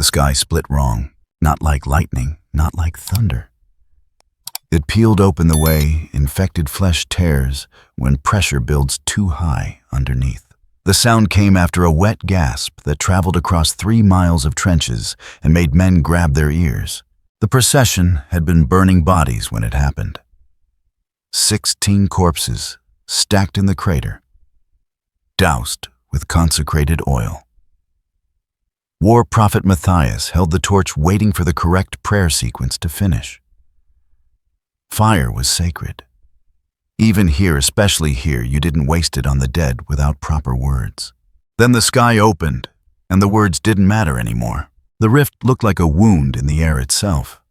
The sky split wrong, not like lightning, not like thunder. It peeled open the way infected flesh tears when pressure builds too high underneath. The sound came after a wet gasp that traveled across 3 miles of trenches and made men grab their ears. The procession had been burning bodies when it happened. 16 corpses stacked in the crater, doused with consecrated oil. War prophet Matthias held the torch waiting for the correct prayer sequence to finish. Fire was sacred. Even here, especially here, you didn't waste it on the dead without proper words. Then the sky opened, and the words didn't matter anymore. The rift looked like a wound in the air itself.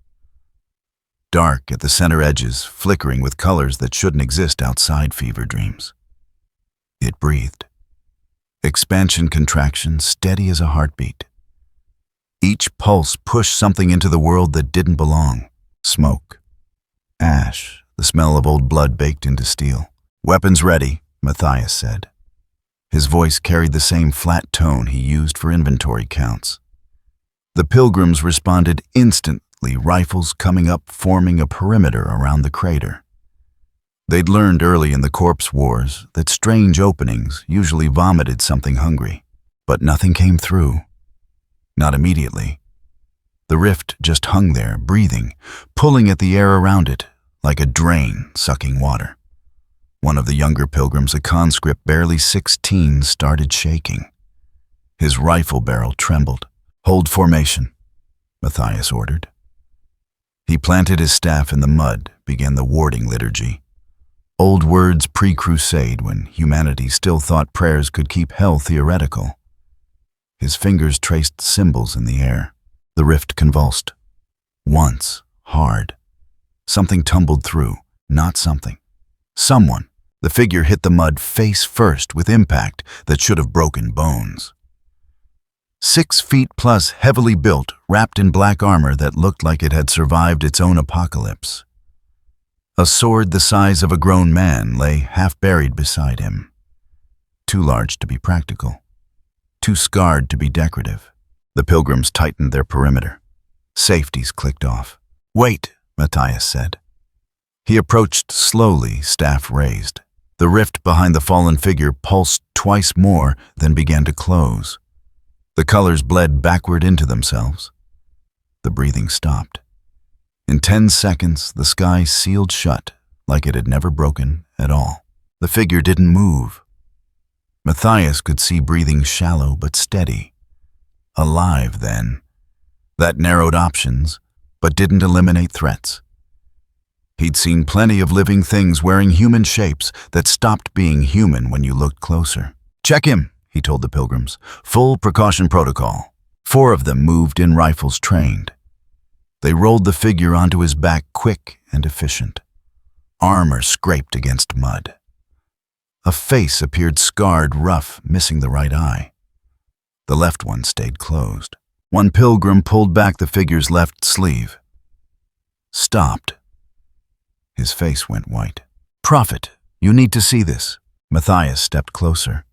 Dark at the center edges, flickering with colors that shouldn't exist outside fever dreams. It breathed. Expansion, contraction, steady as a heartbeat. Each pulse pushed something into the world that didn't belong. Smoke. Ash. The smell of old blood baked into steel. "Weapons ready," Matthias said. His voice carried the same flat tone he used for inventory counts. The pilgrims responded instantly, rifles coming up, forming a perimeter around the crater. They'd learned early in the corpse wars that strange openings usually vomited something hungry, but nothing came through. Not immediately. The rift just hung there, breathing, pulling at the air around it, like a drain sucking water. One of the younger pilgrims, a conscript barely 16, started shaking. His rifle barrel trembled. "Hold formation," Matthias ordered. He planted his staff in the mud, began the warding liturgy. Old words pre-Crusade, when humanity still thought prayers could keep hell theoretical. His fingers traced symbols in the air. The rift convulsed. Once, hard. Something tumbled through, not something. Someone. The figure hit the mud face first with impact that should have broken bones. 6 feet plus, heavily built, wrapped in black armor that looked like it had survived its own apocalypse. A sword the size of a grown man lay half buried beside him. Too large to be practical. Too scarred to be decorative. The pilgrims tightened their perimeter. Safeties clicked off. "Wait," Matthias said. He approached slowly, staff raised. The rift behind the fallen figure pulsed twice more, then began to close. The colors bled backward into themselves. The breathing stopped. In 10 seconds, the sky sealed shut, like it had never broken at all. The figure didn't move. Matthias could see breathing shallow but steady. Alive, then. That narrowed options, but didn't eliminate threats. He'd seen plenty of living things wearing human shapes that stopped being human when you looked closer. "Check him," he told the pilgrims. "Full precaution protocol." 4 of them moved in, rifles trained. They rolled the figure onto his back, quick and efficient. Armor scraped against mud. A face appeared scarred, rough, missing the right eye. The left one stayed closed. One pilgrim pulled back the figure's left sleeve. Stopped. His face went white. "Prophet, you need to see this." Matthias stepped closer.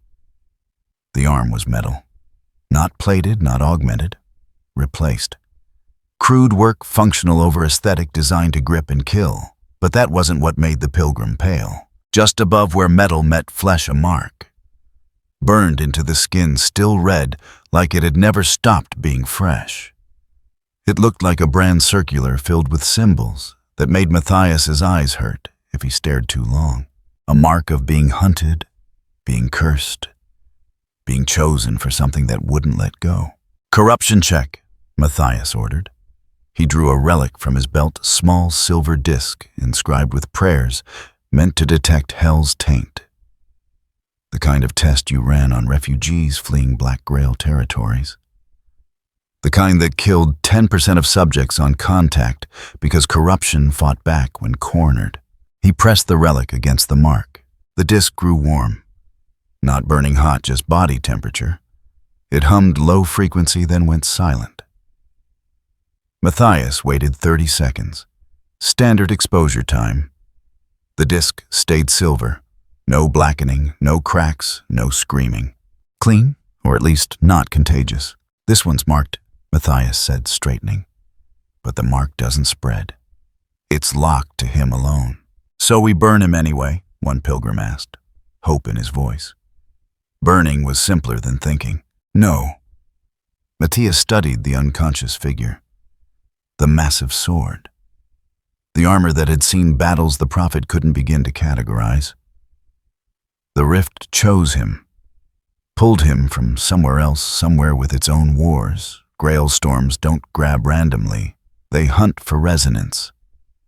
The arm was metal. Not plated, not augmented. Replaced. Crude work, functional over aesthetic, designed to grip and kill. But that wasn't what made the pilgrim pale. Just above where metal met flesh, a mark. Burned into the skin, still red, like it had never stopped being fresh. It looked like a brand circular filled with symbols that made Matthias's eyes hurt if he stared too long. A mark of being hunted, being cursed, being chosen for something that wouldn't let go. "Corruption check," Matthias ordered. He drew a relic from his belt, small silver disc inscribed with prayers meant to detect hell's taint. The kind of test you ran on refugees fleeing Black Grail territories. The kind that killed 10% of subjects on contact because corruption fought back when cornered. He pressed the relic against the mark. The disc grew warm. Not burning hot, just body temperature. It hummed low frequency, then went silent. Matthias waited 30 seconds. Standard exposure time. The disc stayed silver. No blackening, no cracks, no screaming. Clean, or at least not contagious. This one's marked Matthias said, straightening. But the mark doesn't spread. It's locked to him alone. So we burn him anyway, one pilgrim asked, hope in his voice. Burning was simpler than thinking. No. Matthias studied the unconscious figure. The massive sword. The armor that had seen battles the prophet couldn't begin to categorize. The rift chose him, pulled him from somewhere else, somewhere with its own wars. Grail storms don't grab randomly. They hunt for resonance,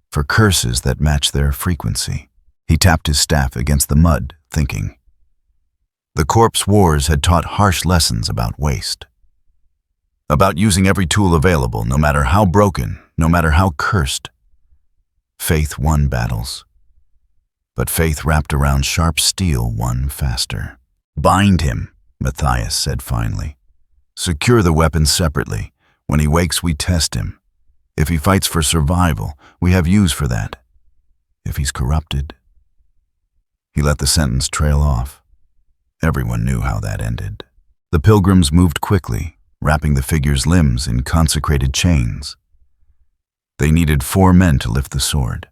for curses that match their frequency. He tapped his staff against the mud, thinking. The corpse wars had taught harsh lessons about waste. About using every tool available, no matter how broken, no matter how cursed. Faith won battles. But faith wrapped around sharp steel won faster. Bind him, Matthias said finally. Secure the weapons separately. When he wakes, we test him. If he fights for survival, we have use for that. If he's corrupted... He let the sentence trail off. Everyone knew how that ended. The pilgrims moved quickly, wrapping the figure's limbs in consecrated chains. They needed 4 men to lift the sword.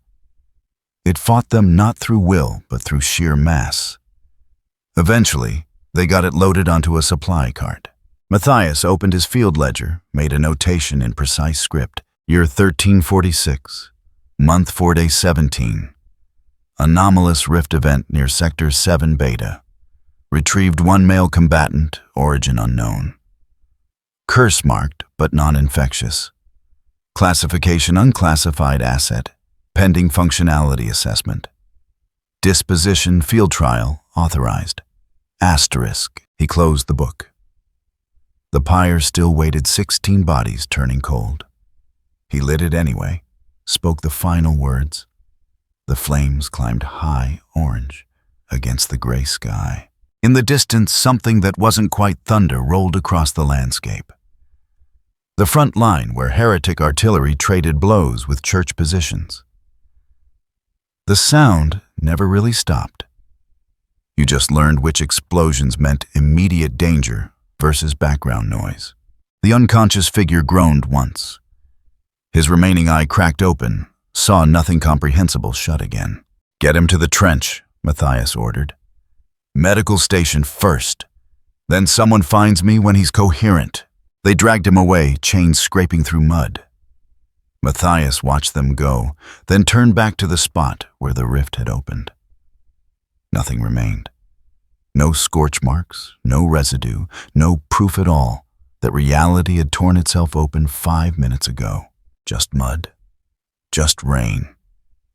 It fought them not through will, but through sheer mass. Eventually, they got it loaded onto a supply cart. Matthias opened his field ledger, made a notation in precise script. Year 1346, month 4 day 17. Anomalous rift event near Sector 7 Beta. Retrieved 1 male combatant, origin unknown. Curse marked, but non-infectious. Classification unclassified asset, pending functionality assessment. Disposition field trial authorized. Asterisk. He closed the book. The pyre still waited 16 bodies turning cold. He lit it anyway, spoke the final words. The flames climbed high orange against the gray sky. In the distance, something that wasn't quite thunder rolled across the landscape. The front line where heretic artillery traded blows with church positions. The sound never really stopped. You just learned which explosions meant immediate danger versus background noise. The unconscious figure groaned once. His remaining eye cracked open, saw nothing comprehensible shut again. Get him to the trench, Matthias ordered. Medical station first. Then someone finds me when he's coherent. They dragged him away, chains scraping through mud. Matthias watched them go, then turned back to the spot where the rift had opened. Nothing remained. No scorch marks, no residue, no proof at all that reality had torn itself open 5 minutes ago. Just mud. Just rain.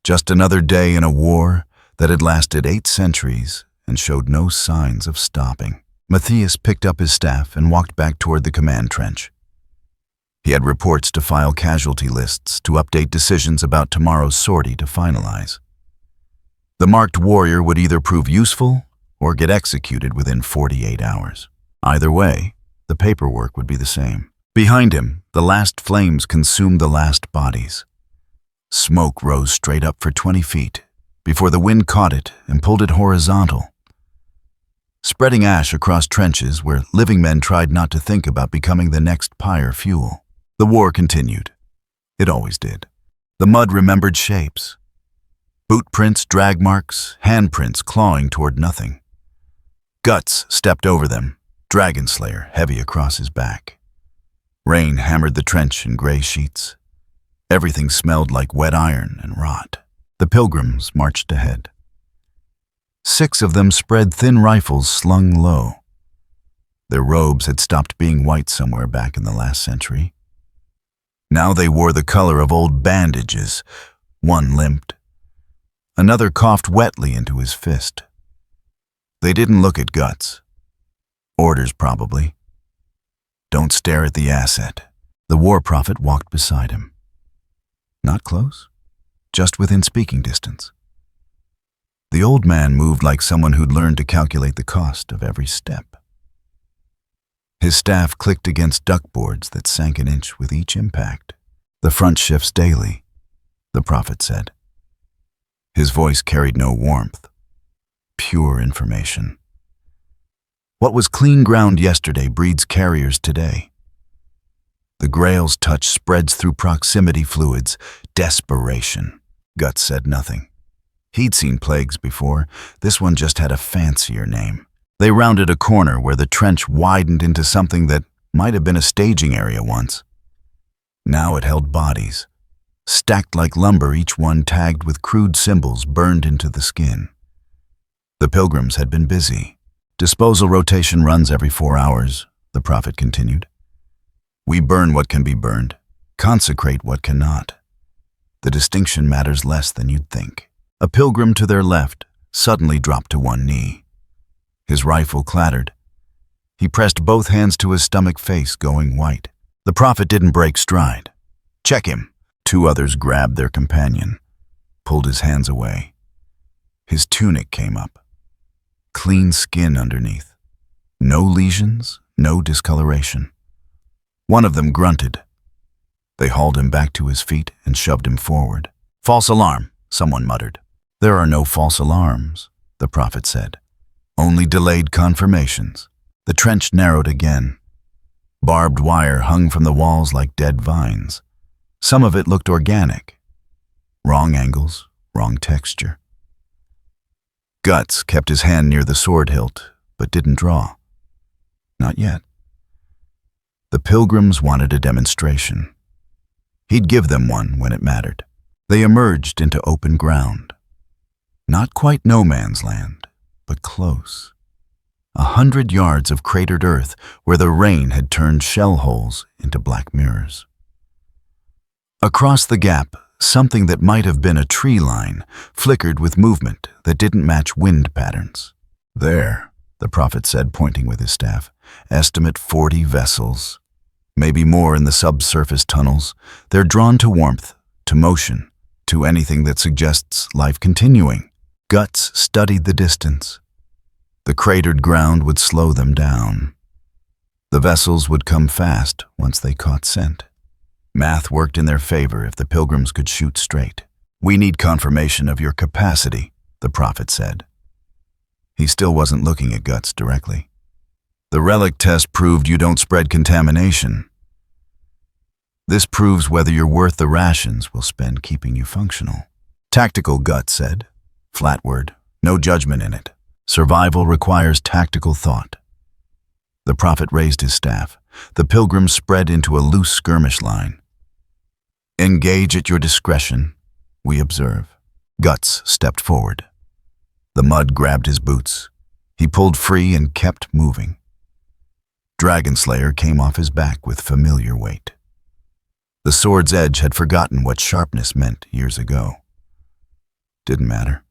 Just another day in a war that had lasted 8 centuries and showed no signs of stopping. Matthias picked up his staff and walked back toward the command trench. He had reports to file, casualty lists to update, decisions about tomorrow's sortie to finalize. The marked warrior would either prove useful or get executed within 48 hours. Either way, the paperwork would be the same. Behind him, the last flames consumed the last bodies. Smoke rose straight up for 20 feet before the wind caught it and pulled it horizontal, spreading ash across trenches where living men tried not to think about becoming the next pyre fuel. The war continued. It always did. The mud remembered shapes. Boot prints, drag marks, handprints clawing toward nothing. Guts stepped over them, Dragon Slayer heavy across his back. Rain hammered the trench in gray sheets. Everything smelled like wet iron and rot. The pilgrims marched ahead. 6 of them spread thin rifles slung low. Their robes had stopped being white somewhere back in the last century. Now they wore the color of old bandages. One limped. Another coughed wetly into his fist. They didn't look at Guts. Orders, probably. Don't stare at the asset. The war prophet walked beside him. Not close, just within speaking distance. The old man moved like someone who'd learned to calculate the cost of every step. His staff clicked against duckboards that sank an inch with each impact. The front shifts daily, the prophet said. His voice carried no warmth, pure information. What was clean ground yesterday breeds carriers today. The Grail's touch spreads through proximity fluids. Desperation. Guts said nothing. He'd seen plagues before. This one just had a fancier name. They rounded a corner where the trench widened into something that might have been a staging area once. Now it held bodies, stacked like lumber, each one tagged with crude symbols burned into the skin. The pilgrims had been busy. Disposal rotation runs every 4 hours, the prophet continued. We burn what can be burned, consecrate what cannot. The distinction matters less than you'd think. A pilgrim to their left suddenly dropped to one knee. His rifle clattered. He pressed both hands to his stomach, face going white. The prophet didn't break stride. Check him. 2 others grabbed their companion, pulled his hands away. His tunic came up. Clean skin underneath. No lesions, no discoloration. One of them grunted. They hauled him back to his feet and shoved him forward. False alarm, someone muttered. There are no false alarms, the prophet said. Only delayed confirmations. The trench narrowed again. Barbed wire hung from the walls like dead vines. Some of it looked organic. Wrong angles, wrong texture. Guts kept his hand near the sword hilt, but didn't draw. Not yet. The pilgrims wanted a demonstration. He'd give them one when it mattered. They emerged into open ground. Not quite no man's land, but close. 100 yards of cratered earth where the rain had turned shell holes into black mirrors. Across the gap, something that might have been a tree line flickered with movement that didn't match wind patterns. There, the prophet said, pointing with his staff. Estimate 40 vessels. Maybe more in the subsurface tunnels. They're drawn to warmth, to motion, to anything that suggests life continuing. Guts studied the distance. The cratered ground would slow them down. The vessels would come fast once they caught scent. Math worked in their favor if the pilgrims could shoot straight. We need confirmation of your capacity, the prophet said. He still wasn't looking at Guts directly. The relic test proved you don't spread contamination. This proves whether you're worth the rations we'll spend keeping you functional. Tactical, Guts said. Flat word, no judgment in it. Survival requires tactical thought. The prophet raised his staff. The pilgrims spread into a loose skirmish line. Engage at your discretion, we observe. Guts stepped forward. The mud grabbed his boots. He pulled free and kept moving. Dragonslayer came off his back with familiar weight. The sword's edge had forgotten what sharpness meant years ago. Didn't matter.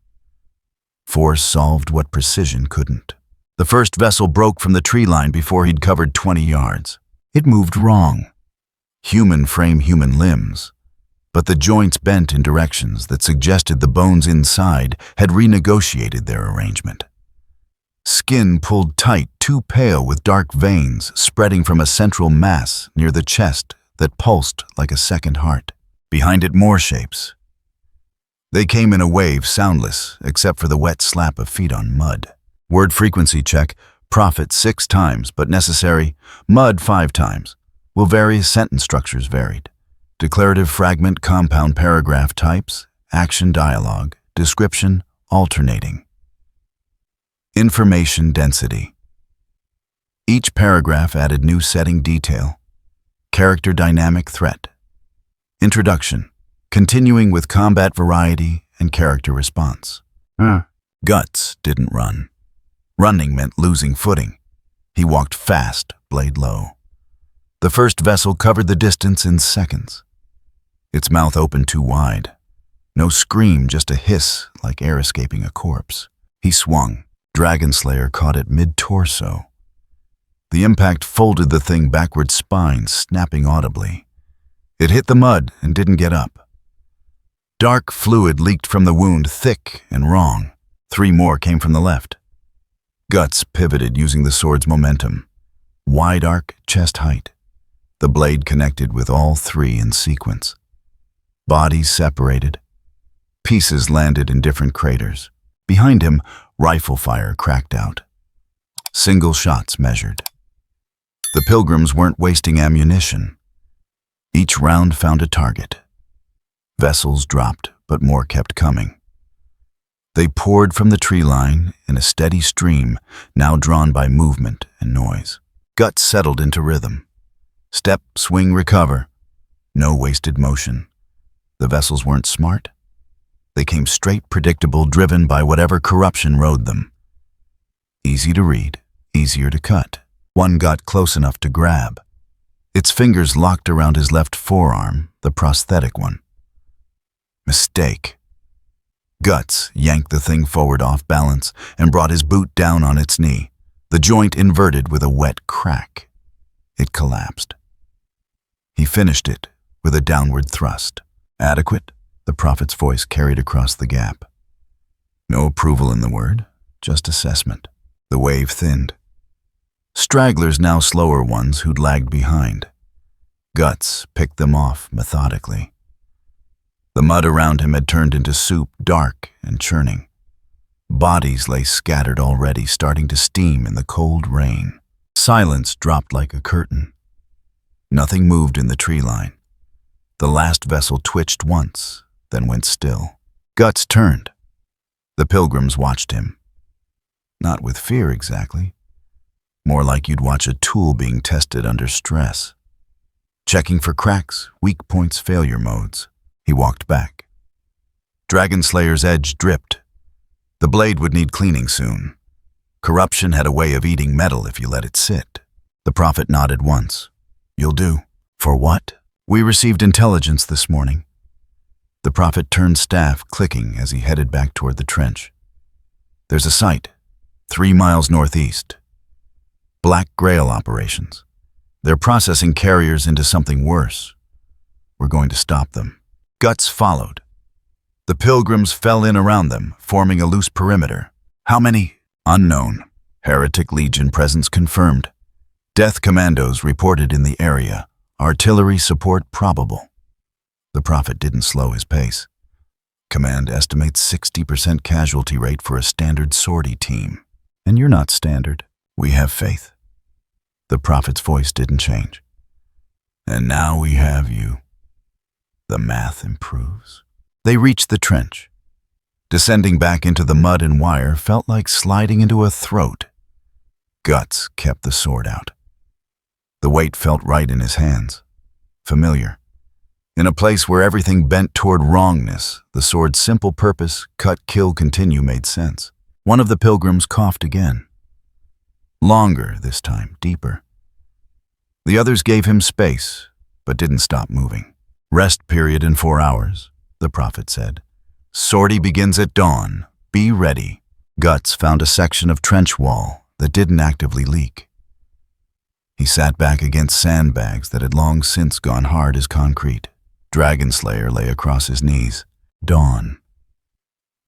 Force solved what precision couldn't. The first vessel broke from the tree line before he'd covered 20 yards. It moved wrong. Human frame, human limbs. But the joints bent in directions that suggested the bones inside had renegotiated their arrangement. Skin pulled tight, too pale with dark veins spreading from a central mass near the chest that pulsed like a second heart. Behind it, more shapes. They came in a wave, soundless, except for the wet slap of feet on mud. Word frequency check, prophet 6 times, but necessary, mud 5 times. Will vary, sentence structures varied. Declarative fragment, compound paragraph types, action dialogue, description, alternating. Information density. Each paragraph added new setting detail. Character dynamic threat. Introduction. Continuing with combat variety and character response. Guts didn't run. Running meant losing footing. He walked fast, blade low. The first vessel covered the distance in seconds. Its mouth opened too wide. No scream, just a hiss like air escaping a corpse. He swung. Dragonslayer caught it mid-torso. The impact folded the thing backward, spine snapping audibly. It hit the mud and didn't get up. Dark fluid leaked from the wound, thick and wrong. 3 more came from the left. Guts pivoted using the sword's momentum. Wide arc, chest height. The blade connected with all 3 in sequence. Bodies separated. Pieces landed in different craters. Behind him, rifle fire cracked out. Single shots measured. The pilgrims weren't wasting ammunition. Each round found a target. Vessels dropped, but more kept coming. They poured from the tree line in a steady stream, now drawn by movement and noise. Guts settled into rhythm. Step, swing, recover. No wasted motion. The vessels weren't smart. They came straight, predictable, driven by whatever corruption rode them. Easy to read, easier to cut. One got close enough to grab. Its fingers locked around his left forearm, the prosthetic one. Mistake. Guts yanked the thing forward off balance and brought his boot down on its knee. The joint inverted with a wet crack. It collapsed. He finished it with a downward thrust. Adequate? The prophet's voice carried across the gap. No approval in the word, just assessment. The wave thinned. Stragglers, now slower ones who'd lagged behind. Guts picked them off methodically. The mud around him had turned into soup, dark and churning. Bodies lay scattered already, starting to steam in the cold rain. Silence dropped like a curtain. Nothing moved in the tree line. The last vessel twitched once, then went still. Guts turned. The pilgrims watched him. Not with fear exactly. More like you'd watch a tool being tested under stress. Checking for cracks, weak points, failure modes. He walked back. Dragon Slayer's edge dripped. The blade would need cleaning soon. Corruption had a way of eating metal if you let it sit. The prophet nodded once. You'll do. For what? We received intelligence this morning. The prophet turned staff, clicking as he headed back toward the trench. There's a site, 3 miles northeast. Black Grail operations. They're processing carriers into something worse. We're going to stop them. Guts followed. The pilgrims fell in around them, forming a loose perimeter. How many? Unknown. Heretic Legion presence confirmed. Death commandos reported in the area. Artillery support probable. The prophet didn't slow his pace. Command estimates 60% casualty rate for a standard sortie team. And you're not standard. We have faith. The prophet's voice didn't change. And now we have you. The math improves. They reached the trench. Descending back into the mud and wire felt like sliding into a throat. Guts kept the sword out. The weight felt right in his hands. Familiar. In a place where everything bent toward wrongness, the sword's simple purpose, cut, kill, continue, made sense. One of the pilgrims coughed again. Longer this time, deeper. The others gave him space, but didn't stop moving. Rest period in 4 hours, the prophet said. Sortie begins at dawn. Be ready. Guts found a section of trench wall that didn't actively leak. He sat back against sandbags that had long since gone hard as concrete. Dragon Slayer lay across his knees. Dawn.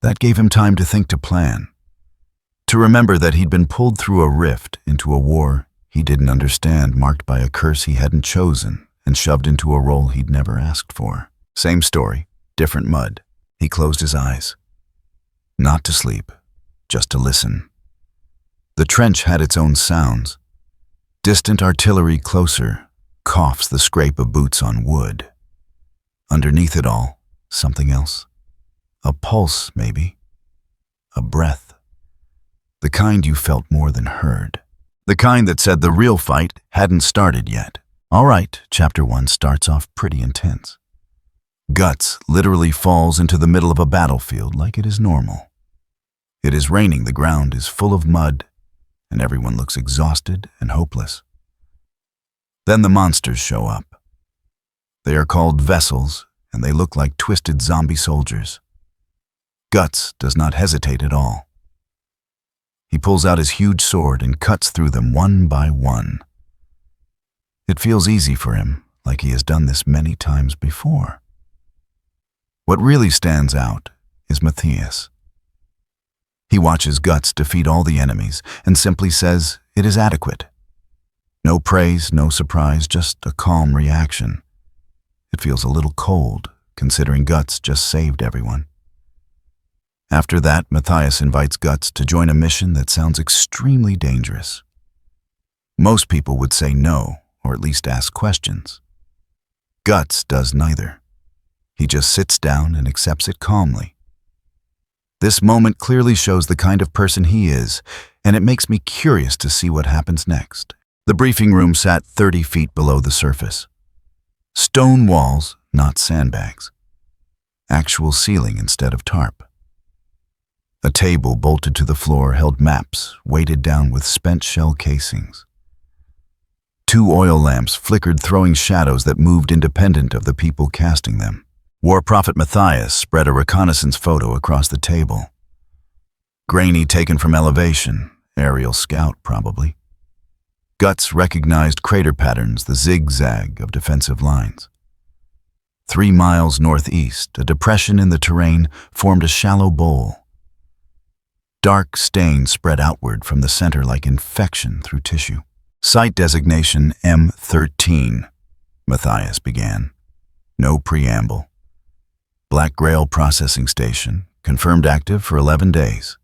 That gave him time to think, to plan. To remember that he'd been pulled through a rift into a war he didn't understand, marked by a curse he hadn't chosen, and shoved into a role he'd never asked for. Same story, different mud. He closed his eyes. Not to sleep, just to listen. The trench had its own sounds. Distant artillery closer, coughs, the scrape of boots on wood. Underneath it all, something else. A pulse, maybe. A breath. The kind you felt more than heard. The kind that said the real fight hadn't started yet. All right, Chapter 1 starts off pretty intense. Guts literally falls into the middle of a battlefield like it is normal. It is raining, the ground is full of mud, and everyone looks exhausted and hopeless. Then the monsters show up. They are called vessels, and they look like twisted zombie soldiers. Guts does not hesitate at all. He pulls out his huge sword and cuts through them one by one. It feels easy for him, like he has done this many times before. What really stands out is Matthias. He watches Guts defeat all the enemies and simply says it is adequate. No praise, no surprise, just a calm reaction. It feels a little cold, considering Guts just saved everyone. After that, Matthias invites Guts to join a mission that sounds extremely dangerous. Most people would say no, or at least ask questions. Guts does neither. He just sits down and accepts it calmly. This moment clearly shows the kind of person he is, and it makes me curious to see what happens next. The briefing room sat 30 feet below the surface. Stone walls, not sandbags. Actual ceiling instead of tarp. A table bolted to the floor held maps weighted down with spent shell casings. 2 oil lamps flickered, throwing shadows that moved independent of the people casting them. War Prophet Matthias spread a reconnaissance photo across the table. Grainy, taken from elevation, aerial scout probably. Guts recognized crater patterns, the zigzag of defensive lines. 3 miles northeast, a depression in the terrain formed a shallow bowl. Dark stains spread outward from the center like infection through tissue. Site designation M13, Matthias began. No preamble. Black Grail Processing Station, confirmed active for 11 days.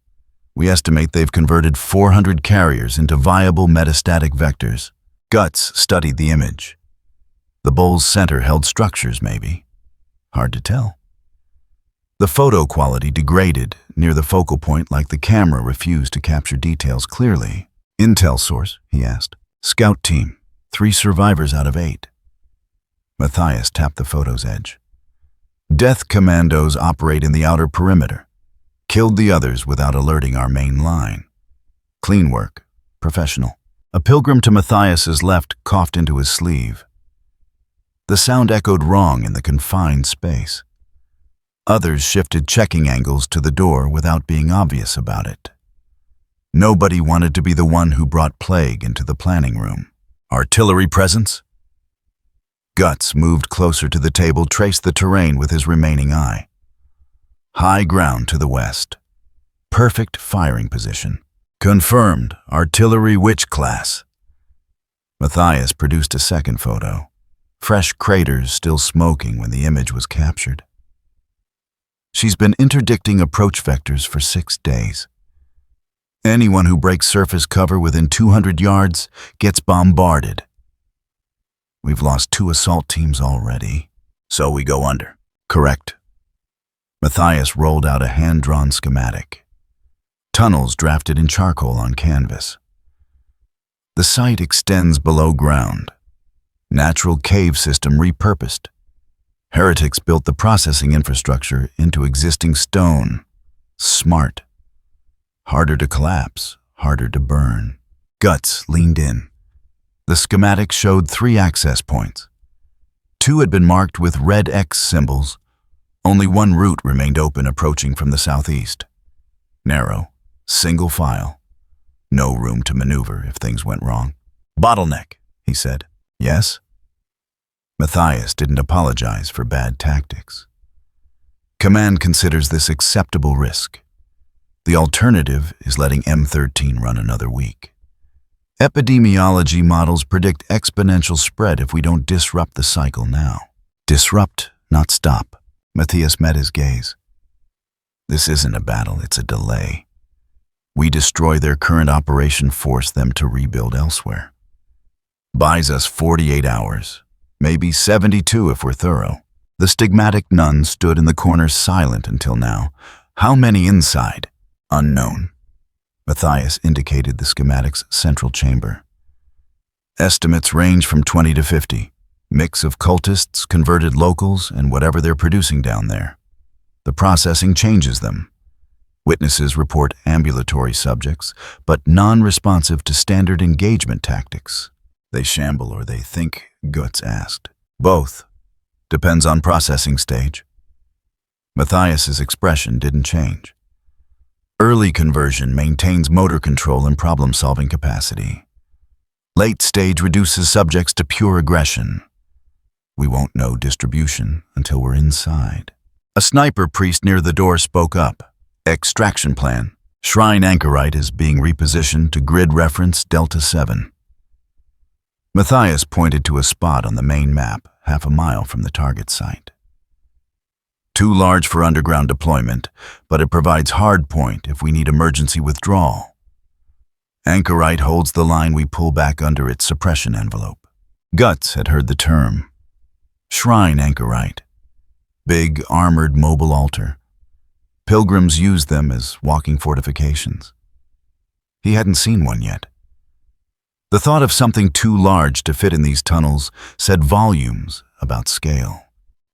We estimate they've converted 400 carriers into viable metastatic vectors. Guts studied the image. The bowl's center held structures, maybe. Hard to tell. The photo quality degraded near the focal point like the camera refused to capture details clearly. Intel source, he asked. Scout team, 3 survivors out of 8. Matthias tapped the photo's edge. Death commandos operate in the outer perimeter. Killed the others without alerting our main line. Clean work, professional. A pilgrim to Matthias's left coughed into his sleeve. The sound echoed wrong in the confined space. Others shifted checking angles to the door without being obvious about it. Nobody wanted to be the one who brought plague into the planning room. Artillery presence? Guts moved closer to the table, traced the terrain with his remaining eye. High ground to the west. Perfect firing position. Confirmed, artillery which class? Matthias produced a second photo. Fresh craters still smoking when the image was captured. She's been interdicting approach vectors for 6 days. Anyone who breaks surface cover within 200 yards gets bombarded. We've lost 2 assault teams already, so we go under. Correct. Matthias rolled out a hand-drawn schematic. Tunnels drafted in charcoal on canvas. The site extends below ground. Natural cave system repurposed. Heretics built the processing infrastructure into existing stone. Smart. Harder to collapse, harder to burn. Guts leaned in. The schematic showed 3 access points. 2 had been marked with red X symbols. Only 1 route remained open approaching from the southeast. Narrow, single file. No room to maneuver if things went wrong. Bottleneck, he said. Yes? Matthias didn't apologize for bad tactics. Command considers this acceptable risk. The alternative is letting M13 run another week. Epidemiology models predict exponential spread if we don't disrupt the cycle now. Disrupt, not stop. Matthias met his gaze. This isn't a battle, it's a delay. We destroy their current operation, force them to rebuild elsewhere. Buys us 48 hours, maybe 72 if we're thorough. The stigmatic nun stood in the corner silent until now. How many inside? Unknown. Matthias indicated the schematic's central chamber. Estimates range from 20 to 50. Mix of cultists, converted locals, and whatever they're producing down there. The processing changes them. Witnesses report ambulatory subjects, but non-responsive to standard engagement tactics. They shamble or they think, Guts asked. Both. Depends on processing stage. Matthias's expression didn't change. Early conversion maintains motor control and problem-solving capacity. Late stage reduces subjects to pure aggression. We won't know distribution until we're inside. A sniper priest near the door spoke up. Extraction plan. Shrine anchorite is being repositioned to grid reference Delta 7. Matthias pointed to a spot on the main map, half a mile from the target site. Too large for underground deployment, but it provides hard point if we need emergency withdrawal. Anchorite holds the line we pull back under its suppression envelope. Guts had heard the term. Shrine anchorite. Big, armored mobile altar. Pilgrims used them as walking fortifications. He hadn't seen one yet. The thought of something too large to fit in these tunnels said volumes about scale.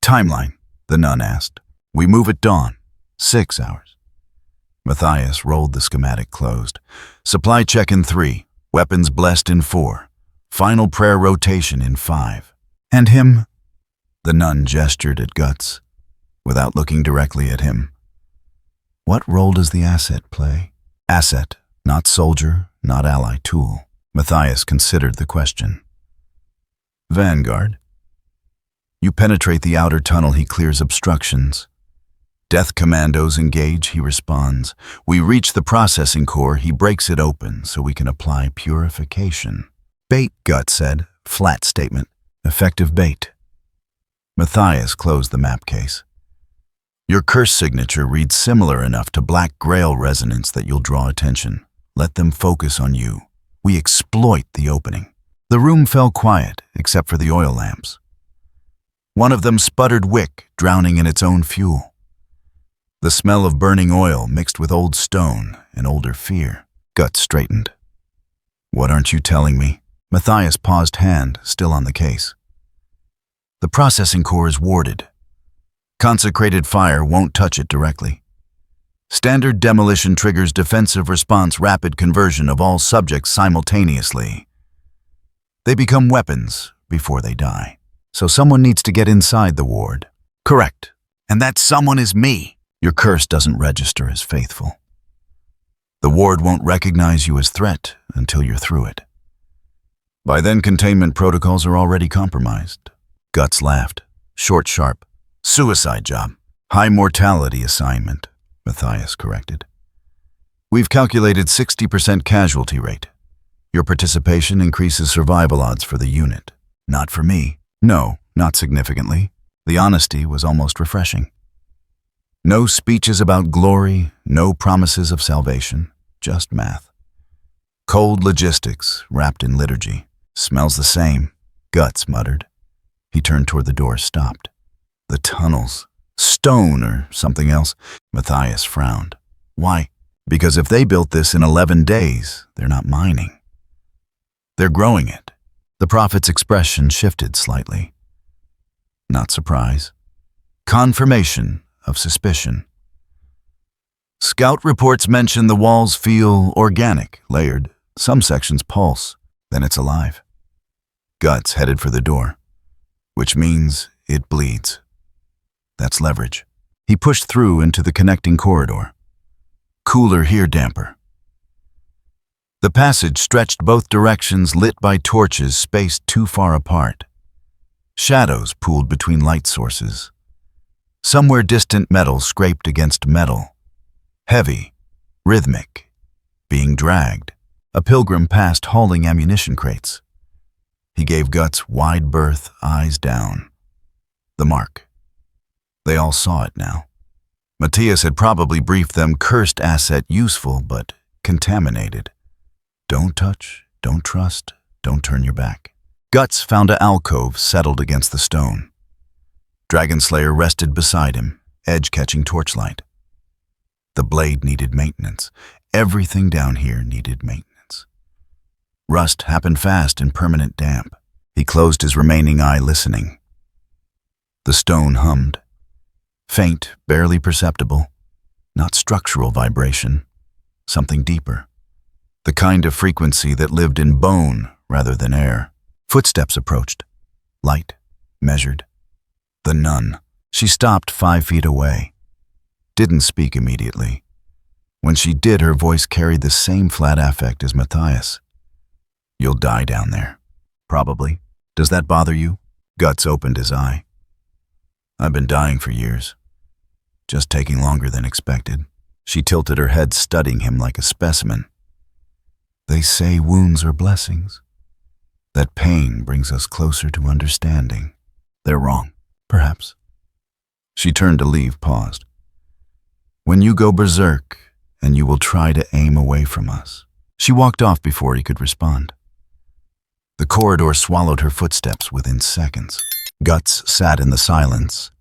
Timeline, the nun asked. We move at dawn. 6 hours. Matthias rolled the schematic closed. Supply check in 3. Weapons blessed in 4. Final prayer rotation in 5. And him? The nun gestured at Guts, without looking directly at him. What role does the asset play? Asset, not soldier, not ally tool. Matthias considered the question. Vanguard. You penetrate the outer tunnel, he clears obstructions. Death commandos engage, he responds. We reach the processing core, he breaks it open so we can apply purification. Bait, Gut said. Flat statement. Effective bait. Matthias closed the map case. Your curse signature reads similar enough to Black Grail resonance that you'll draw attention. Let them focus on you. We exploit the opening. The room fell quiet, except for the oil lamps. One of them sputtered wick, drowning in its own fuel. The smell of burning oil mixed with old stone and older fear. Gut straightened. What aren't you telling me? Matthias paused, hand still on the case. The processing core is warded. Consecrated fire won't touch it directly. Standard demolition triggers defensive response rapid conversion of all subjects simultaneously. They become weapons before they die. So someone needs to get inside the ward. Correct. And that someone is me. Your curse doesn't register as faithful. The ward won't recognize you as threat until you're through it. By then, containment protocols are already compromised. Guts laughed. Short, sharp. Suicide job. High mortality assignment, Matthias corrected. We've calculated 60% casualty rate. Your participation increases survival odds for the unit. Not for me. No, not significantly. The honesty was almost refreshing. No speeches about glory, no promises of salvation, just math. Cold logistics wrapped in liturgy. Smells the same, Guts muttered. He turned toward the door, stopped. The tunnels. Stone or something else. Matthias frowned. Why? Because if they built this in 11 days, they're not mining. They're growing it. The prophet's expression shifted slightly. Not surprise. Confirmation of suspicion. Scout reports mention the walls feel organic, layered. Some sections pulse. Then it's alive. Guts headed for the door. Which means it bleeds. That's leverage. He pushed through into the connecting corridor. Cooler here, damper. The passage stretched both directions, lit by torches spaced too far apart. Shadows pooled between light sources. Somewhere distant metal scraped against metal. Heavy, rhythmic, being dragged. A pilgrim passed hauling ammunition crates. He gave Guts wide berth, eyes down. The mark. They all saw it now. Matthias had probably briefed them, cursed asset useful, but contaminated. Don't touch, don't trust, don't turn your back. Guts found an alcove settled against the stone. Dragonslayer rested beside him, edge catching torchlight. The blade needed maintenance. Everything down here needed maintenance. Rust happened fast in permanent damp. He closed his remaining eye, listening. The stone hummed. Faint, barely perceptible. Not structural vibration. Something deeper. The kind of frequency that lived in bone rather than air. Footsteps approached. Light. Measured. The nun. She stopped 5 feet away. Didn't speak immediately. When she did, her voice carried the same flat affect as Matthias. You'll die down there. Probably. Does that bother you? Guts opened his eye. I've been dying for years. Just taking longer than expected. She tilted her head, studying him like a specimen. They say wounds are blessings. That pain brings us closer to understanding. They're wrong, perhaps. She turned to leave, paused. When you go berserk, and you will try to aim away from us. She walked off before he could respond. The corridor swallowed her footsteps within seconds. Guts sat in the silence,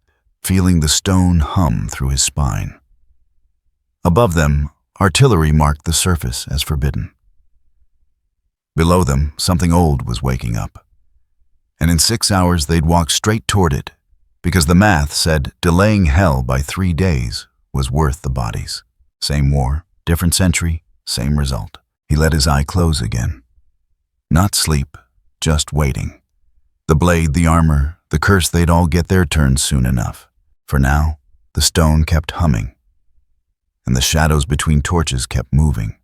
feeling the stone hum through his spine. Above them, artillery marked the surface as forbidden. Below them, something old was waking up. And in 6 hours they'd walk straight toward it, because the math said delaying hell by 3 days was worth the bodies. Same war, different century, same result. He let his eye close again. Not sleep, just waiting. The blade, the armor, the curse, they'd all get their turn soon enough. For now, the stone kept humming, and the shadows between torches kept moving.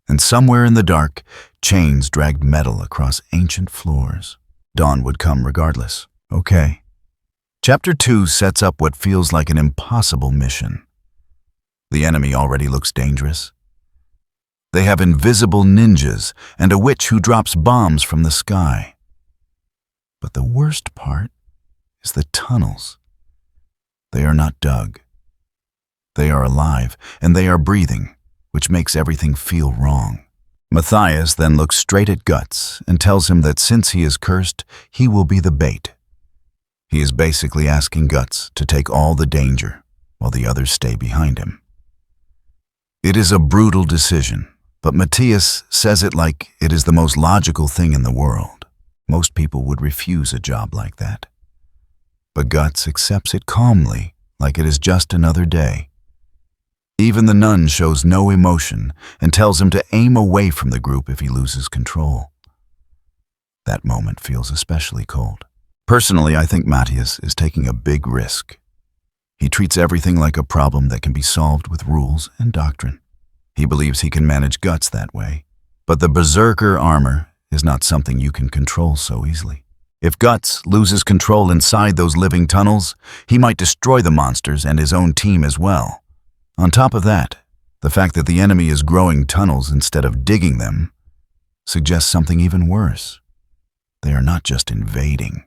And somewhere in the dark, chains dragged metal across ancient floors. Dawn would come regardless. Okay. Chapter 2 sets up what feels like an impossible mission. The enemy already looks dangerous. They have invisible ninjas and a witch who drops bombs from the sky. But the worst part is the tunnels. They are not dug. They are alive, and they are breathing, which makes everything feel wrong. Matthias then looks straight at Guts and tells him that since he is cursed, he will be the bait. He is basically asking Guts to take all the danger while the others stay behind him. It is a brutal decision, but Matthias says it like it is the most logical thing in the world. Most people would refuse a job like that. But Guts accepts it calmly, like it is just another day. Even the nun shows no emotion and tells him to aim away from the group if he loses control. That moment feels especially cold. Personally, I think Matthias is taking a big risk. He treats everything like a problem that can be solved with rules and doctrine. He believes he can manage Guts that way. But the berserker armor is not something you can control so easily. If Guts loses control inside those living tunnels, he might destroy the monsters and his own team as well. On top of that, the fact that the enemy is growing tunnels instead of digging them suggests something even worse. They are not just invading.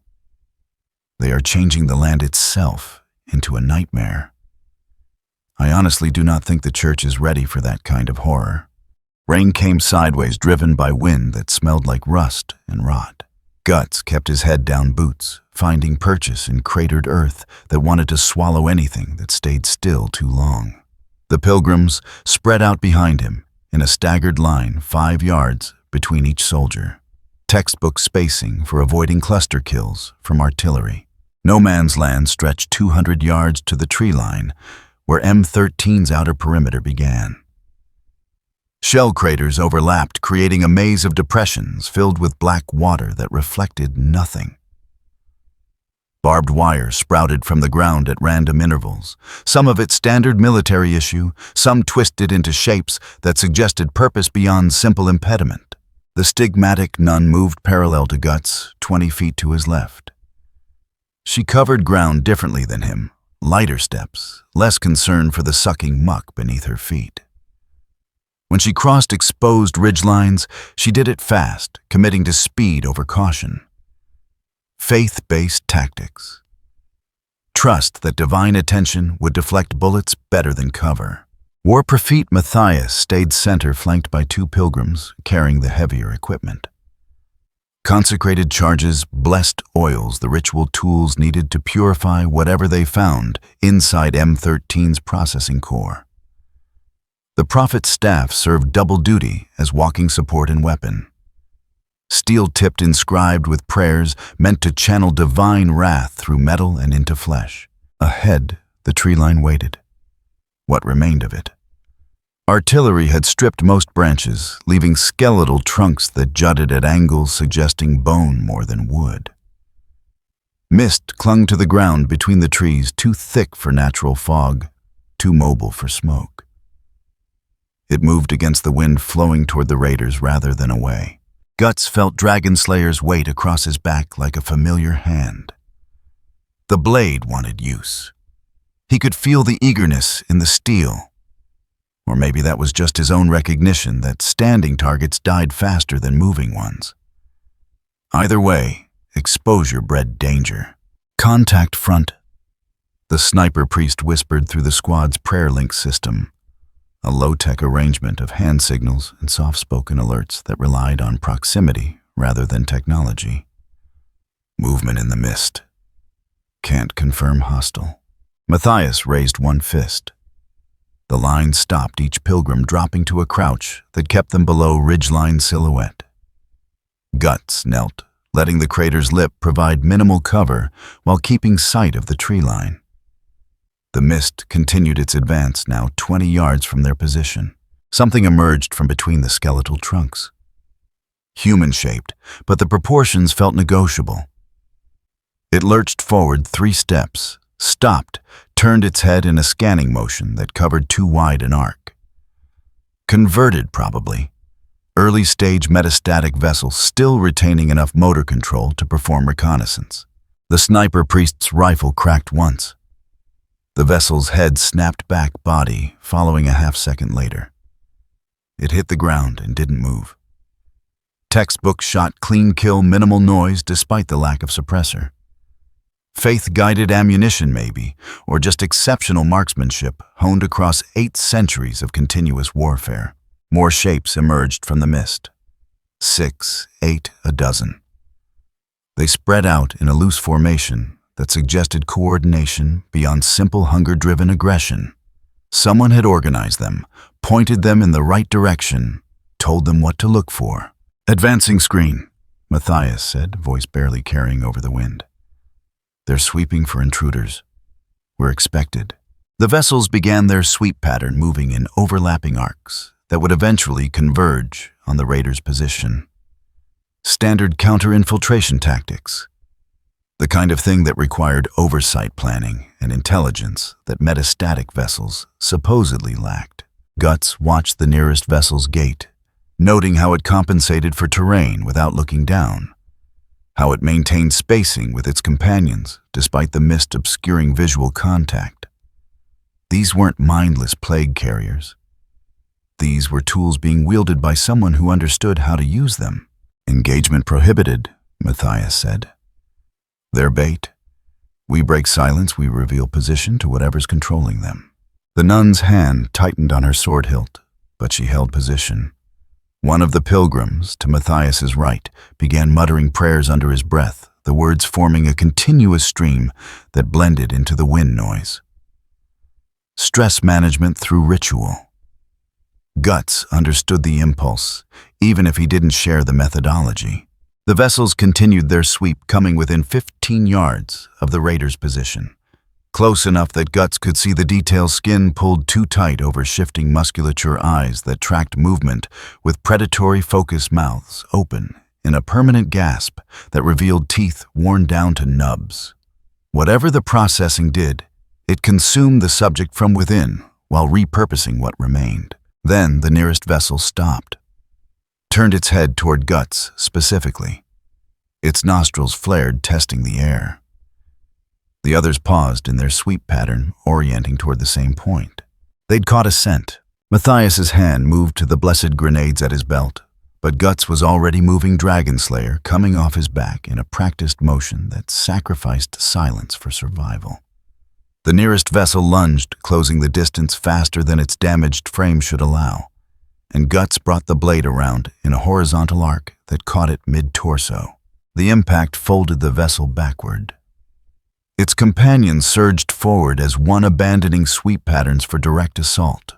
They are changing the land itself into a nightmare. I honestly do not think the church is ready for that kind of horror. Rain came sideways, driven by wind that smelled like rust and rot. Guts kept his head down boots, finding purchase in cratered earth that wanted to swallow anything that stayed still too long. The pilgrims spread out behind him in a staggered line 5 yards between each soldier. Textbook spacing for avoiding cluster kills from artillery. No man's land stretched 200 yards to the tree line, where M13's outer perimeter began. Shell craters overlapped, creating a maze of depressions filled with black water that reflected nothing. Barbed wire sprouted from the ground at random intervals, some of it standard military issue, some twisted into shapes that suggested purpose beyond simple impediment. The stigmatic nun moved parallel to Guts, 20 feet to his left. She covered ground differently than him, lighter steps, less concern for the sucking muck beneath her feet. When she crossed exposed ridgelines, she did it fast, committing to speed over caution. Faith-based tactics. Trust that divine attention would deflect bullets better than cover. War Prophet Matthias stayed center, flanked by 2 pilgrims carrying the heavier equipment. Consecrated charges, blessed oils, the ritual tools needed to purify whatever they found inside M13's processing core. The prophet's staff served double duty as walking support and weapon. Steel-tipped, inscribed with prayers meant to channel divine wrath through metal and into flesh. Ahead, the tree line waited. What remained of it? Artillery had stripped most branches, leaving skeletal trunks that jutted at angles suggesting bone more than wood. Mist clung to the ground between the trees, too thick for natural fog, too mobile for smoke. It moved against the wind, flowing toward the raiders rather than away. Guts felt Dragon Slayer's weight across his back like a familiar hand. The blade wanted use. He could feel the eagerness in the steel. Or maybe that was just his own recognition that standing targets died faster than moving ones. Either way, exposure bred danger. Contact front. The sniper priest whispered through the squad's prayer link system, a low-tech arrangement of hand signals and soft-spoken alerts that relied on proximity rather than technology. Movement in the mist. Can't confirm hostile. Matthias raised one fist. The line stopped, each pilgrim dropping to a crouch that kept them below ridgeline silhouette. Guts knelt, letting the crater's lip provide minimal cover while keeping sight of the tree line. The mist continued its advance, now 20 yards from their position. Something emerged from between the skeletal trunks. Human-shaped, but the proportions felt negotiable. It lurched forward 3 steps, stopped, turned its head in a scanning motion that covered too wide an arc. Converted, probably. Early-stage metastatic vessel still retaining enough motor control to perform reconnaissance. The sniper priest's rifle cracked once. The vessel's head snapped back, body following a half-second later. It hit the ground and didn't move. Textbook shot, clean kill, minimal noise despite the lack of suppressor. Faith-guided ammunition maybe, or just exceptional marksmanship honed across 8 centuries of continuous warfare. More shapes emerged from the mist. 6, 8, a dozen. They spread out in a loose formation that suggested coordination beyond simple hunger-driven aggression. Someone had organized them, pointed them in the right direction, told them what to look for. "Advancing screen," Matthias said, voice barely carrying over the wind. "They're sweeping for intruders. We're expected." The vessels began their sweep pattern, moving in overlapping arcs that would eventually converge on the raiders' position. Standard counter-infiltration tactics. The kind of thing that required oversight planning and intelligence that metastatic vessels supposedly lacked. Guts watched the nearest vessel's gate, noting how it compensated for terrain without looking down, how it maintained spacing with its companions despite the mist obscuring visual contact. These weren't mindless plague carriers. These were tools being wielded by someone who understood how to use them. "Engagement prohibited," Matthias said. "Their bait. We break silence, we reveal position to whatever's controlling them." The nun's hand tightened on her sword hilt, but she held position. One of the pilgrims, to Matthias's right, began muttering prayers under his breath, the words forming a continuous stream that blended into the wind noise. Stress management through ritual. Guts understood the impulse, even if he didn't share the methodology. The vessels continued their sweep, coming within 15 yards of the raiders' position. Close enough that Guts could see the detailed skin pulled too tight over shifting musculature, eyes that tracked movement with predatory focus, mouths open in a permanent gasp that revealed teeth worn down to nubs. Whatever the processing did, it consumed the subject from within while repurposing what remained. Then the nearest vessel stopped, turned its head toward Guts specifically. Its nostrils flared, testing the air. The others paused in their sweep pattern, orienting toward the same point. They'd caught a scent. Matthias's hand moved to the blessed grenades at his belt, but Guts was already moving Dragon Slayer, coming off his back in a practiced motion that sacrificed silence for survival. The nearest vessel lunged, closing the distance faster than its damaged frame should allow, and Guts brought the blade around in a horizontal arc that caught it mid-torso. The impact folded the vessel backward. Its companions surged forward as one abandoning sweep patterns for direct assault.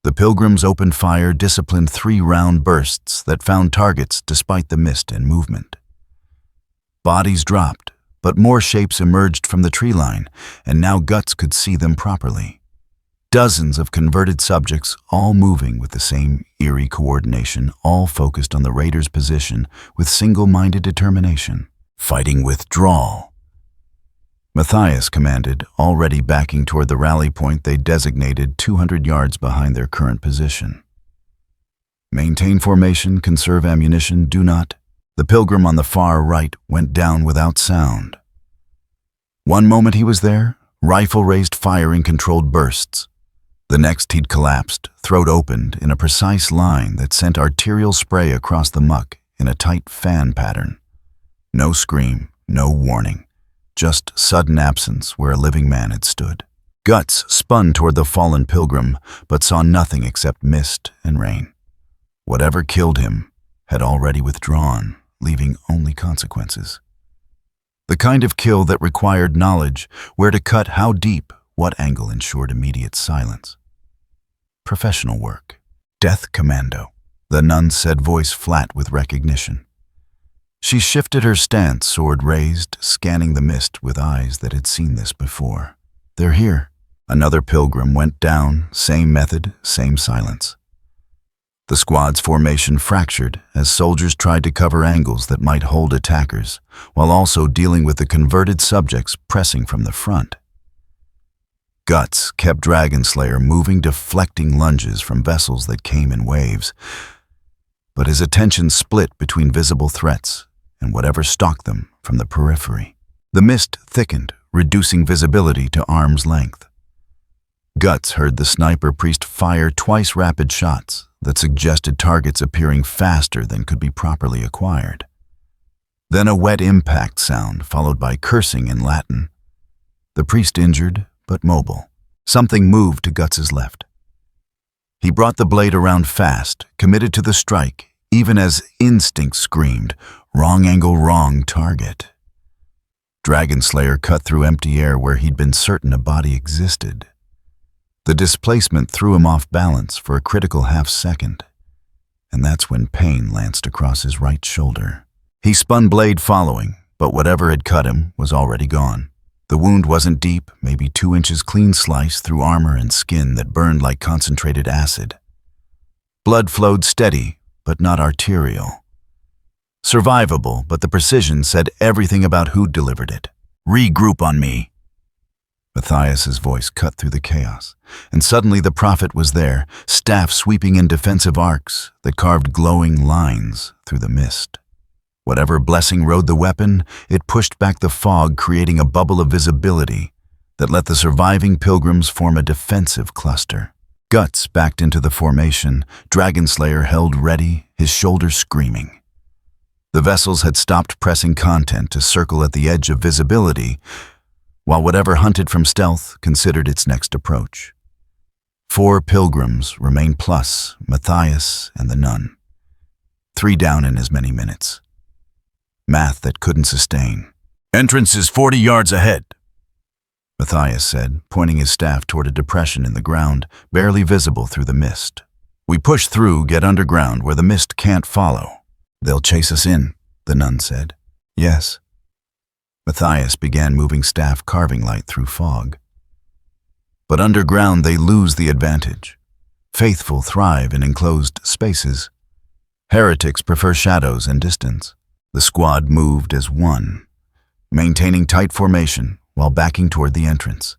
The pilgrims opened fire, disciplined 3-round bursts that found targets despite the mist and movement. Bodies dropped, but more shapes emerged from the tree line, and now Guts could see them properly. Dozens of converted subjects, all moving with the same eerie coordination, all focused on the raiders' position with single-minded determination. "Fighting withdrawal," Matthias commanded, already backing toward the rally point they designated 200 yards behind their current position. "Maintain formation, conserve ammunition, do not." The pilgrim on the far right went down without sound. One moment he was there, rifle raised, firing controlled bursts. The next he'd collapsed, throat opened in a precise line that sent arterial spray across the muck in a tight fan pattern. No scream, no warning. Just sudden absence where a living man had stood. Guts spun toward the fallen pilgrim, but saw nothing except mist and rain. Whatever killed him had already withdrawn, leaving only consequences. The kind of kill that required knowledge, where to cut, how deep, what angle ensured immediate silence. Professional work. Death Commando. The nun said, voice flat with recognition. She shifted her stance, sword raised, scanning the mist with eyes that had seen this before. They're here. Another pilgrim went down, same method, same silence. The squad's formation fractured as soldiers tried to cover angles that might hold attackers, while also dealing with the converted subjects pressing from the front. Guts kept Dragonslayer moving, deflecting lunges from vessels that came in waves, but his attention split between visible threats and whatever stalked them from the periphery. The mist thickened, reducing visibility to arm's length. Guts heard the sniper priest fire twice rapid shots that suggested targets appearing faster than could be properly acquired. Then a wet impact sound followed by cursing in Latin. The priest injured but mobile. Something moved to Guts's left. He brought the blade around fast, committed to the strike, even as instinct screamed, wrong angle, wrong target. Dragonslayer cut through empty air where he'd been certain a body existed. The displacement threw him off balance for a critical half-second, and that's when pain lanced across his right shoulder. He spun blade following, but whatever had cut him was already gone. The wound wasn't deep, maybe 2 inches clean sliced through armor and skin that burned like concentrated acid. Blood flowed steady, but not arterial. Survivable, but the precision said everything about who'd delivered it. Regroup on me. Matthias's voice cut through the chaos, and suddenly the prophet was there, staff sweeping in defensive arcs that carved glowing lines through the mist. Whatever blessing rode the weapon, it pushed back the fog, creating a bubble of visibility that let the surviving pilgrims form a defensive cluster. Guts backed into the formation, Dragonslayer held ready, his shoulders screaming. The vessels had stopped pressing content to circle at the edge of visibility, while whatever hunted from stealth considered its next approach. 4 pilgrims remained plus Matthias and the nun. 3 down in as many minutes. Math that couldn't sustain. Entrance is 40 yards ahead, Matthias said, pointing his staff toward a depression in the ground, barely visible through the mist. We push through, get underground where the mist can't follow. They'll chase us in, the nun said. Yes. Matthias began moving staff carving light through fog. But underground they lose the advantage. Faithful thrive in enclosed spaces. Heretics prefer shadows and distance. The squad moved as one, maintaining tight formation while backing toward the entrance.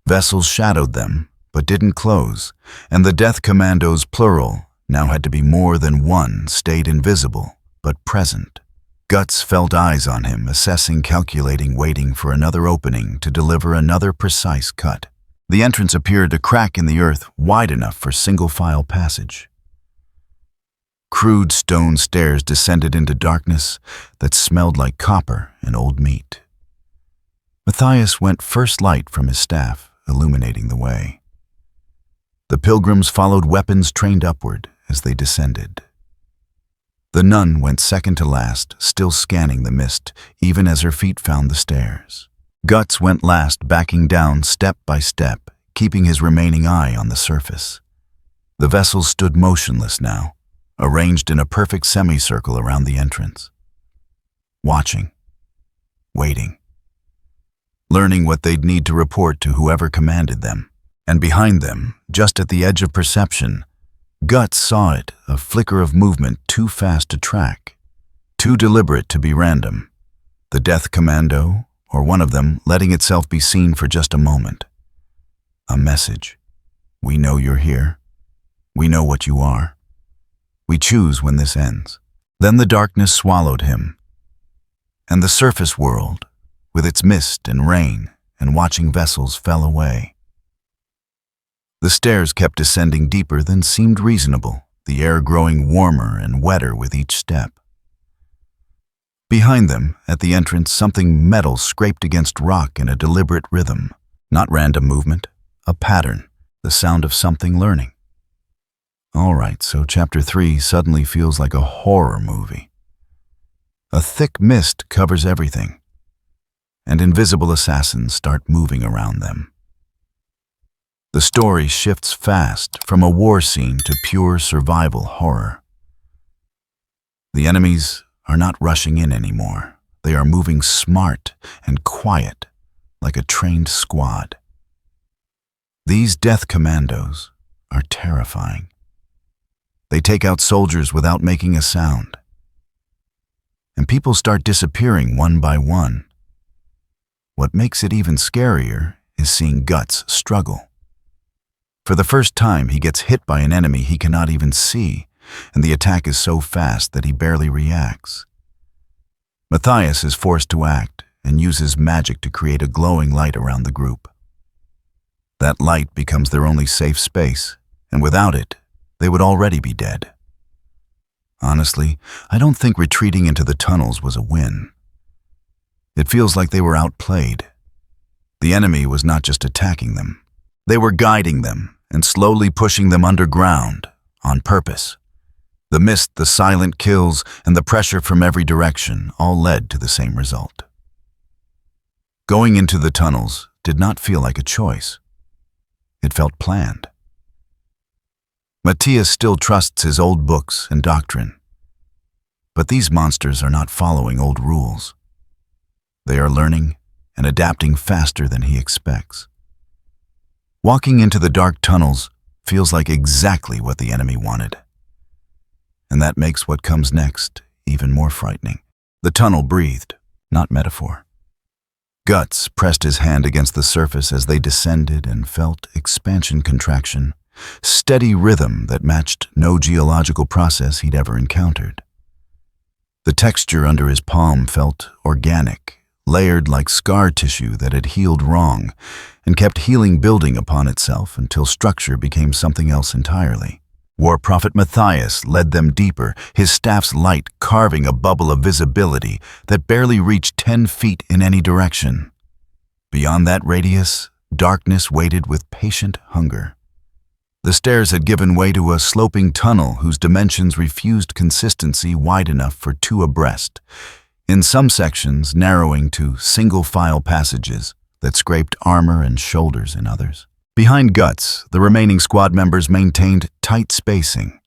Vessels shadowed them, but didn't close, and the Death Commandos, plural, now had to be more than one, stayed invisible, but present. Guts felt eyes on him, assessing, calculating, waiting for another opening to deliver another precise cut. The entrance appeared a crack in the earth wide enough for single-file passage. Crude stone stairs descended into darkness that smelled like copper and old meat. Matthias went first light from his staff, illuminating the way. The pilgrims followed, weapons trained upward as they descended. The nun went second to last, still scanning the mist, even as her feet found the stairs. Guts went last, backing down step by step, keeping his remaining eye on the surface. The vessels stood motionless now, arranged in a perfect semicircle around the entrance. Watching, waiting, learning what they'd need to report to whoever commanded them. And behind them, just at the edge of perception, Guts saw it, a flicker of movement too fast to track, too deliberate to be random. The Death Commando, or one of them, letting itself be seen for just a moment. A message. We know you're here. We know what you are. We choose when this ends. Then the darkness swallowed him, and the surface world, with its mist and rain and watching vessels, fell away. The stairs kept descending deeper than seemed reasonable, the air growing warmer and wetter with each step. Behind them, at the entrance, something metal scraped against rock in a deliberate rhythm. Not random movement, a pattern, the sound of something learning. All right, so Chapter 3 suddenly feels like a horror movie. A thick mist covers everything. and invisible assassins start moving around them. The story shifts fast from a war scene to pure survival horror. The enemies are not rushing in anymore. They are moving smart and quiet, like a trained squad. These death commandos are terrifying. They take out soldiers without making a sound. And people start disappearing one by one. What makes it even scarier is seeing Guts struggle. For the first time, he gets hit by an enemy he cannot even see, and the attack is so fast that he barely reacts. Matthias is forced to act and uses magic to create a glowing light around the group. That light becomes their only safe space, and without it, they would already be dead. Honestly, I don't think retreating into the tunnels was a win. It feels like they were outplayed. The enemy was not just attacking them. They were guiding them and slowly pushing them underground on purpose. The mist, the silent kills, and the pressure from every direction all led to the same result. Going into the tunnels did not feel like a choice. It felt planned. Matthias still trusts his old books and doctrine. But these monsters are not following old rules. They are learning and adapting faster than he expects. Walking into the dark tunnels feels like exactly what the enemy wanted. And that makes what comes next even more frightening. The tunnel breathed, not metaphor. Guts pressed his hand against the surface as they descended and felt expansion-contraction, steady rhythm that matched no geological process he'd ever encountered. The texture under his palm felt organic, layered like scar tissue that had healed wrong and kept healing building upon itself until structure became something else entirely. War Prophet Matthias led them deeper, his staff's light carving a bubble of visibility that barely reached 10 feet in any direction. Beyond that radius, darkness waited with patient hunger. The stairs had given way to a sloping tunnel whose dimensions refused consistency wide enough for two abreast, in some sections narrowing to single-file passages that scraped armor and shoulders in others. Behind Guts, the remaining squad members maintained tight spacing.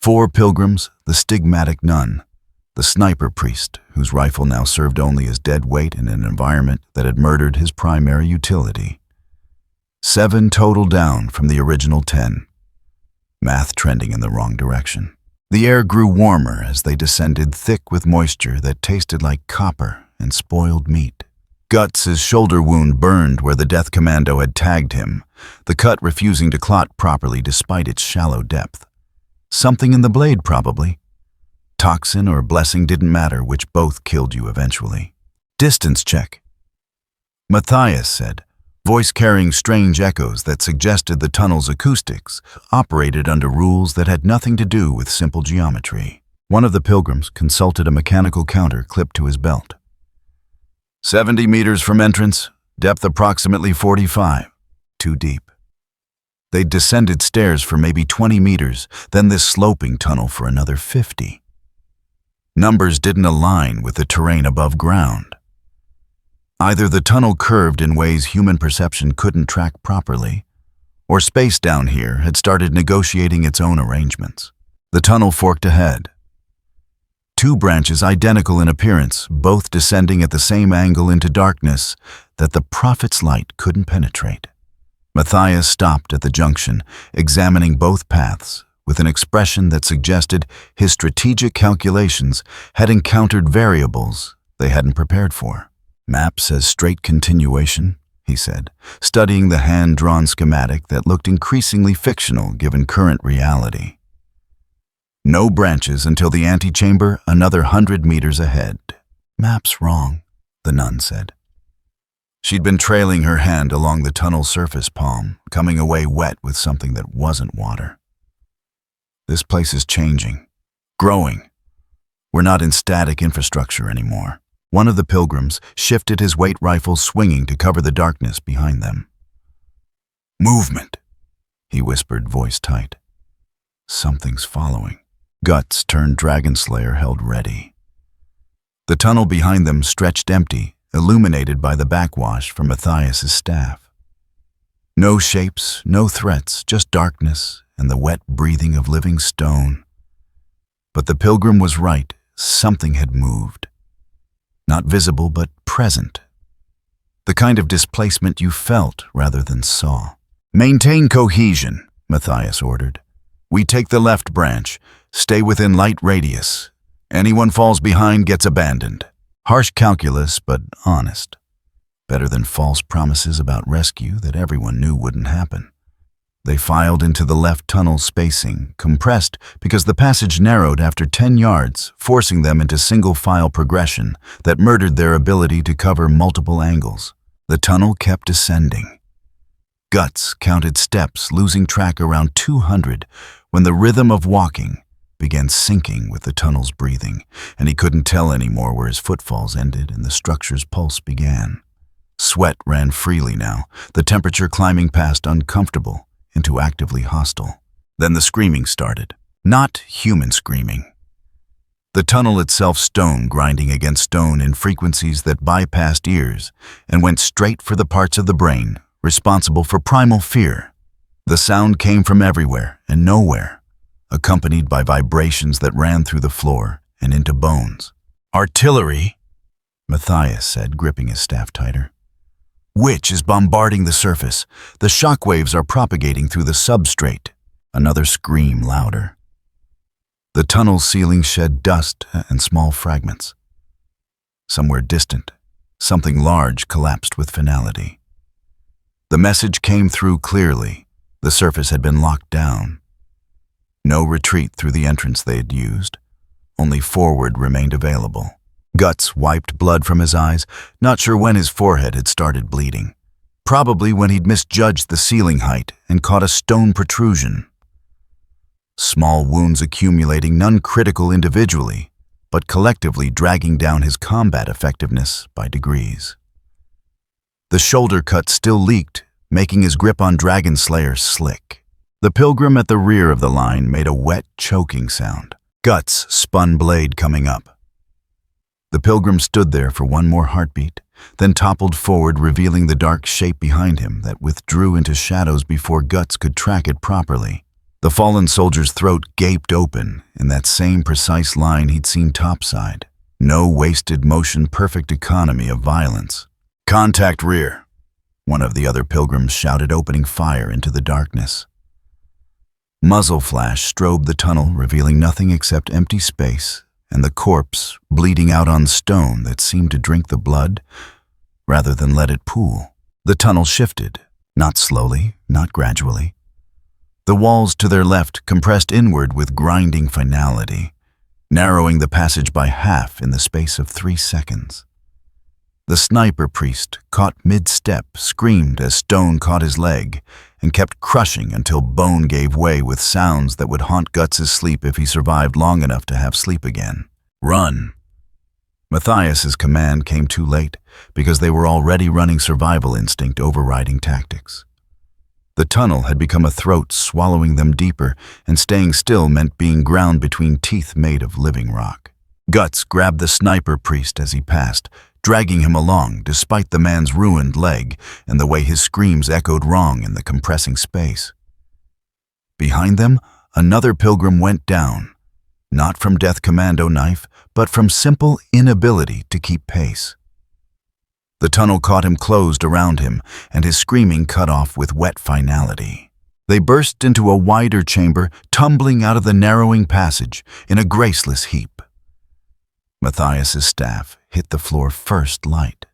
4 pilgrims, the stigmatic nun, the sniper priest, whose rifle now served only as dead weight in an environment that had murdered his primary utility. 7 total down from the original 10. Math trending in the wrong direction. The air grew warmer as they descended, thick with moisture that tasted like copper and spoiled meat. Guts' shoulder wound burned where the death commando had tagged him, the cut refusing to clot properly despite its shallow depth. Something in the blade, probably. Toxin or blessing didn't matter, which both killed you eventually. Distance check, Matthias said, voice carrying strange echoes that suggested the tunnel's acoustics operated under rules that had nothing to do with simple geometry. One of the pilgrims consulted a mechanical counter clipped to his belt. 70 meters from entrance, depth approximately 45. Too deep. They'd descended stairs for maybe 20 meters, then this sloping tunnel for another 50. Numbers didn't align with the terrain above ground. Either the tunnel curved in ways human perception couldn't track properly, or space down here had started negotiating its own arrangements. The tunnel forked ahead. 2 branches identical in appearance, both descending at the same angle into darkness that the prophet's light couldn't penetrate. Matthias stopped at the junction, examining both paths with an expression that suggested his strategic calculations had encountered variables they hadn't prepared for. Map says straight continuation, he said, studying the hand-drawn schematic that looked increasingly fictional given current reality. No branches until the antechamber another 100 meters ahead. Map's wrong, the nun said. She'd been trailing her hand along the tunnel surface palm, coming away wet with something that wasn't water. This place is changing, growing. We're not in static infrastructure anymore. One of the pilgrims shifted his weight rifle swinging to cover the darkness behind them. Movement, he whispered, voice tight. Something's following. Guts turned Dragon Slayer held ready. The tunnel behind them stretched empty illuminated by the backwash from Matthias's staff. No shapes, no threats, just darkness and the wet breathing of living stone. But the pilgrim was right. Something had moved. Not visible, but present. The kind of displacement you felt rather than saw. "Maintain cohesion," Matthias ordered. "We take the left branch. Stay within light radius. Anyone falls behind gets abandoned." Harsh calculus, but honest. Better than false promises about rescue that everyone knew wouldn't happen. They filed into the left tunnel spacing, compressed because the passage narrowed after 10 yards, forcing them into single-file progression that murdered their ability to cover multiple angles. The tunnel kept descending. Guts counted steps, losing track around 200 when the rhythm of walking began syncing with the tunnel's breathing, and he couldn't tell anymore where his footfalls ended and the structure's pulse began. Sweat ran freely now, the temperature climbing past uncomfortable into actively hostile. Then the screaming started. Not human screaming. The tunnel itself stone grinding against stone in frequencies that bypassed ears and went straight for the parts of the brain responsible for primal fear. The sound came from everywhere and nowhere, accompanied by vibrations that ran through the floor and into bones. "Artillery," Matthias said, gripping his staff tighter. "Which is bombarding the surface. The shockwaves are propagating through the substrate." Another scream louder. The tunnel ceiling shed dust and small fragments. Somewhere distant, something large collapsed with finality. The message came through clearly. The surface had been locked down. No retreat through the entrance they had used. Only forward remained available. Guts wiped blood from his eyes, not sure when his forehead had started bleeding. Probably when he'd misjudged the ceiling height and caught a stone protrusion. Small wounds accumulating, none critical individually, but collectively dragging down his combat effectiveness by degrees. The shoulder cut still leaked, making his grip on Dragon Slayer slick. The pilgrim at the rear of the line made a wet, choking sound. Guts spun blade coming up. The pilgrim stood there for one more heartbeat, then toppled forward, revealing the dark shape behind him that withdrew into shadows before Guts could track it properly. The fallen soldier's throat gaped open in that same precise line he'd seen topside. No wasted motion, perfect economy of violence. "Contact rear," one of the other pilgrims shouted, opening fire into the darkness. Muzzle flash strobed the tunnel, revealing nothing except empty space and the corpse bleeding out on stone that seemed to drink the blood rather than let it pool. The tunnel shifted, not slowly, not gradually. The walls to their left compressed inward with grinding finality, narrowing the passage by half in the space of 3 seconds. The sniper priest, caught mid-step, screamed as stone caught his leg and kept crushing until bone gave way with sounds that would haunt Guts' sleep if he survived long enough to have sleep again. "Run!" Matthias's command came too late because they were already running survival instinct overriding tactics. The tunnel had become a throat swallowing them deeper, and staying still meant being ground between teeth made of living rock. Guts grabbed the sniper priest as he passed, dragging him along despite the man's ruined leg and the way his screams echoed wrong in the compressing space. Behind them, another pilgrim went down, not from death commando knife, but from simple inability to keep pace. The tunnel caught him closed around him, and his screaming cut off with wet finality. They burst into a wider chamber, tumbling out of the narrowing passage in a graceless heap. Matthias's staff hit the floor first light,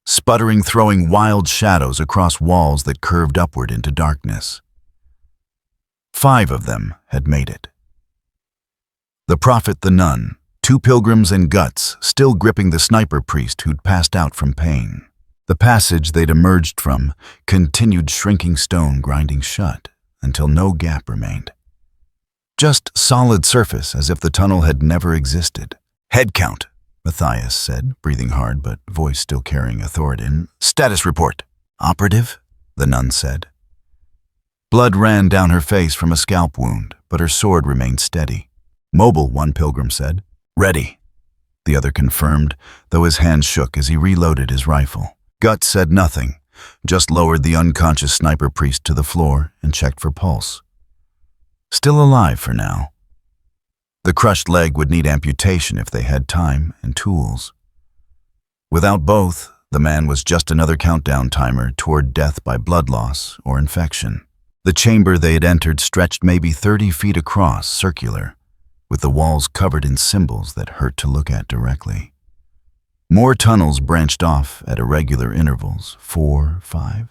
sputtering, throwing wild shadows across walls that curved upward into darkness. 5 of them had made it. The prophet, the nun, 2 pilgrims, and Guts still gripping the sniper priest who'd passed out from pain. The passage they'd emerged from continued shrinking stone grinding shut until no gap remained. Just solid surface, as if the tunnel had never existed. "Head count," Matthias said, breathing hard but voice still carrying authority. "Status report." "Operative," the nun said. Blood ran down her face from a scalp wound, but her sword remained steady. "Mobile," one pilgrim said. "Ready," the other confirmed, though his hand shook as he reloaded his rifle. Guts said nothing, just lowered the unconscious sniper priest to the floor and checked for pulse. Still alive for now. The crushed leg would need amputation if they had time and tools. Without both, the man was just another countdown timer toward death by blood loss or infection. The chamber they had entered stretched maybe 30 feet across, circular, with the walls covered in symbols that hurt to look at directly. More tunnels branched off at irregular intervals, 4, 5,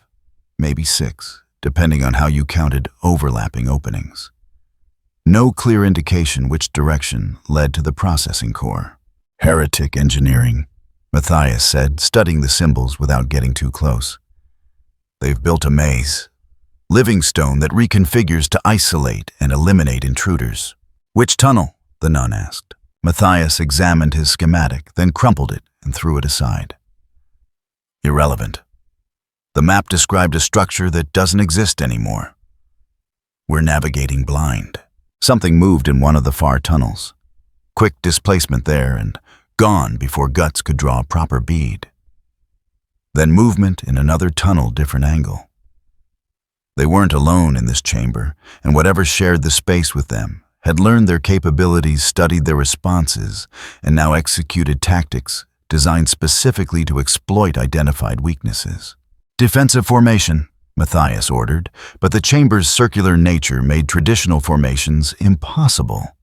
maybe 6, depending on how you counted overlapping openings. No clear indication which direction led to the processing core. Heretic engineering, Matthias said, studying the symbols without getting too close. They've built a maze, living stone that reconfigures to isolate and eliminate intruders. Which tunnel? The nun asked. Matthias examined his schematic, then crumpled it and threw it aside. Irrelevant. The map described a structure that doesn't exist anymore. We're navigating blind. Something moved in one of the far tunnels. Quick displacement there and gone before Guts could draw a proper bead. Then movement in another tunnel, different angle. They weren't alone in this chamber, and whatever shared the space with them had learned their capabilities, studied their responses, and now executed tactics designed specifically to exploit identified weaknesses. Defensive formation, Matthias ordered, but the chamber's circular nature made traditional formations impossible.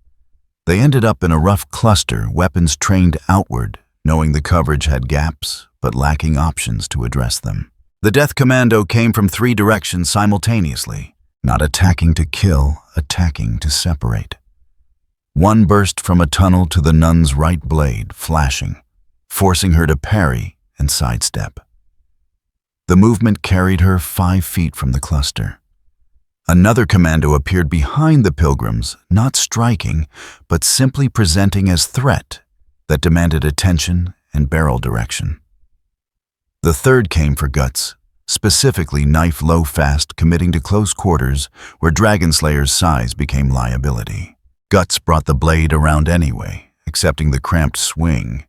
They ended up in a rough cluster, weapons trained outward, knowing the coverage had gaps, but lacking options to address them. The Death Commando came from 3 directions simultaneously, not attacking to kill, attacking to separate. One burst from a tunnel to the nun's right blade, flashing, forcing her to parry and sidestep. The movement carried her 5 feet from the cluster. Another commando appeared behind the pilgrims, not striking, but simply presenting as threat that demanded attention and barrel direction. The third came for Guts, specifically knife low fast, committing to close quarters where Dragonslayer's size became liability. Guts brought the blade around anyway, accepting the cramped swing.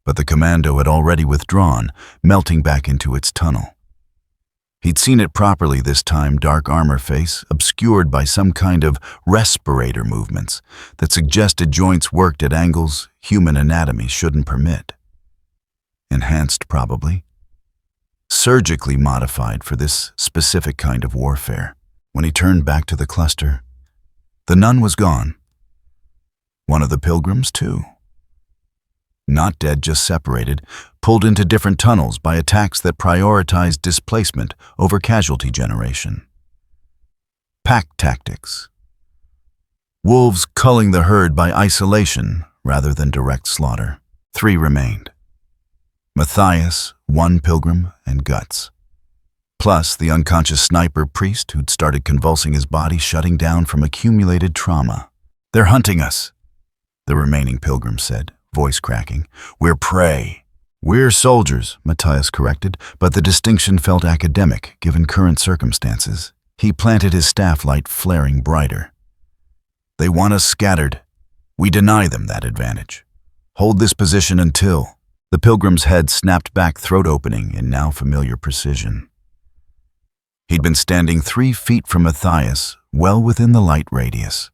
But the commando had already withdrawn, melting back into its tunnel. He'd seen it properly this time, dark armor face, obscured by some kind of respirator movements that suggested joints worked at angles human anatomy shouldn't permit. Enhanced, probably. Surgically modified for this specific kind of warfare. When he turned back to the cluster, the nun was gone. One of the pilgrims, too. Not dead, just separated, pulled into different tunnels by attacks that prioritized displacement over casualty generation. Pack tactics. Wolves culling the herd by isolation rather than direct slaughter. 3 remained. Matthias, 1 pilgrim, and Guts. Plus the unconscious sniper priest who'd started convulsing his body, shutting down from accumulated trauma. They're hunting us, the remaining pilgrim said, voice cracking. We're prey. We're soldiers, Matthias corrected, but the distinction felt academic given current circumstances. He planted his staff light flaring brighter. They want us scattered. We deny them that advantage. Hold this position until... The pilgrim's head snapped back, throat opening in now familiar precision. He'd been standing 3 feet from Matthias, well within the light radius.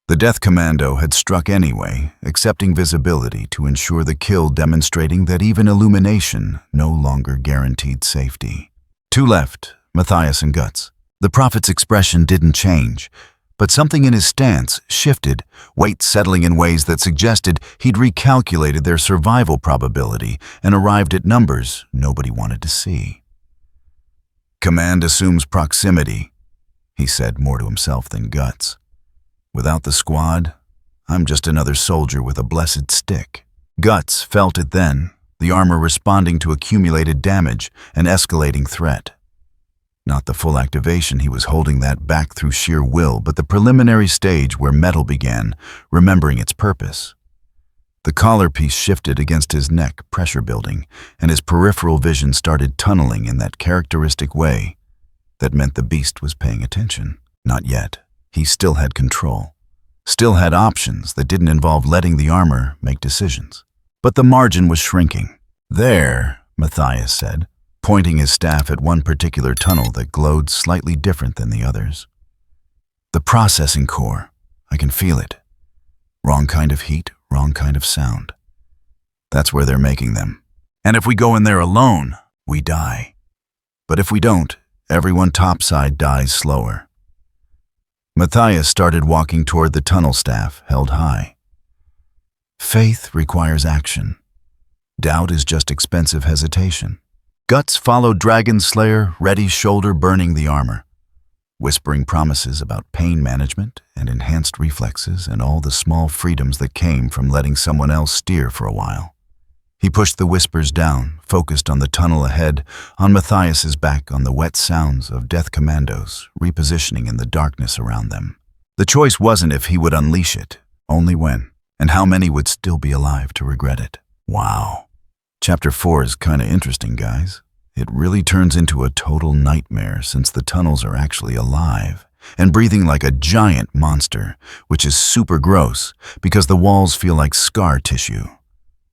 The Death Commando had struck anyway, accepting visibility to ensure the kill, demonstrating that even illumination no longer guaranteed safety. 2 left, Matthias and Guts. The prophet's expression didn't change, but something in his stance shifted, weight settling in ways that suggested he'd recalculated their survival probability and arrived at numbers nobody wanted to see. Command assumes proximity, he said more to himself than Guts. Without the squad, I'm just another soldier with a blessed stick. Guts felt it then, the armor responding to accumulated damage and escalating threat. Not the full activation, he was holding that back through sheer will, but the preliminary stage where metal began, remembering its purpose. The collar piece shifted against his neck, pressure building, and his peripheral vision started tunneling in that characteristic way that meant the beast was paying attention. Not yet. He still had control. still had options that didn't involve letting the armor make decisions. But the margin was shrinking. "There," Matthias said, pointing his staff at one particular tunnel that glowed slightly different than the others. "The processing core. I can feel it. Wrong kind of heat, wrong kind of sound. That's where they're making them. And if we go in there alone, we die. But if we don't, everyone topside dies slower." Matthias started walking toward the tunnel staff held high. Faith requires action. Doubt is just expensive hesitation. Guts followed Dragon Slayer, ready shoulder burning the armor, whispering promises about pain management and enhanced reflexes and all the small freedoms that came from letting someone else steer for a while. He pushed the whispers down, focused on the tunnel ahead, on Matthias's back, on the wet sounds of death commandos repositioning in the darkness around them. The choice wasn't if he would unleash it, only when, and how many would still be alive to regret it. Wow. Chapter 4 is kinda interesting, guys. It really turns into a total nightmare since the tunnels are actually alive and breathing like a giant monster, which is super gross because the walls feel like scar tissue.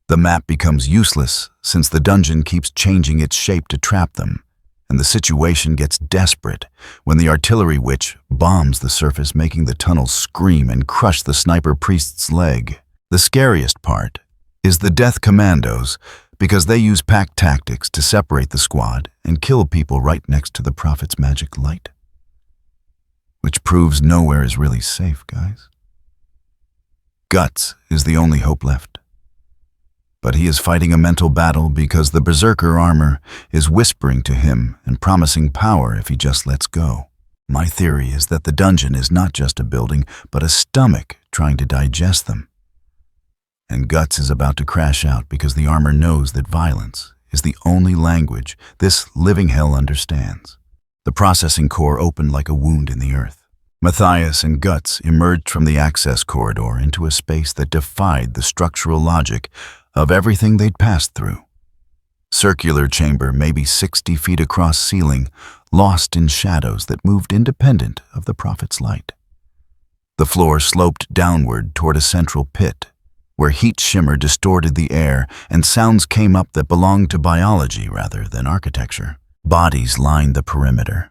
The map becomes useless since the dungeon keeps changing its shape to trap them, and the situation gets desperate when the artillery witch bombs the surface, making the tunnels scream and crush the sniper priest's leg. The scariest part is the death commandos, because they use pack tactics to separate the squad and kill people right next to the prophet's magic light. Which proves nowhere is really safe, guys. Guts is the only hope left. But he is fighting a mental battle because the berserker armor is whispering to him and promising power if he just lets go. My theory is that the dungeon is not just a building, but a stomach trying to digest them. And Guts is about to crash out because the armor knows that violence is the only language this living hell understands. The processing core opened like a wound in the earth. Matthias and Guts emerged from the access corridor into a space that defied the structural logic of everything they'd passed through. Circular chamber, maybe 60 feet across ceiling, lost in shadows that moved independent of the prophet's light. The floor sloped downward toward a central pit, where heat shimmer distorted the air and sounds came up that belonged to biology rather than architecture. Bodies lined the perimeter.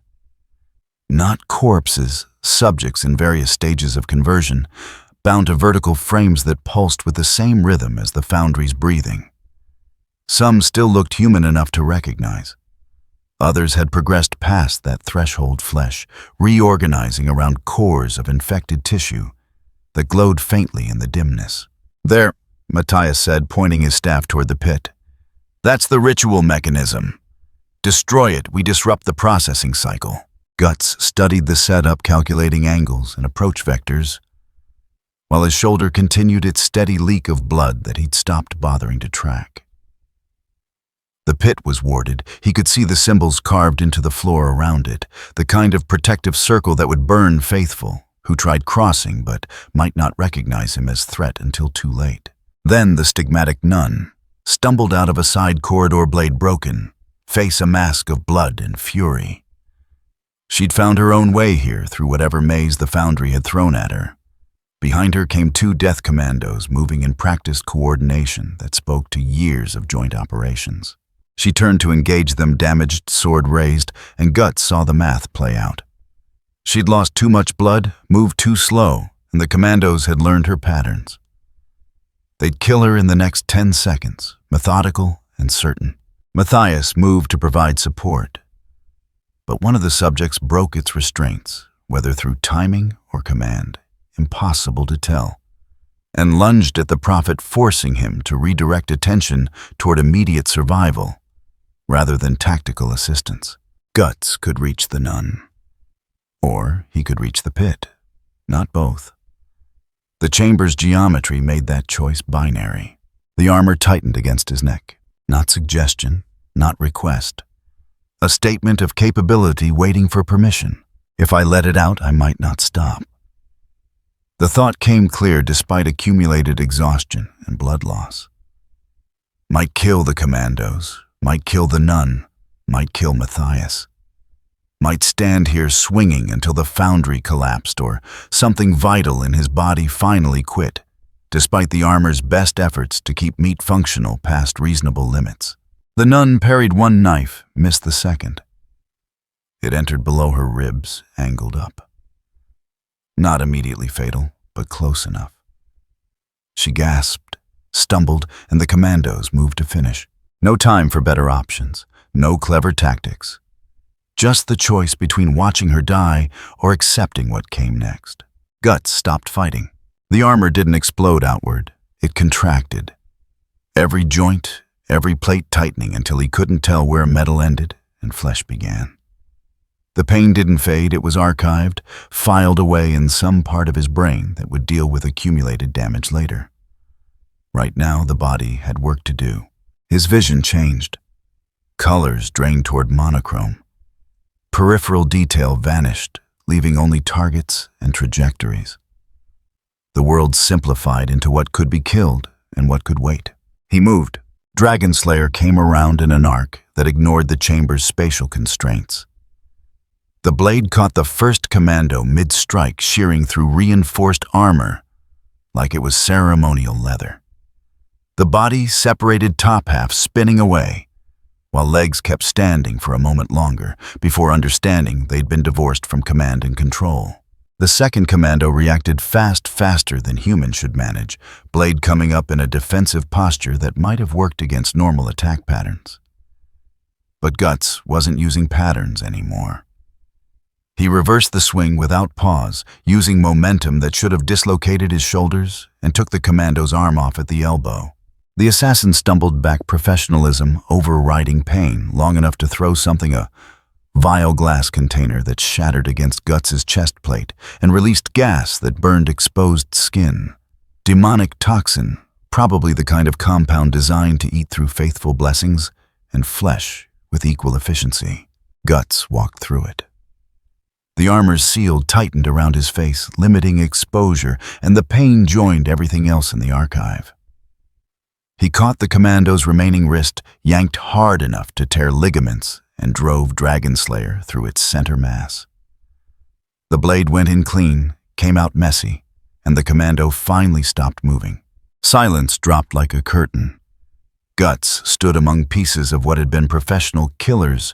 Not corpses, subjects in various stages of conversion, bound to vertical frames that pulsed with the same rhythm as the foundry's breathing. Some still looked human enough to recognize. Others had progressed past that threshold flesh, reorganizing around cores of infected tissue that glowed faintly in the dimness. "There," Matthias said, pointing his staff toward the pit. "That's the ritual mechanism. Destroy it, we disrupt the processing cycle." Guts studied the setup, calculating angles and approach vectors, while his shoulder continued its steady leak of blood that he'd stopped bothering to track. The pit was warded. He could see the symbols carved into the floor around it, the kind of protective circle that would burn faithful who tried crossing but might not recognize him as threat until too late. Then the stigmatic nun stumbled out of a side corridor, blade broken, face a mask of blood and fury. She'd found her own way here through whatever maze the foundry had thrown at her. Behind her came 2 death commandos moving in practiced coordination that spoke to years of joint operations. She turned to engage them, damaged sword raised, and Guts saw the math play out. She'd lost too much blood, moved too slow, and the commandos had learned her patterns. They'd kill her in the next 10 seconds, methodical and certain. Matthias moved to provide support. But one of the subjects broke its restraints, whether through timing or command, impossible to tell, and lunged at the prophet, forcing him to redirect attention toward immediate survival rather than tactical assistance. Guts could reach the nun, or he could reach the pit, not both. The chamber's geometry made that choice binary. The armor tightened against his neck. Not suggestion, not request. A statement of capability waiting for permission. If I let it out, I might not stop. The thought came clear despite accumulated exhaustion and blood loss. Might kill the commandos, might kill the nun, might kill Matthias. might stand here swinging until the foundry collapsed or something vital in his body finally quit, despite the armor's best efforts to keep meat functional past reasonable limits. The nun parried one knife, missed the second. It entered below her ribs, angled up. Not immediately fatal, but close enough. She gasped, stumbled, and the commandos moved to finish. No time for better options, no clever tactics. Just the choice between watching her die or accepting what came next. Guts stopped fighting. The armor didn't explode outward. It contracted. Every joint, every plate tightening until he couldn't tell where metal ended and flesh began. The pain didn't fade. It was archived, filed away in some part of his brain that would deal with accumulated damage later. Right now, the body had work to do. His vision changed. Colors drained toward monochrome. Peripheral detail vanished, leaving only targets and trajectories. The world simplified into what could be killed and what could wait. He moved. Dragon Slayer came around in an arc that ignored the chamber's spatial constraints. The blade caught the first commando mid-strike, shearing through reinforced armor like it was ceremonial leather. The body separated top half, spinning away, while legs kept standing for a moment longer before understanding they'd been divorced from command and control. The second commando reacted faster than humans should manage, blade coming up in a defensive posture that might have worked against normal attack patterns. But Guts wasn't using patterns anymore. He reversed the swing without pause, using momentum that should have dislocated his shoulders, and took the commando's arm off at the elbow. The assassin stumbled back, professionalism overriding pain, long enough to throw something, a vial glass container that shattered against Guts's chest plate and released gas that burned exposed skin. Demonic toxin, probably the kind of compound designed to eat through faithful blessings and flesh with equal efficiency. Guts walked through it. The armor's seal tightened around his face, limiting exposure, and the pain joined everything else in the archive. He caught the commando's remaining wrist, yanked hard enough to tear ligaments, and drove Dragon Slayer through its center mass. The blade went in clean, came out messy, and the commando finally stopped moving. Silence dropped like a curtain. Guts stood among pieces of what had been professional killers,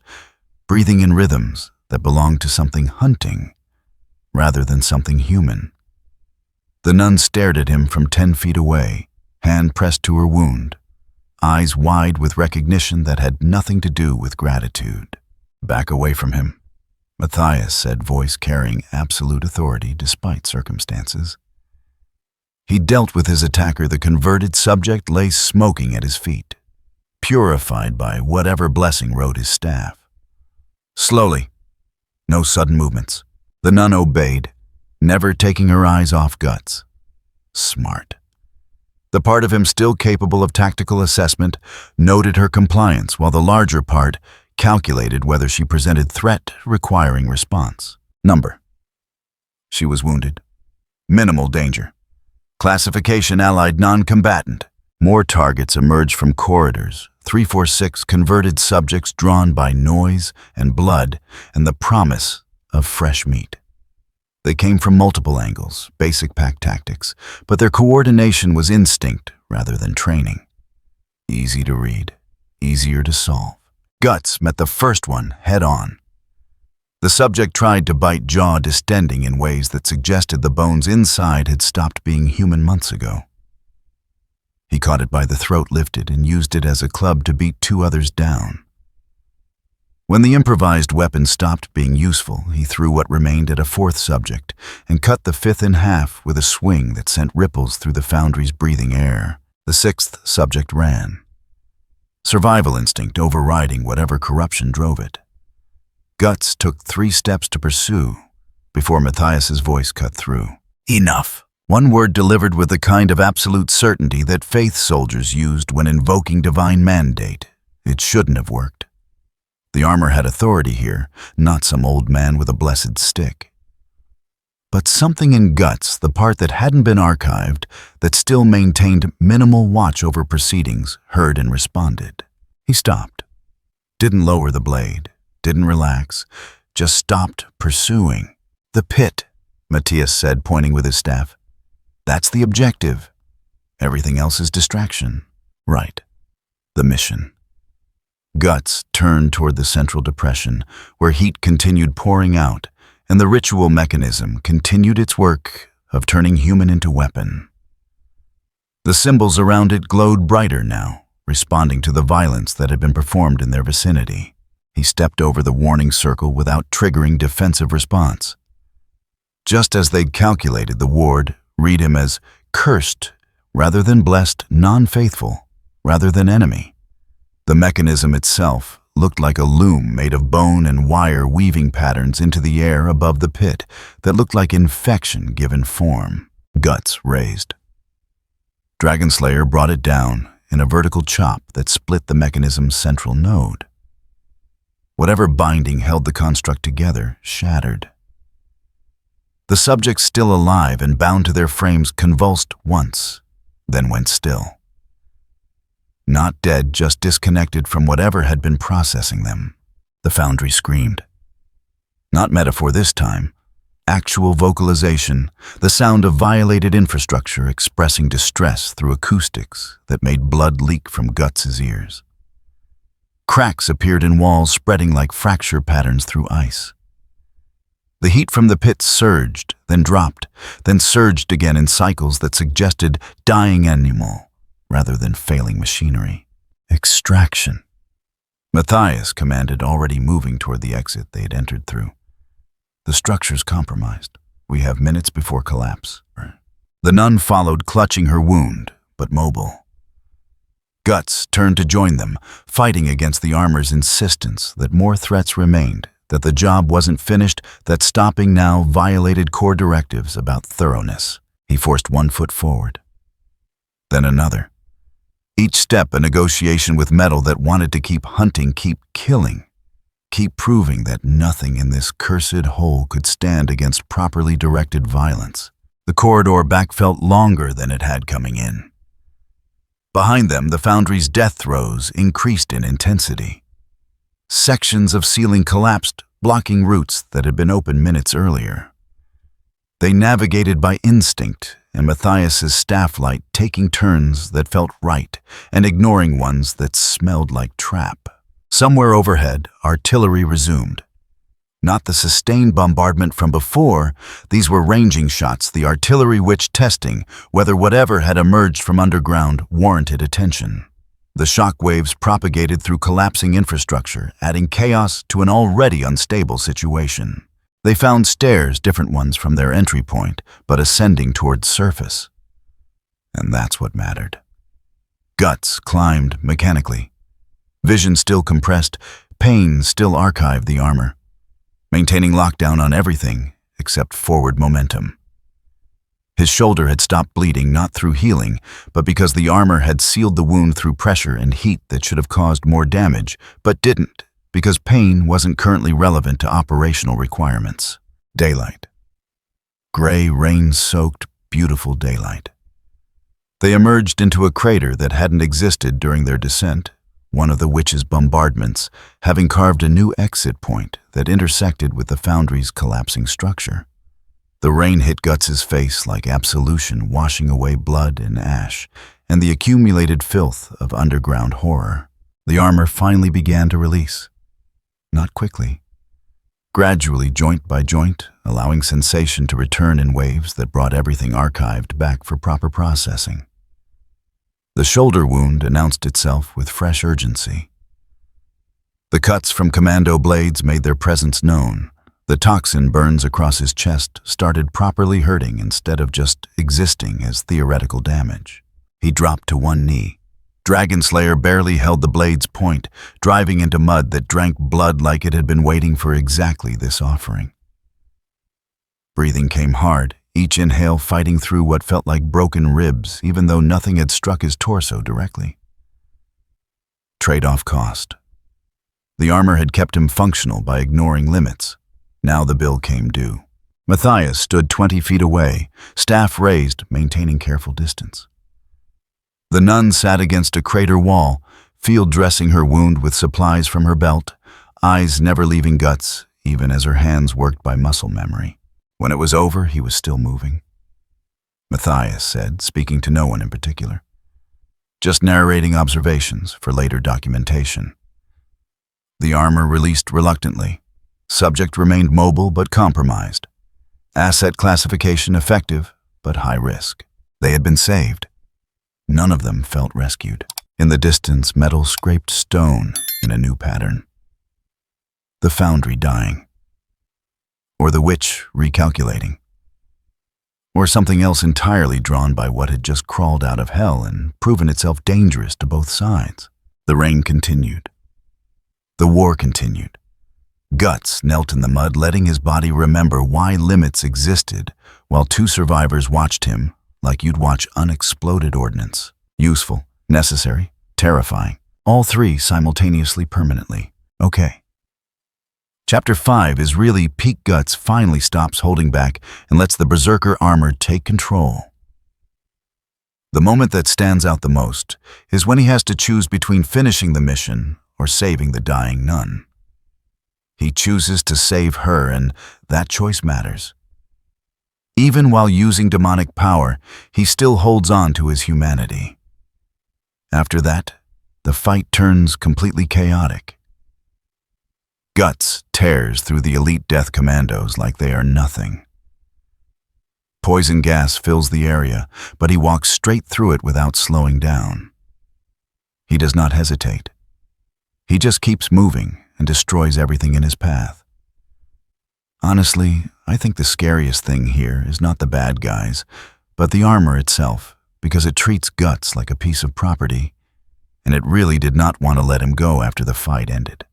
breathing in rhythms that belonged to something hunting rather than something human. The nun stared at him from 10 feet away, hand pressed to her wound, eyes wide with recognition that had nothing to do with gratitude. "Back away from him," Matthias said, voice carrying absolute authority despite circumstances. He dealt with his attacker. The converted subject lay smoking at his feet, purified by whatever blessing rode his staff. Slowly, no sudden movements. The nun obeyed, never taking her eyes off Guts. Smart. The part of him still capable of tactical assessment noted her compliance, while the larger part calculated whether she presented threat requiring response. Number. She was wounded. Minimal danger. Classification allied non-combatant. More targets emerged from corridors. 346 converted subjects drawn by noise and blood and the promise of fresh meat. They came from multiple angles, basic pack tactics, but their coordination was instinct rather than training. Easy to read, easier to solve. Guts met the first one head on. The subject tried to bite, jaw distending in ways that suggested the bones inside had stopped being human months ago. He caught it by the throat, lifted, and used it as a club to beat 2 others down. When the improvised weapon stopped being useful, he threw what remained at a 4th subject and cut the 5th in half with a swing that sent ripples through the foundry's breathing air. The 6th subject ran, survival instinct overriding whatever corruption drove it. Guts took 3 steps to pursue before Matthias's voice cut through. Enough. One word delivered with the kind of absolute certainty that faith soldiers used when invoking divine mandate. It shouldn't have worked. The armor had authority here, not some old man with a blessed stick. But something in Guts, the part that hadn't been archived, that still maintained minimal watch over proceedings, heard and responded. He stopped. Didn't lower the blade, didn't relax, just stopped pursuing. "The pit," Matthias said, pointing with his staff. "That's the objective. Everything else is distraction." "Right. The mission." Guts turned toward the central depression, where heat continued pouring out, and the ritual mechanism continued its work of turning human into weapon. The symbols around it glowed brighter now, responding to the violence that had been performed in their vicinity. He stepped over the warning circle without triggering defensive response. Just as they'd calculated, the ward read him as cursed rather than blessed, non-faithful rather than enemy. The mechanism itself looked like a loom made of bone and wire weaving patterns into the air above the pit that looked like infection given form. Guts raised. Dragonslayer brought it down in a vertical chop that split the mechanism's central node. Whatever binding held the construct together shattered. The subjects still alive and bound to their frames convulsed once, then went still. Not dead, just disconnected from whatever had been processing them. The Foundry screamed. Not metaphor this time. Actual vocalization, the sound of violated infrastructure expressing distress through acoustics that made blood leak from Guts' ears. Cracks appeared in walls, spreading like fracture patterns through ice. The heat from the pit surged, then dropped, then surged again in cycles that suggested dying animal rather than failing machinery. Extraction. Matthias commanded, already moving toward the exit they had entered through. "The structure's compromised. We have minutes before collapse." The nun followed, clutching her wound, but mobile. Guts turned to join them, fighting against the armor's insistence that more threats remained, that the job wasn't finished, that stopping now violated core directives about thoroughness. He forced one foot forward, then another. Each step a negotiation with metal that wanted to keep hunting, keep killing, keep proving that nothing in this cursed hole could stand against properly directed violence. The corridor back felt longer than it had coming in. Behind them, the Foundry's death throes increased in intensity. Sections of ceiling collapsed, blocking routes that had been open minutes earlier. They navigated by instinct, and Matthias's staff light taking turns that felt right and ignoring ones that smelled like trap. Somewhere overhead, artillery resumed. Not the sustained bombardment from before, these were ranging shots, the artillery which testing whether whatever had emerged from underground warranted attention. The shockwaves propagated through collapsing infrastructure, adding chaos to an already unstable situation. They found stairs, different ones from their entry point, but ascending towards surface. And that's what mattered. Guts climbed mechanically. Vision still compressed, pain still archived the armor, maintaining lockdown on everything except forward momentum. His shoulder had stopped bleeding, not through healing, but because the armor had sealed the wound through pressure and heat that should have caused more damage, but didn't, because pain wasn't currently relevant to operational requirements. Daylight. Gray, rain-soaked, beautiful daylight. They emerged into a crater that hadn't existed during their descent, one of the witch's bombardments, having carved a new exit point that intersected with the Foundry's collapsing structure. The rain hit Guts' face like absolution, washing away blood and ash, and the accumulated filth of underground horror. The armor finally began to release. Not quickly. Gradually, joint by joint, allowing sensation to return in waves that brought everything archived back for proper processing. The shoulder wound announced itself with fresh urgency. The cuts from commando blades made their presence known. The toxin burns across his chest started properly hurting instead of just existing as theoretical damage. He dropped to one knee. Dragonslayer barely held the blade's point, driving into mud that drank blood like it had been waiting for exactly this offering. Breathing came hard, each inhale fighting through what felt like broken ribs, even though nothing had struck his torso directly. Trade-off cost. The armor had kept him functional by ignoring limits. Now the bill came due. Matthias stood 20 feet away, staff raised, maintaining careful distance. The nun sat against a crater wall, field dressing her wound with supplies from her belt, eyes never leaving Guts, even as her hands worked by muscle memory. When it was over, he was still moving. Matthias said, speaking to no one in particular. Just narrating observations for later documentation. The armor released reluctantly. Subject remained mobile but compromised. Asset classification effective, but high risk. They had been saved. None of them felt rescued. In the distance, metal scraped stone in a new pattern. The foundry dying. Or the witch recalculating. Or something else entirely drawn by what had just crawled out of hell and proven itself dangerous to both sides. The rain continued. The war continued. Guts knelt in the mud, letting his body remember why limits existed, while two survivors watched him like you'd watch unexploded ordnance. Useful, necessary, terrifying. All three simultaneously permanently. Okay. Chapter 5 is really peak Guts finally stops holding back and lets the Berserker armor take control. The moment that stands out the most is when he has to choose between finishing the mission or saving the dying nun. He chooses to save her, and that choice matters. Even while using demonic power, he still holds on to his humanity. After that, the fight turns completely chaotic. Guts tears through the elite death commandos like they are nothing. Poison gas fills the area, but he walks straight through it without slowing down. He does not hesitate. He just keeps moving and destroys everything in his path. Honestly, I think the scariest thing here is not the bad guys, but the armor itself, because it treats Guts like a piece of property, and it really did not want to let him go after the fight ended.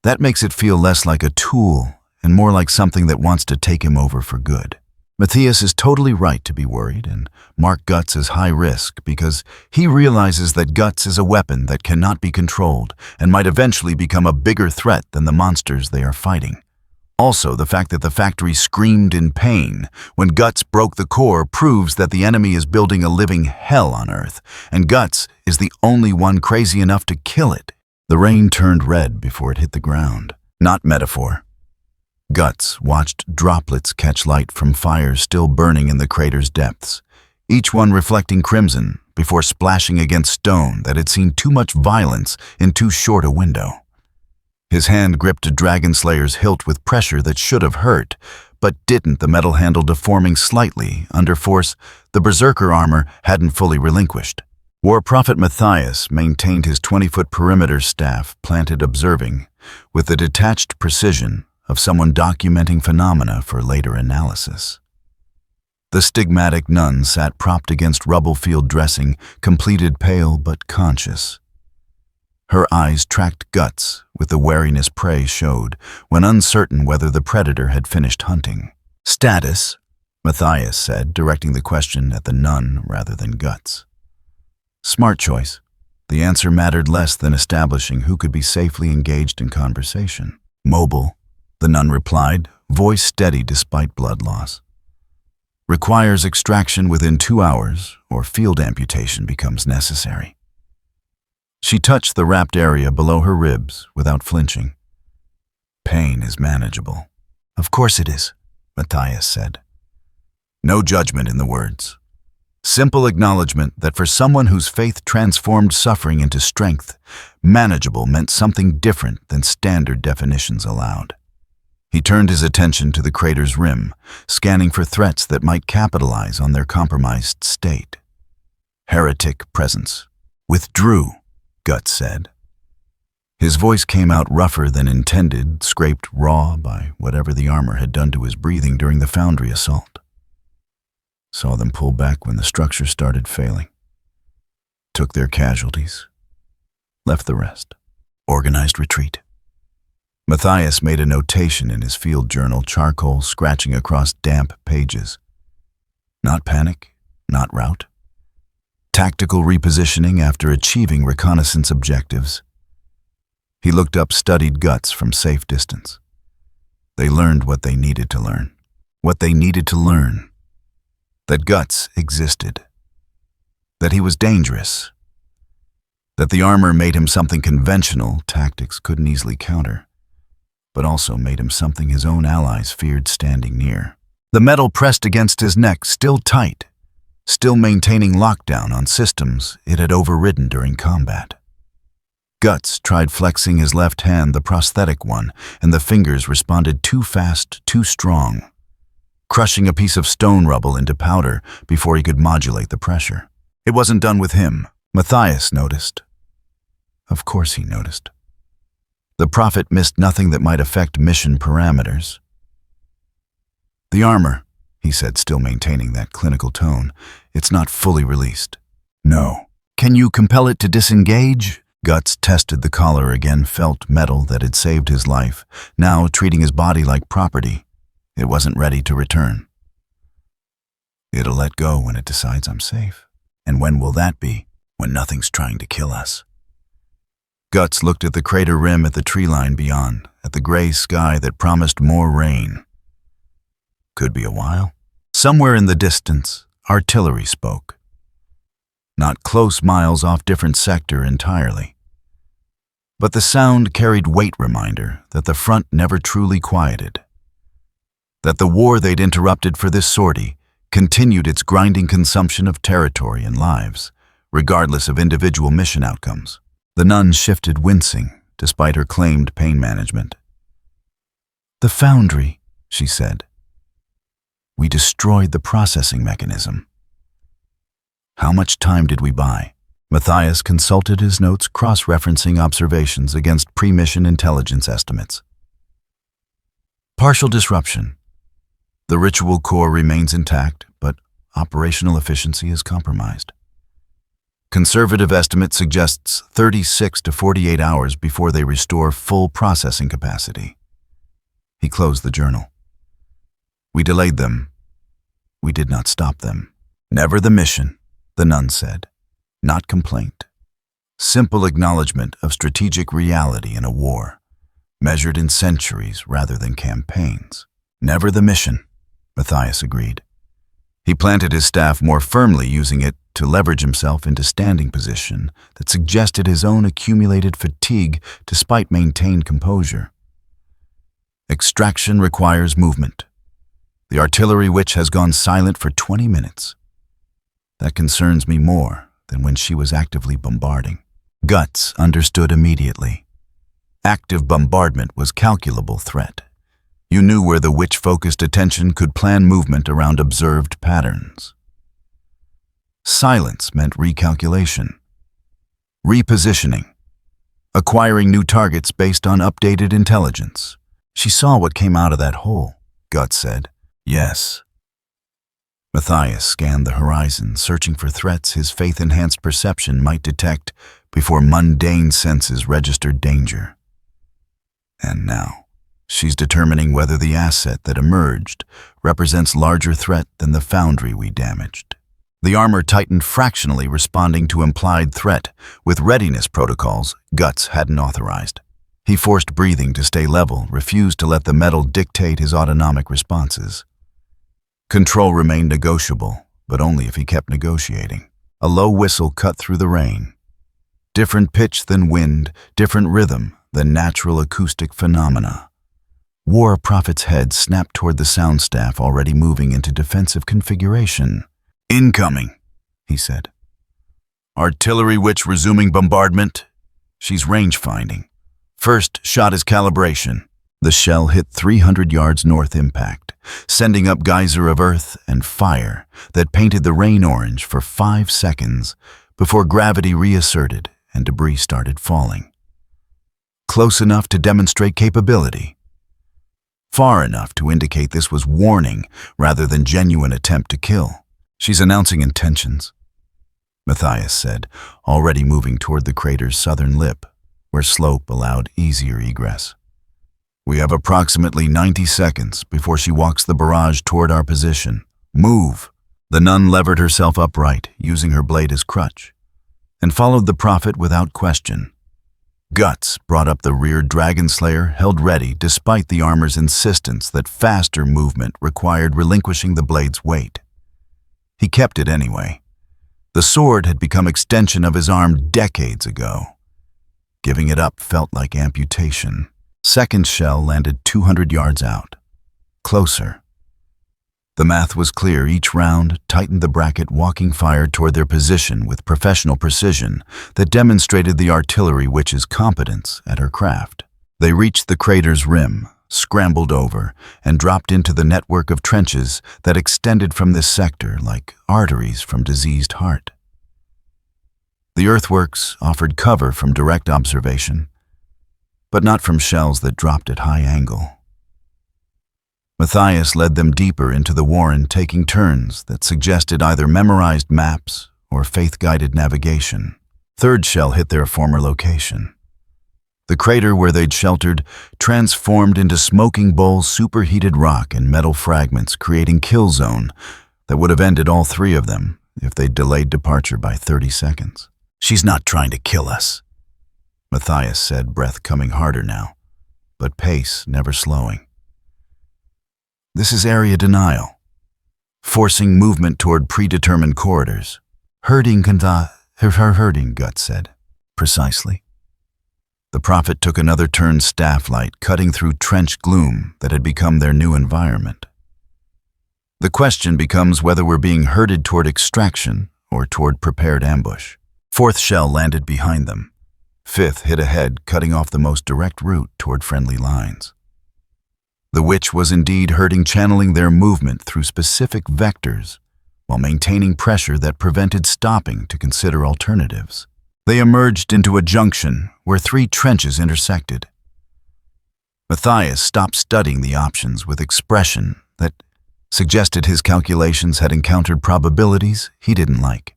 That makes it feel less like a tool and more like something that wants to take him over for good. Matthias is totally right to be worried and mark Guts as high risk because he realizes that Guts is a weapon that cannot be controlled and might eventually become a bigger threat than the monsters they are fighting. Also, the fact that the factory screamed in pain when Guts broke the core proves that the enemy is building a living hell on Earth, and Guts is the only one crazy enough to kill it. The rain turned red before it hit the ground. Not metaphor. Guts watched droplets catch light from fires still burning in the crater's depths, each one reflecting crimson before splashing against stone that had seen too much violence in too short a window. His hand gripped a dragon slayer's hilt with pressure that should have hurt, but didn't, the metal handle deforming slightly under force the berserker armor hadn't fully relinquished. War Prophet Matthias maintained his 20-foot perimeter staff planted observing, with the detached precision of someone documenting phenomena for later analysis. The stigmatic nun sat propped against rubble-field dressing, completed, pale but conscious. Her eyes tracked Guts with the wariness prey showed when uncertain whether the predator had finished hunting. Status, Matthias said, directing the question at the nun rather than Guts. Smart choice. The answer mattered less than establishing who could be safely engaged in conversation. Mobile, the nun replied, voice steady despite blood loss. Requires extraction within 2 hours, or field amputation becomes necessary. She touched the wrapped area below her ribs without flinching. Pain is manageable. Of course it is, Matthias said. No judgment in the words. Simple acknowledgement that for someone whose faith transformed suffering into strength, manageable meant something different than standard definitions allowed. He turned his attention to the crater's rim, scanning for threats that might capitalize on their compromised state. Heretic presence. Withdrew, Guts said. His voice came out rougher than intended, scraped raw by whatever the armor had done to his breathing during the foundry assault. Saw them pull back when the structure started failing. Took their casualties. Left the rest. Organized retreat. Matthias made a notation in his field journal, charcoal scratching across damp pages. Not panic, not rout. Tactical repositioning after achieving reconnaissance objectives. He looked up studied Guts from safe distance. They learned what they needed to learn. What they needed to learn. That Guts existed. That he was dangerous. That the armor made him something conventional tactics couldn't easily counter. but also made him something his own allies feared standing near. The metal pressed against his neck, still tight, still maintaining lockdown on systems it had overridden during combat. Guts tried flexing his left hand, the prosthetic one, and the fingers responded too fast, too strong, crushing a piece of stone rubble into powder before he could modulate the pressure. It wasn't done with him. Matthias noticed. Of course he noticed. The prophet missed nothing that might affect mission parameters. "The armor," he said, still maintaining that clinical tone. "It's not fully released." "No." "Can you compel it to disengage?" Guts tested the collar again, felt metal that had saved his life, now treating his body like property. It wasn't ready to return. "It'll let go when it decides I'm safe." "And when will that be?" "When nothing's trying to kill us." Guts looked at the crater rim, at the tree line beyond, at the gray sky that promised more rain. Could be a while. Somewhere in the distance, artillery spoke. Not close miles off, different sector entirely. But the sound carried weight, reminder that the front never truly quieted. That the war they'd interrupted for this sortie continued its grinding consumption of territory and lives, regardless of individual mission outcomes. The nun shifted, wincing, despite her claimed pain management. "The foundry," she said. "We destroyed the processing mechanism." "How much time did we buy?" Matthias consulted his notes, cross-referencing observations against pre-mission intelligence estimates. "Partial disruption. The ritual core remains intact, but operational efficiency is compromised. Conservative estimate suggests 36 to 48 hours before they restore full processing capacity." He closed the journal. "We delayed them. We did not stop them." "Never the mission," the nun said. "Not complaint. Simple acknowledgement of strategic reality in a war, measured in centuries rather than campaigns." "Never the mission," Matthias agreed. He planted his staff more firmly, using it to leverage himself into standing position that suggested his own accumulated fatigue despite maintained composure. "Extraction requires movement. The artillery witch has gone silent for 20 minutes. That concerns me more than when she was actively bombarding." Guts understood immediately. Active bombardment was calculable threat. You knew where the witch-focused attention could plan movement around observed patterns. Silence meant recalculation, repositioning, acquiring new targets based on updated intelligence. "She saw what came out of that hole," Guts said. "Yes." Matthias scanned the horizon, searching for threats his faith-enhanced perception might detect before mundane senses registered danger. And now, she's determining whether the asset that emerged represents larger threat than the foundry we damaged. The armor tightened fractionally, responding to implied threat with readiness protocols Guts hadn't authorized. He forced breathing to stay level, refused to let the metal dictate his autonomic responses. Control remained negotiable, but only if he kept negotiating. A low whistle cut through the rain. Different pitch than wind, different rhythm than natural acoustic phenomena. War Prophet's head snapped toward the sound staff, already moving into defensive configuration. "Incoming," he said. "Artillery witch resuming bombardment. She's range-finding. First shot is calibration." The shell hit 300 yards north impact, sending up geyser of earth and fire that painted the rain orange for 5 seconds before gravity reasserted and debris started falling. Close enough to demonstrate capability. Far enough to indicate this was warning rather than genuine attempt to kill. "She's announcing intentions," Matthias said, already moving toward the crater's southern lip, where slope allowed easier egress. "We have approximately 90 seconds before she walks the barrage toward our position. Move!" The nun levered herself upright, using her blade as crutch, and followed the prophet without question. Guts brought up the rear dragon slayer, held ready despite the armor's insistence that faster movement required relinquishing the blade's weight. He kept it anyway. The sword had become extension of his arm decades ago. Giving it up felt like amputation. Second shell landed 200 yards out. Closer. The math was clear. Each round tightened the bracket, walking fire toward their position with professional precision that demonstrated the artillery witch's competence at her craft. They reached the crater's rim, scrambled over, and dropped into the network of trenches that extended from this sector like arteries from diseased heart. The earthworks offered cover from direct observation, but not from shells that dropped at high angle. Matthias led them deeper into the warren, taking turns that suggested either memorized maps or faith-guided navigation. Third shell hit their former location. The crater where they'd sheltered transformed into smoking bowls, superheated rock and metal fragments, creating kill zone that would have ended all three of them if they'd delayed departure by 30 seconds. "She's not trying to kill us," Matthias said, breath coming harder now, but pace never slowing. "This is area denial, forcing movement toward predetermined corridors. Herding, Gut said. "Precisely." The prophet took another turn, staff light cutting through trench gloom that had become their new environment. "The question becomes whether we're being herded toward extraction or toward prepared ambush." Fourth shell landed behind them. Fifth hit ahead, cutting off the most direct route toward friendly lines. The witch was indeed herding, channeling their movement through specific vectors while maintaining pressure that prevented stopping to consider alternatives. They emerged into a junction where three trenches intersected. Matthias stopped studying the options with expression that suggested his calculations had encountered probabilities he didn't like.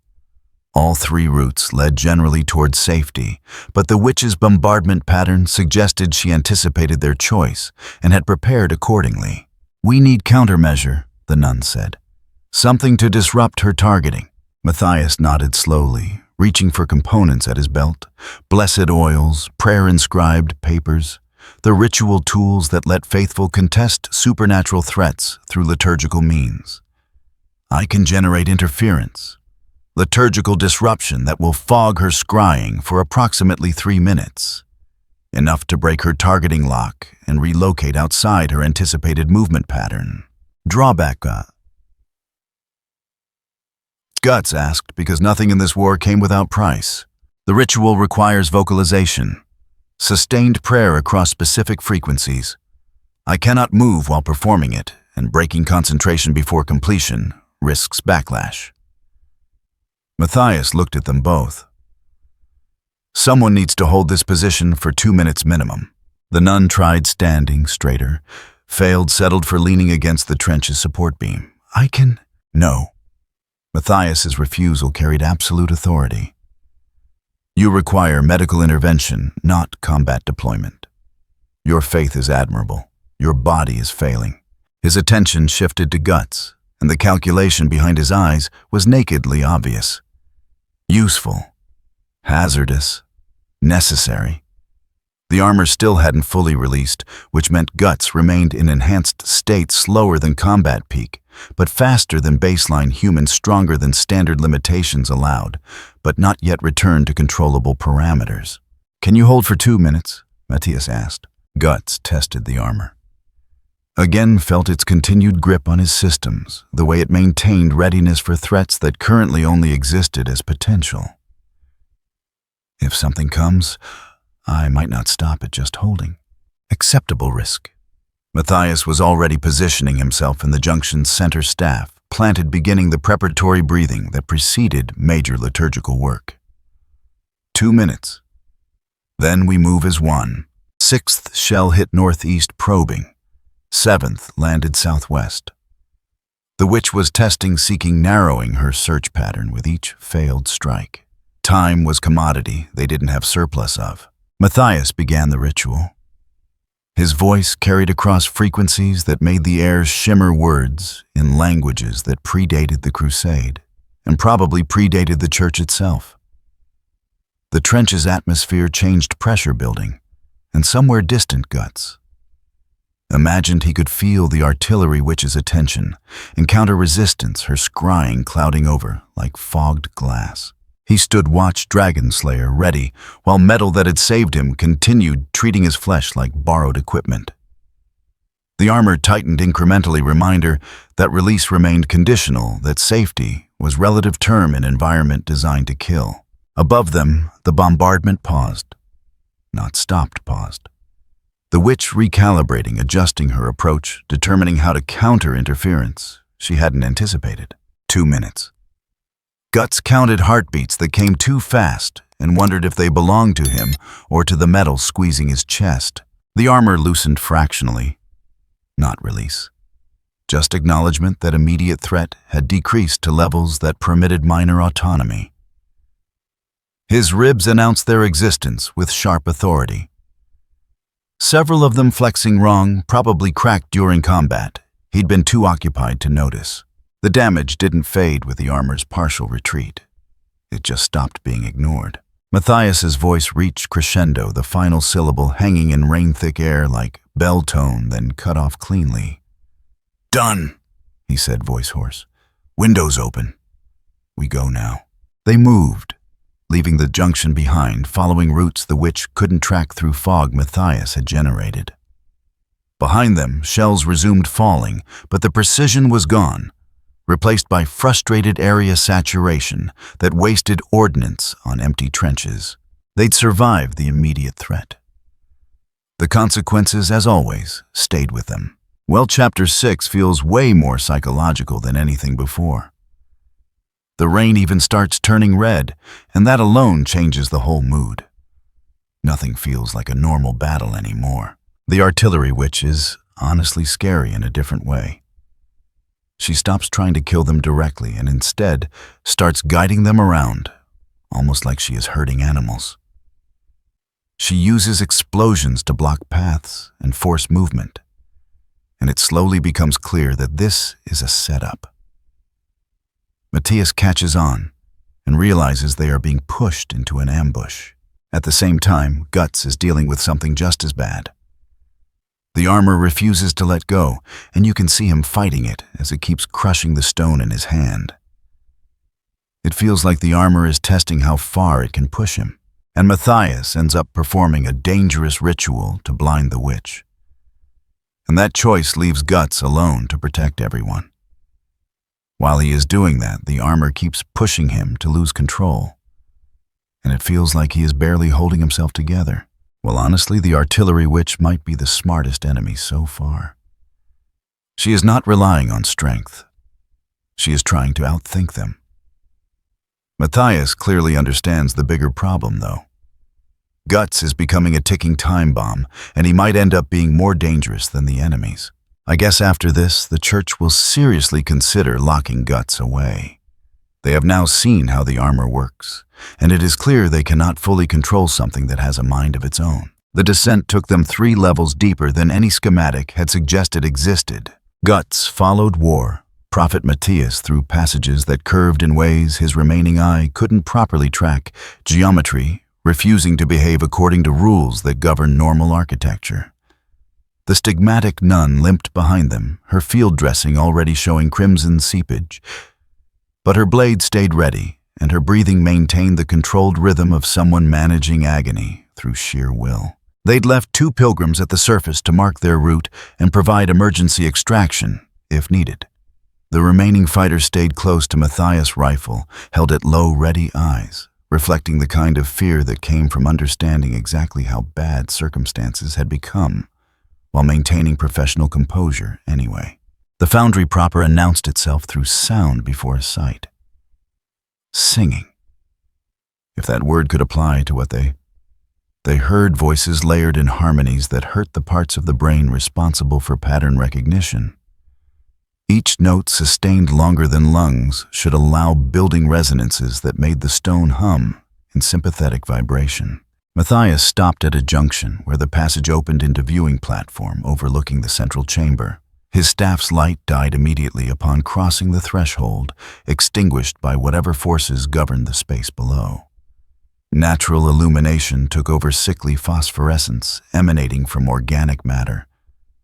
All three routes led generally towards safety, but the witch's bombardment pattern suggested she anticipated their choice and had prepared accordingly. "We need countermeasure," the nun said. "Something to disrupt her targeting." Matthias nodded slowly, reaching for components at his belt: blessed oils, prayer-inscribed papers, the ritual tools that let faithful contest supernatural threats through liturgical means. "I can generate interference, liturgical disruption that will fog her scrying for approximately 3 minutes, enough to break her targeting lock and relocate outside her anticipated movement pattern." "Drawback, Guts asked, because nothing in this war came without price. "The ritual requires vocalization, sustained prayer across specific frequencies. I cannot move while performing it, and breaking concentration before completion risks backlash." Matthias looked at them both. "Someone needs to hold this position for 2 minutes minimum." The nun tried standing straighter, failed, settled for leaning against the trench's support beam. "I can..." "No." Matthias's refusal carried absolute authority. "You require medical intervention, not combat deployment. Your faith is admirable. Your body is failing." His attention shifted to Guts, and the calculation behind his eyes was nakedly obvious. Useful, hazardous, necessary. The armor still hadn't fully released, which meant Guts remained in enhanced state, slower than combat peak, but faster than baseline human, stronger than standard limitations allowed, but not yet returned to controllable parameters. "Can you hold for 2 minutes?" Matthias asked. Guts tested the armor. Again felt its continued grip on his systems, the way it maintained readiness for threats that currently only existed as potential. "If something comes, I might not stop at just holding." Acceptable risk. Matthias was already positioning himself in the junction's center, staff planted, beginning the preparatory breathing that preceded major liturgical work. 2 minutes. Then we move as one. Sixth shell hit northeast, probing. Seventh landed southwest. The witch was testing, seeking, narrowing her search pattern with each failed strike. Time was commodity they didn't have surplus of. Matthias began the ritual. His voice carried across frequencies that made the air shimmer words in languages that predated the Crusade, and probably predated the church itself. The trench's atmosphere changed, pressure building, and somewhere distant Guts imagined he could feel the artillery witch's attention, encounter resistance, her scrying clouding over like fogged glass. He stood watch Dragon Slayer ready, while metal that had saved him continued treating his flesh like borrowed equipment. The armor tightened incrementally, reminder that release remained conditional, that safety was relative term in environment designed to kill. Above them, the bombardment paused. Not stopped, paused. The witch recalibrating, adjusting her approach, determining how to counter interference she hadn't anticipated. 2 minutes. Guts counted heartbeats that came too fast and wondered if they belonged to him or to the metal squeezing his chest. The armor loosened fractionally. Not release. Just acknowledgement that immediate threat had decreased to levels that permitted minor autonomy. His ribs announced their existence with sharp authority. Several of them flexing wrong, probably cracked during combat. He'd been too occupied to notice. The damage didn't fade with the armor's partial retreat. It just stopped being ignored. Matthias's voice reached crescendo, the final syllable hanging in rain-thick air like bell tone, then cut off cleanly. "Done," he said, voice hoarse. "Windows open. We go now." They moved, leaving the junction behind, following routes the witch couldn't track through fog Matthias had generated. Behind them, shells resumed falling, but the precision was gone, replaced by frustrated area saturation that wasted ordnance on empty trenches. They'd survived the immediate threat. The consequences, as always, stayed with them. Well, Chapter 6 feels way more psychological than anything before. The rain even starts turning red, and that alone changes the whole mood. Nothing feels like a normal battle anymore. The artillery witch is honestly scary in a different way. She stops trying to kill them directly and instead starts guiding them around, almost like she is herding animals. She uses explosions to block paths and force movement, and it slowly becomes clear that this is a setup. Matthias catches on and realizes they are being pushed into an ambush. At the same time, Guts is dealing with something just as bad. The armor refuses to let go, and you can see him fighting it as it keeps crushing the stone in his hand. It feels like the armor is testing how far it can push him, and Matthias ends up performing a dangerous ritual to blind the witch. And that choice leaves Guts alone to protect everyone. While he is doing that, the armor keeps pushing him to lose control, and it feels like he is barely holding himself together. Well, honestly, the artillery witch might be the smartest enemy so far. She is not relying on strength. She is trying to outthink them. Matthias clearly understands the bigger problem, though. Guts is becoming a ticking time bomb, and he might end up being more dangerous than the enemies. I guess after this, the church will seriously consider locking Guts away. They have now seen how the armor works, and it is clear they cannot fully control something that has a mind of its own. The descent took them 3 levels deeper than any schematic had suggested existed. Guts followed war, Prophet Matthias through passages that curved in ways his remaining eye couldn't properly track, geometry refusing to behave according to rules that govern normal architecture. The stigmatic nun limped behind them, her field dressing already showing crimson seepage. But her blade stayed ready, and her breathing maintained the controlled rhythm of someone managing agony through sheer will. They'd left 2 pilgrims at the surface to mark their route and provide emergency extraction, if needed. The remaining fighters stayed close to Matthias' rifle, held at low, ready eyes, reflecting the kind of fear that came from understanding exactly how bad circumstances had become, while maintaining professional composure anyway. The foundry proper announced itself through sound before sight. Singing. If that word could apply to what they heard voices layered in harmonies that hurt the parts of the brain responsible for pattern recognition. Each note sustained longer than lungs should allow building resonances that made the stone hum in sympathetic vibration. Matthias stopped at a junction where the passage opened into viewing platform overlooking the central chamber. His staff's light died immediately upon crossing the threshold, extinguished by whatever forces governed the space below. Natural illumination took over sickly phosphorescence emanating from organic matter,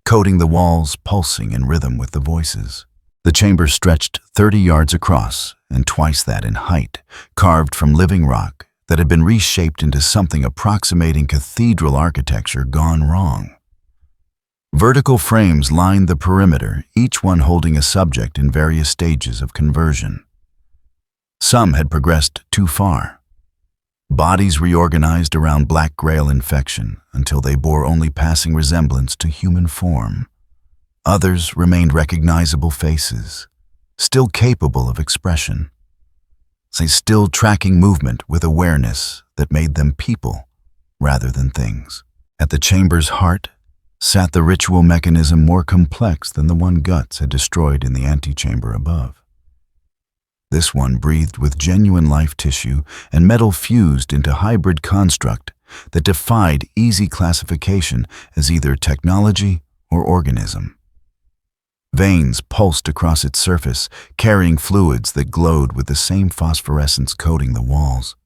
coating the walls, pulsing in rhythm with the voices. The chamber stretched 30 yards across and twice that in height, carved from living rock that had been reshaped into something approximating cathedral architecture gone wrong. Vertical frames lined the perimeter, each one holding a subject in various stages of conversion. Some had progressed too far. Bodies reorganized around black grail infection until they bore only passing resemblance to human form. Others remained recognizable faces, still capable of expression. They still tracking movement with awareness that made them people rather than things. At the chamber's heart sat the ritual mechanism more complex than the one Guts had destroyed in the antechamber above. This one breathed with genuine life tissue and metal fused into hybrid construct that defied easy classification as either technology or organism. Veins pulsed across its surface, carrying fluids that glowed with the same phosphorescence coating the walls.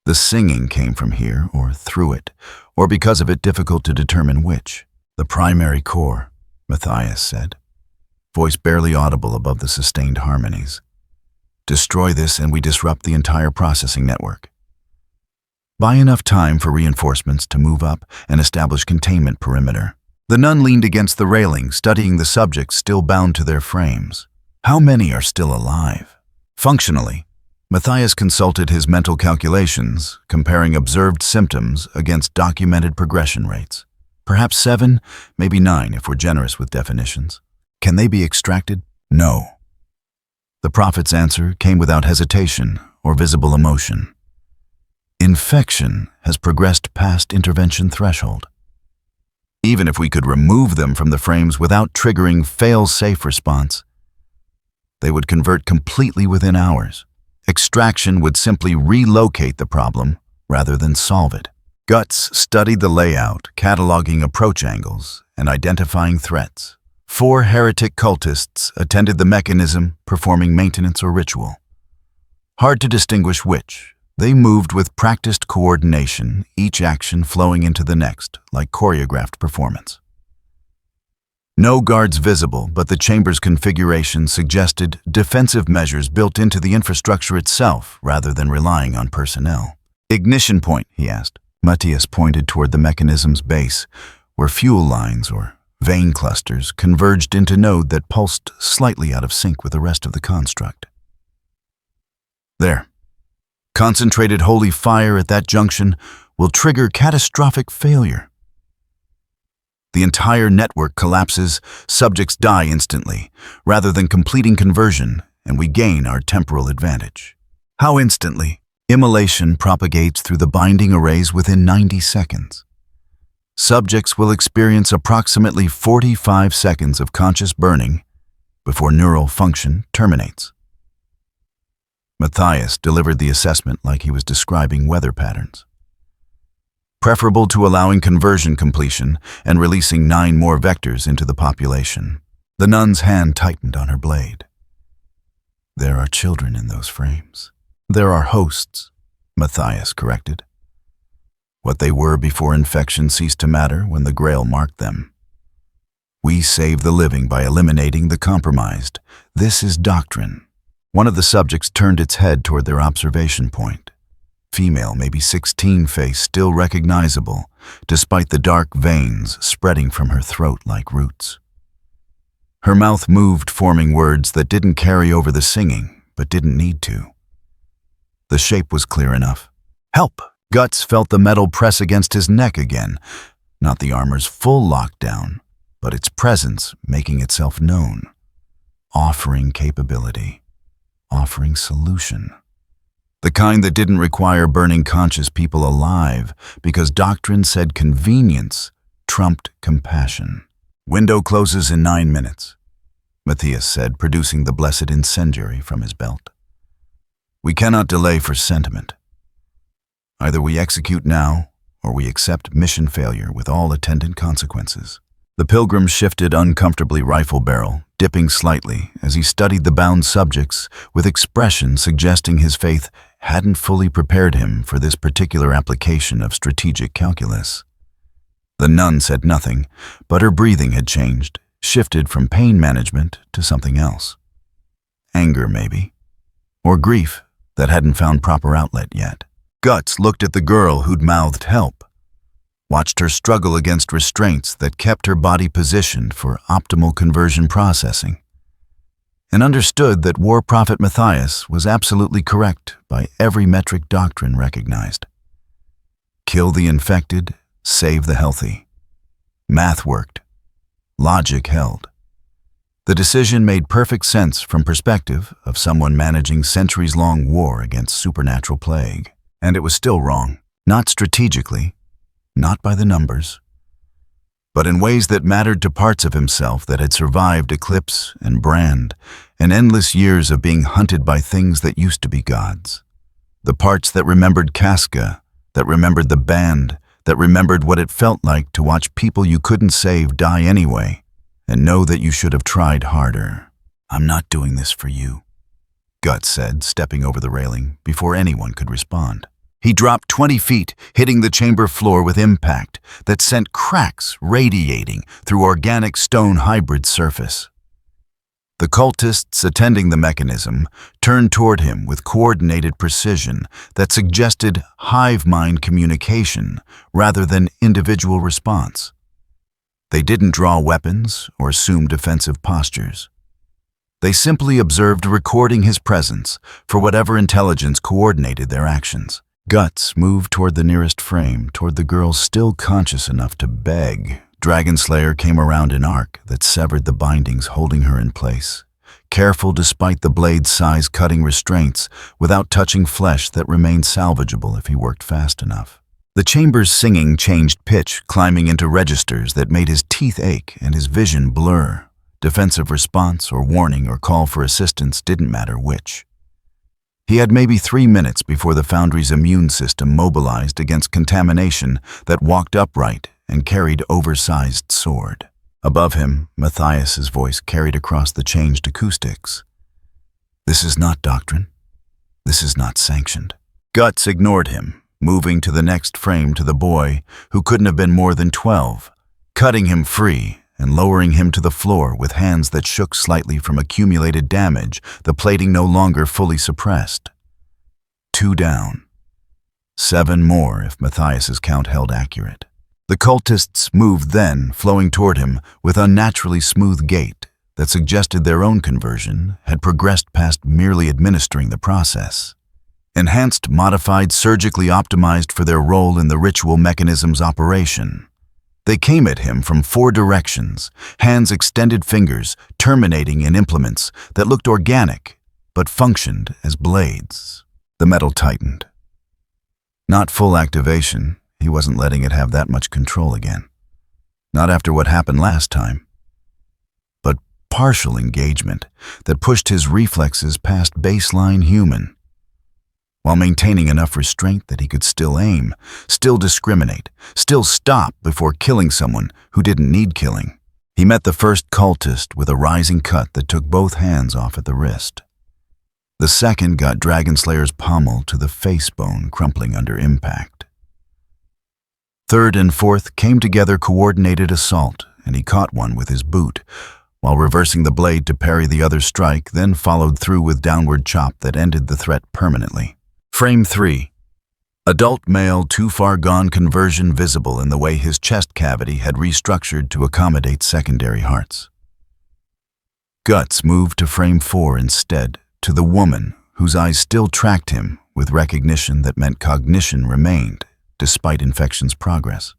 The singing came from here or through it, or because of it difficult to determine which. The primary core, Matthias said, voice barely audible above the sustained harmonies. Destroy this and we disrupt the entire processing network. Buy enough time for reinforcements to move up and establish containment perimeter. The nun leaned against the railing, studying the subjects still bound to their frames. How many are still alive? Functionally, Matthias consulted his mental calculations, comparing observed symptoms against documented progression rates. Perhaps 7, maybe 9 if we're generous with definitions. Can they be extracted? No. The prophet's answer came without hesitation or visible emotion. Infection has progressed past intervention threshold. Even if we could remove them from the frames without triggering fail-safe response, they would convert completely within hours. Extraction would simply relocate the problem rather than solve it. Guts studied the layout, cataloging approach angles, and identifying threats. 4 heretic cultists attended the mechanism, performing maintenance or ritual. Hard to distinguish which. They moved with practiced coordination, each action flowing into the next, like choreographed performance. No guards visible, but the chamber's configuration suggested defensive measures built into the infrastructure itself rather than relying on personnel. Ignition point, he asked. Matthias pointed toward the mechanism's base, where fuel lines or vein clusters converged into node that pulsed slightly out of sync with the rest of the construct. There. Concentrated holy fire at that junction will trigger catastrophic failure. The entire network collapses, subjects die instantly, rather than completing conversion, and we gain our temporal advantage. How instantly? Immolation propagates through the binding arrays within 90 seconds. Subjects will experience approximately 45 seconds of conscious burning before neural function terminates. Matthias delivered the assessment like he was describing weather patterns. Preferable to allowing conversion completion and releasing 9 more vectors into the population. The nun's hand tightened on her blade. There are children in those frames. There are hosts, Matthias corrected. What they were before infection ceased to matter when the Grail marked them. We save the living by eliminating the compromised. This is doctrine. One of the subjects turned its head toward their observation point. Female, maybe 16 face, still recognizable, despite the dark veins spreading from her throat like roots. Her mouth moved, forming words that didn't carry over the singing, but didn't need to. The shape was clear enough. Help! Guts felt the metal press against his neck again, not the armor's full lockdown, but its presence making itself known. Offering capability. Offering solution. The kind that didn't require burning conscious people alive because doctrine said convenience trumped compassion. Window closes in 9 minutes, Matthias said, producing the blessed incendiary from his belt. We cannot delay for sentiment. Either we execute now, or we accept mission failure with all attendant consequences. The pilgrim shifted uncomfortably rifle barrel, dipping slightly as he studied the bound subjects with expression suggesting his faith hadn't fully prepared him for this particular application of strategic calculus. The nun said nothing, but her breathing had changed, shifted from pain management to something else. Anger, maybe. Or grief that hadn't found proper outlet yet. Guts looked at the girl who'd mouthed help, watched her struggle against restraints that kept her body positioned for optimal conversion processing, and understood that War Prophet Matthias was absolutely correct by every metric doctrine recognized. Kill the infected, save the healthy. Math worked. Logic held. The decision made perfect sense from perspective of someone managing centuries-long war against supernatural plague. And it was still wrong. Not strategically, not by the numbers, but in ways that mattered to parts of himself that had survived eclipse and brand and endless years of being hunted by things that used to be gods. The parts that remembered Casca, that remembered the band, that remembered what it felt like to watch people you couldn't save die anyway, and know that you should have tried harder. "I'm not doing this for you," Guts said, stepping over the railing before anyone could respond. He dropped 20 feet, hitting the chamber floor with impact that sent cracks radiating through organic stone hybrid surface. The cultists attending the mechanism turned toward him with coordinated precision that suggested hive mind communication rather than individual response. They didn't draw weapons or assume defensive postures. They simply observed recording his presence for whatever intelligence coordinated their actions. Guts moved toward the nearest frame, toward the girl still conscious enough to beg. Dragonslayer came around an arc that severed the bindings holding her in place, careful despite the blade's size cutting restraints without touching flesh that remained salvageable if he worked fast enough. The chamber's singing changed pitch, climbing into registers that made his teeth ache and his vision blur. Defensive response or warning or call for assistance didn't matter which. He had maybe 3 minutes before the Foundry's immune system mobilized against contamination that walked upright and carried oversized sword. Above him, Matthias's voice carried across the changed acoustics. "This is not doctrine. This is not sanctioned." Guts ignored him, moving to the next frame to the boy, who couldn't have been more than 12, cutting him free and lowering him to the floor with hands that shook slightly from accumulated damage, the plating no longer fully suppressed. 2 down. 7 more if Matthias's count held accurate. The cultists moved then, flowing toward him with unnaturally smooth gait that suggested their own conversion had progressed past merely administering the process. Enhanced, modified, surgically optimized for their role in the ritual mechanism's operation. They came at him from 4 directions, hands extended fingers, terminating in implements that looked organic, but functioned as blades. The metal tightened. Not full activation, he wasn't letting it have that much control again. Not after what happened last time. But partial engagement that pushed his reflexes past baseline human, while maintaining enough restraint that he could still aim, still discriminate, still stop before killing someone who didn't need killing. He met the first cultist with a rising cut that took both hands off at the wrist. The second got Dragonslayer's pommel to the face bone, crumpling under impact. Third and fourth came together coordinated assault, and he caught one with his boot, while reversing the blade to parry the other strike, then followed through with downward chop that ended the threat permanently. Frame 3. Adult male too far gone conversion visible in the way his chest cavity had restructured to accommodate secondary hearts. Guts moved to frame 4 instead, to the woman whose eyes still tracked him with recognition that meant cognition remained, despite infection's progress.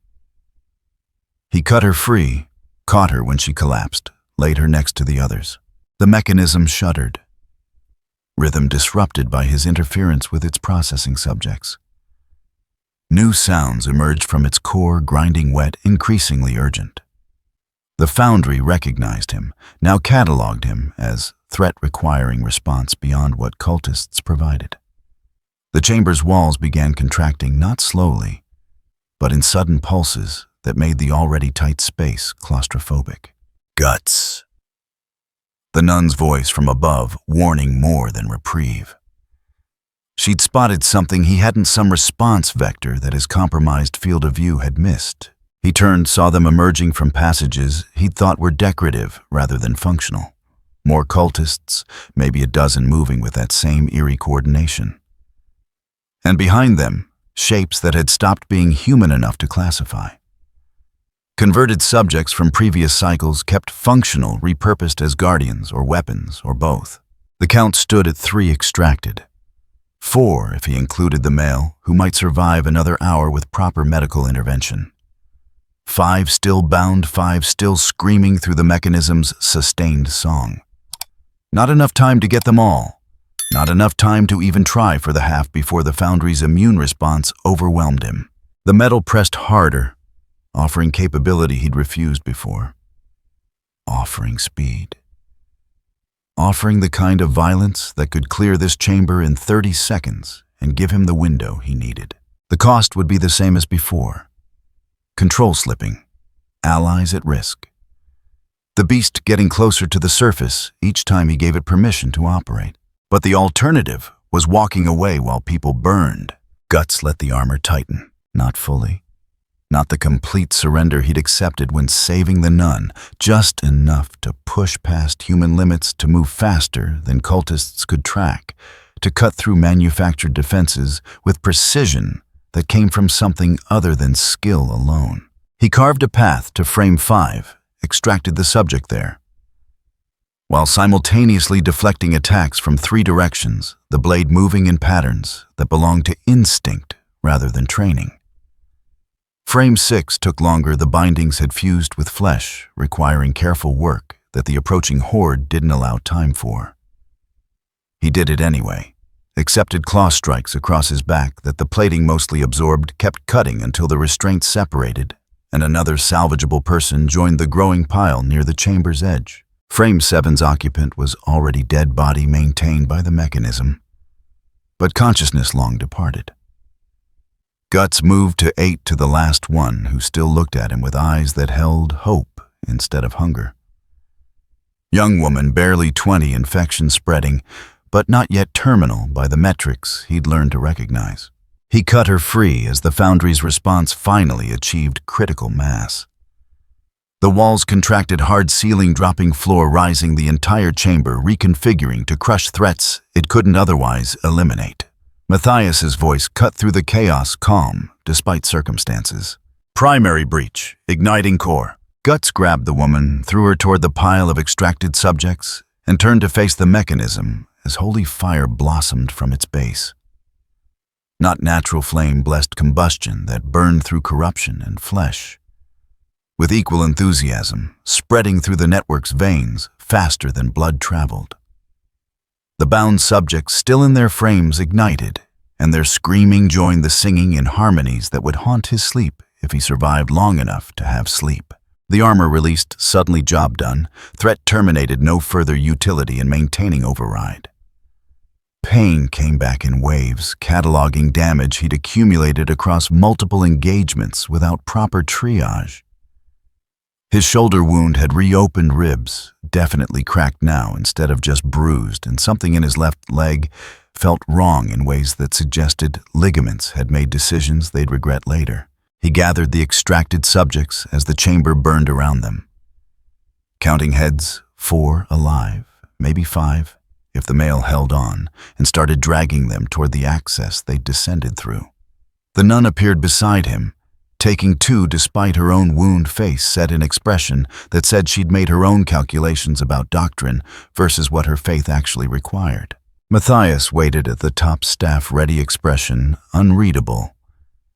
He cut her free, caught her when she collapsed, laid her next to the others. The mechanism shuddered, rhythm disrupted by his interference with its processing subjects. New sounds emerged from its core, grinding wet, increasingly urgent. The Foundry recognized him, now cataloged him as threat requiring response beyond what cultists provided. The chamber's walls began contracting not slowly, but in sudden pulses that made the already tight space claustrophobic. Guts. The nun's voice from above, warning more than reprieve. She'd spotted something he hadn't, some response vector that his compromised field of view had missed. He turned, saw them emerging from passages he'd thought were decorative rather than functional. More cultists, maybe a dozen moving with that same eerie coordination. And behind them, shapes that had stopped being human enough to classify. Converted subjects from previous cycles kept functional, repurposed as guardians or weapons or both. The count stood at 3 extracted. 4 if he included the male, who might survive another hour with proper medical intervention. 5 still bound, 5 still screaming through the mechanism's sustained song. Not enough time to get them all. Not enough time to even try for the half before the Foundry's immune response overwhelmed him. The metal pressed harder, offering capability he'd refused before. Offering speed. Offering the kind of violence that could clear this chamber in 30 seconds and give him the window he needed. The cost would be the same as before. Control slipping. Allies at risk. The beast getting closer to the surface each time he gave it permission to operate. But the alternative was walking away while people burned. Guts let the armor tighten. Not fully. Not the complete surrender he'd accepted when saving the nun, just enough to push past human limits, to move faster than cultists could track, to cut through manufactured defenses with precision that came from something other than skill alone. He carved a path to frame 5, extracted the subject there. While simultaneously deflecting attacks from 3 directions, the blade moving in patterns that belonged to instinct rather than training. Frame 6 took longer. The bindings had fused with flesh, requiring careful work that the approaching horde didn't allow time for. He did it anyway, accepted claw strikes across his back that the plating mostly absorbed, kept cutting until the restraints separated, and another salvageable person joined the growing pile near the chamber's edge. Frame 7's occupant was already dead body maintained by the mechanism, but consciousness long departed. Guts moved to 8 to the last one, who still looked at him with eyes that held hope instead of hunger. Young woman, barely 20, infection spreading, but not yet terminal by the metrics he'd learned to recognize. He cut her free as the Foundry's response finally achieved critical mass. The walls contracted, hard ceiling dropping, floor rising, the entire chamber reconfiguring to crush threats it couldn't otherwise eliminate. Matthias's voice cut through the chaos, calm despite circumstances. Primary breach, igniting core. Guts grabbed the woman, threw her toward the pile of extracted subjects, and turned to face the mechanism as holy fire blossomed from its base. Not natural flame-blessed combustion that burned through corruption and flesh. With equal enthusiasm, spreading through the network's veins faster than blood traveled. The bound subjects, still in their frames, ignited, and their screaming joined the singing in harmonies that would haunt his sleep if he survived long enough to have sleep. The armor released, suddenly job done, threat terminated, no further utility in maintaining override. Pain came back in waves, cataloging damage he'd accumulated across multiple engagements without proper triage. His shoulder wound had reopened ribs, definitely cracked now instead of just bruised, and something in his left leg felt wrong in ways that suggested ligaments had made decisions they'd regret later. He gathered the extracted subjects as the chamber burned around them. Counting heads, 4 alive, maybe 5, if the male held on, and started dragging them toward the access they'd descended through. The nun appeared beside him, taking 2 despite her own wound, face set in expression that said she'd made her own calculations about doctrine versus what her faith actually required. Matthias waited at the top staff, ready expression unreadable,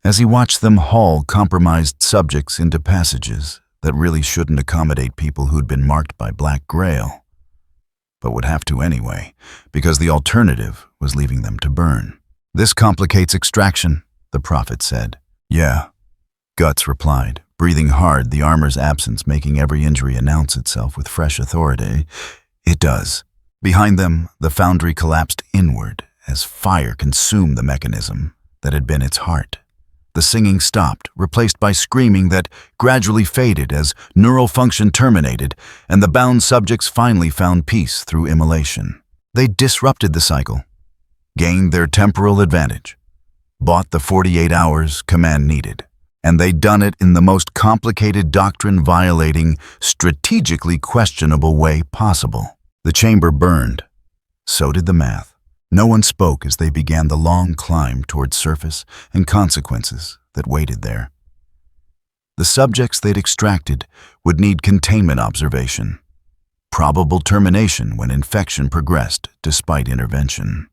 as he watched them haul compromised subjects into passages that really shouldn't accommodate people who'd been marked by Black Grail, but would have to anyway, because the alternative was leaving them to burn. "This complicates extraction," the prophet said. "Yeah," Guts replied, breathing hard, the armor's absence making every injury announce itself with fresh authority. "It does." Behind them, the Foundry collapsed inward as fire consumed the mechanism that had been its heart. The singing stopped, replaced by screaming that gradually faded as neural function terminated, and the bound subjects finally found peace through immolation. They disrupted the cycle, gained their temporal advantage, bought the 48 hours command needed. And they'd done it in the most complicated, doctrine-violating, strategically questionable way possible. The chamber burned. So did the math. No one spoke as they began the long climb toward surface and consequences that waited there. The subjects they'd extracted would need containment observation, probable termination when infection progressed despite intervention.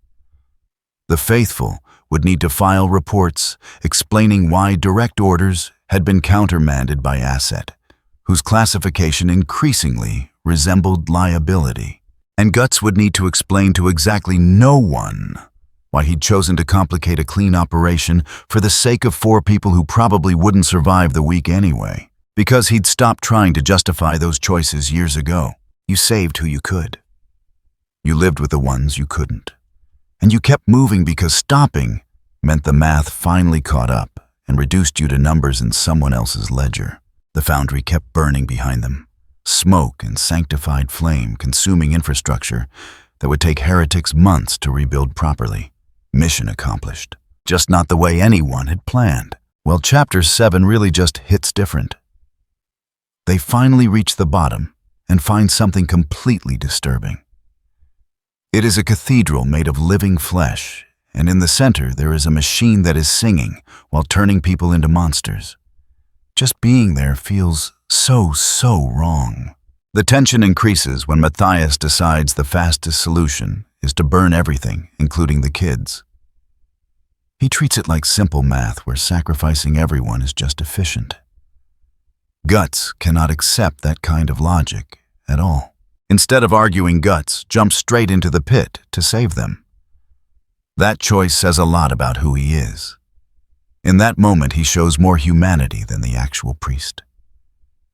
The faithful would need to file reports explaining why direct orders had been countermanded by asset, whose classification increasingly resembled liability. And Guts would need to explain to exactly no one why he'd chosen to complicate a clean operation for the sake of 4 people who probably wouldn't survive the week anyway, because he'd stopped trying to justify those choices years ago. You saved who you could. You lived with the ones you couldn't. And you kept moving because stopping meant the math finally caught up and reduced you to numbers in someone else's ledger. The foundry kept burning behind them, smoke and sanctified flame consuming infrastructure that would take heretics months to rebuild properly. Mission accomplished. Just not the way anyone had planned. Well, Chapter 7 really just hits different. They finally reach the bottom and find something completely disturbing. It is a cathedral made of living flesh, and in the center there is a machine that is singing while turning people into monsters. Just being there feels so wrong. The tension increases when Matthias decides the fastest solution is to burn everything, including the kids. He treats it like simple math where sacrificing everyone is just efficient. Guts cannot accept that kind of logic at all. Instead of arguing, Guts jumps straight into the pit to save them. That choice says a lot about who he is. In that moment, he shows more humanity than the actual priest.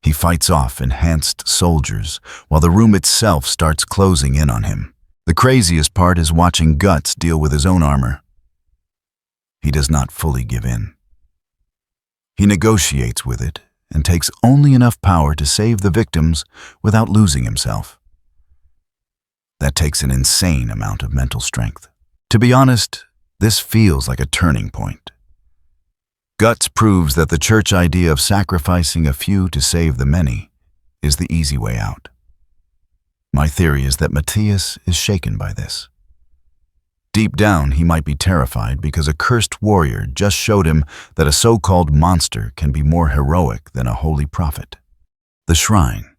He fights off enhanced soldiers while the room itself starts closing in on him. The craziest part is watching Guts deal with his own armor. He does not fully give in. He negotiates with it and takes only enough power to save the victims without losing himself. That takes an insane amount of mental strength. To be honest, this feels like a turning point. Guts proves that the church idea of sacrificing a few to save the many is the easy way out. My theory is that Matthias is shaken by this. Deep down, he might be terrified because a cursed warrior just showed him that a so-called monster can be more heroic than a holy prophet. The shrine.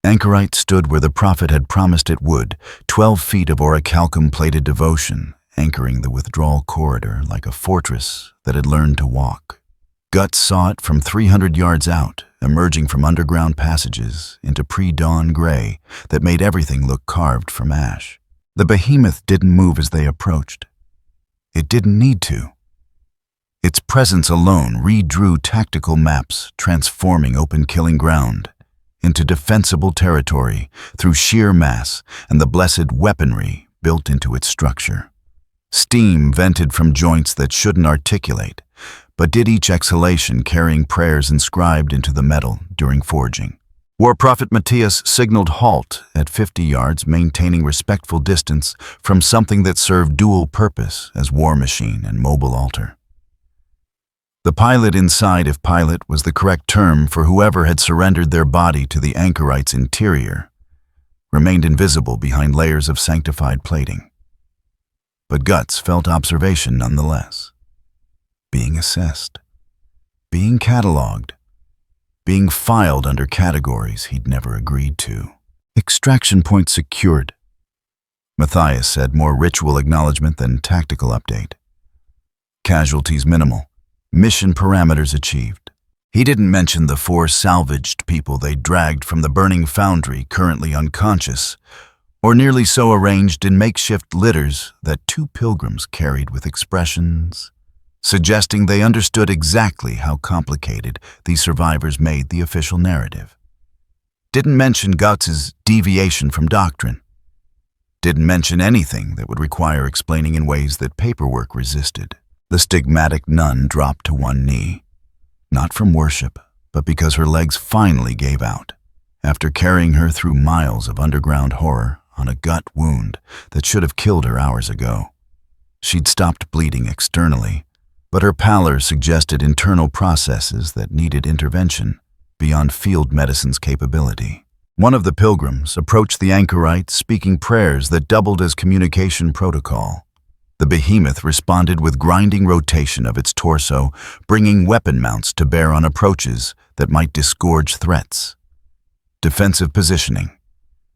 Anchorite stood where the prophet had promised it would, 12 feet of orichalcum-plated devotion, anchoring the withdrawal corridor like a fortress that had learned to walk. Guts saw it from 300 yards out, emerging from underground passages into pre-dawn gray that made everything look carved from ash. The behemoth didn't move as they approached. It didn't need to. Its presence alone redrew tactical maps, transforming open killing ground into defensible territory through sheer mass and the blessed weaponry built into its structure. Steam vented from joints that shouldn't articulate, but did each exhalation carrying prayers inscribed into the metal during forging. War Prophet Matthias signaled halt at 50 yards, maintaining respectful distance from something that served dual purpose as war machine and mobile altar. The pilot inside, if pilot was the correct term for whoever had surrendered their body to the anchorite's interior, remained invisible behind layers of sanctified plating. But Guts felt observation nonetheless. Being assessed. Being cataloged. Being filed under categories he'd never agreed to. Extraction point secured. Matthias said, more ritual acknowledgement than tactical update. Casualties minimal. Mission parameters achieved. He didn't mention the 4 salvaged people they dragged from the burning foundry currently unconscious, or nearly so arranged in makeshift litters that 2 pilgrims carried with expressions suggesting they understood exactly how complicated these survivors made the official narrative. Didn't mention Guts' deviation from doctrine. Didn't mention anything that would require explaining in ways that paperwork resisted. The stigmatic nun dropped to one knee, not from worship, but because her legs finally gave out, after carrying her through miles of underground horror on a gut wound that should have killed her hours ago. She'd stopped bleeding externally, but her pallor suggested internal processes that needed intervention beyond field medicine's capability. One of the pilgrims approached the anchorite speaking prayers that doubled as communication protocol. The behemoth responded with grinding rotation of its torso, bringing weapon mounts to bear on approaches that might disgorge threats. Defensive positioning.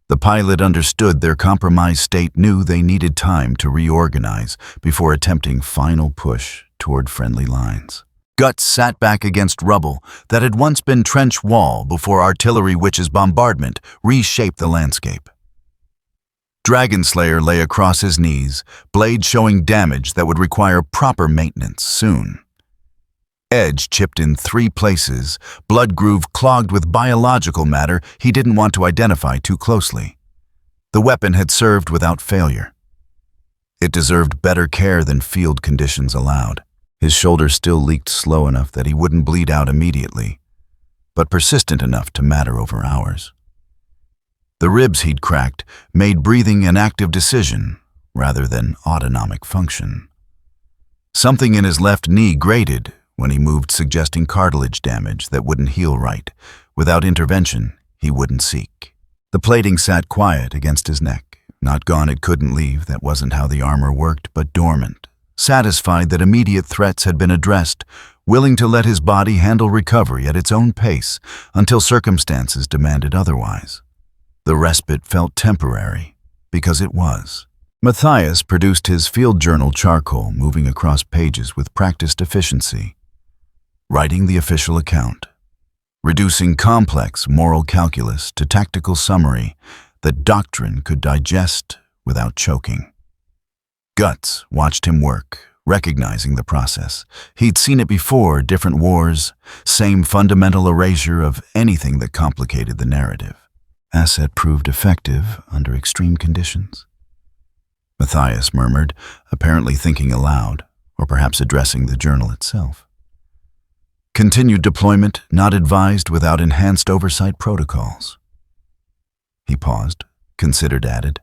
The pilot understood their compromised state, knew they needed time to reorganize before attempting final push toward friendly lines. Guts sat back against rubble that had once been trench wall before artillery witch's bombardment reshaped the landscape. Dragonslayer lay across his knees, blade showing damage that would require proper maintenance soon. Edge chipped in 3 places, blood groove clogged with biological matter he didn't want to identify too closely. The weapon had served without failure. It deserved better care than field conditions allowed. His shoulder still leaked slow enough that he wouldn't bleed out immediately, but persistent enough to matter over hours. The ribs he'd cracked made breathing an active decision rather than autonomic function. Something in his left knee grated when he moved, suggesting cartilage damage that wouldn't heal right. Without intervention, he wouldn't seek. The plating sat quiet against his neck. Not gone it couldn't leave, that wasn't how the armor worked, but dormant. Satisfied that immediate threats had been addressed, willing to let his body handle recovery at its own pace until circumstances demanded otherwise. The respite felt temporary, because it was. Matthias produced his field journal charcoal, moving across pages with practiced efficiency. Writing the official account. Reducing complex moral calculus to tactical summary that doctrine could digest without choking. Guts watched him work, recognizing the process. He'd seen it before, different wars, same fundamental erasure of anything that complicated the narrative. Asset proved effective under extreme conditions. Matthias murmured, apparently thinking aloud, or perhaps addressing the journal itself. Continued deployment not advised without enhanced oversight protocols. He paused, considered, added.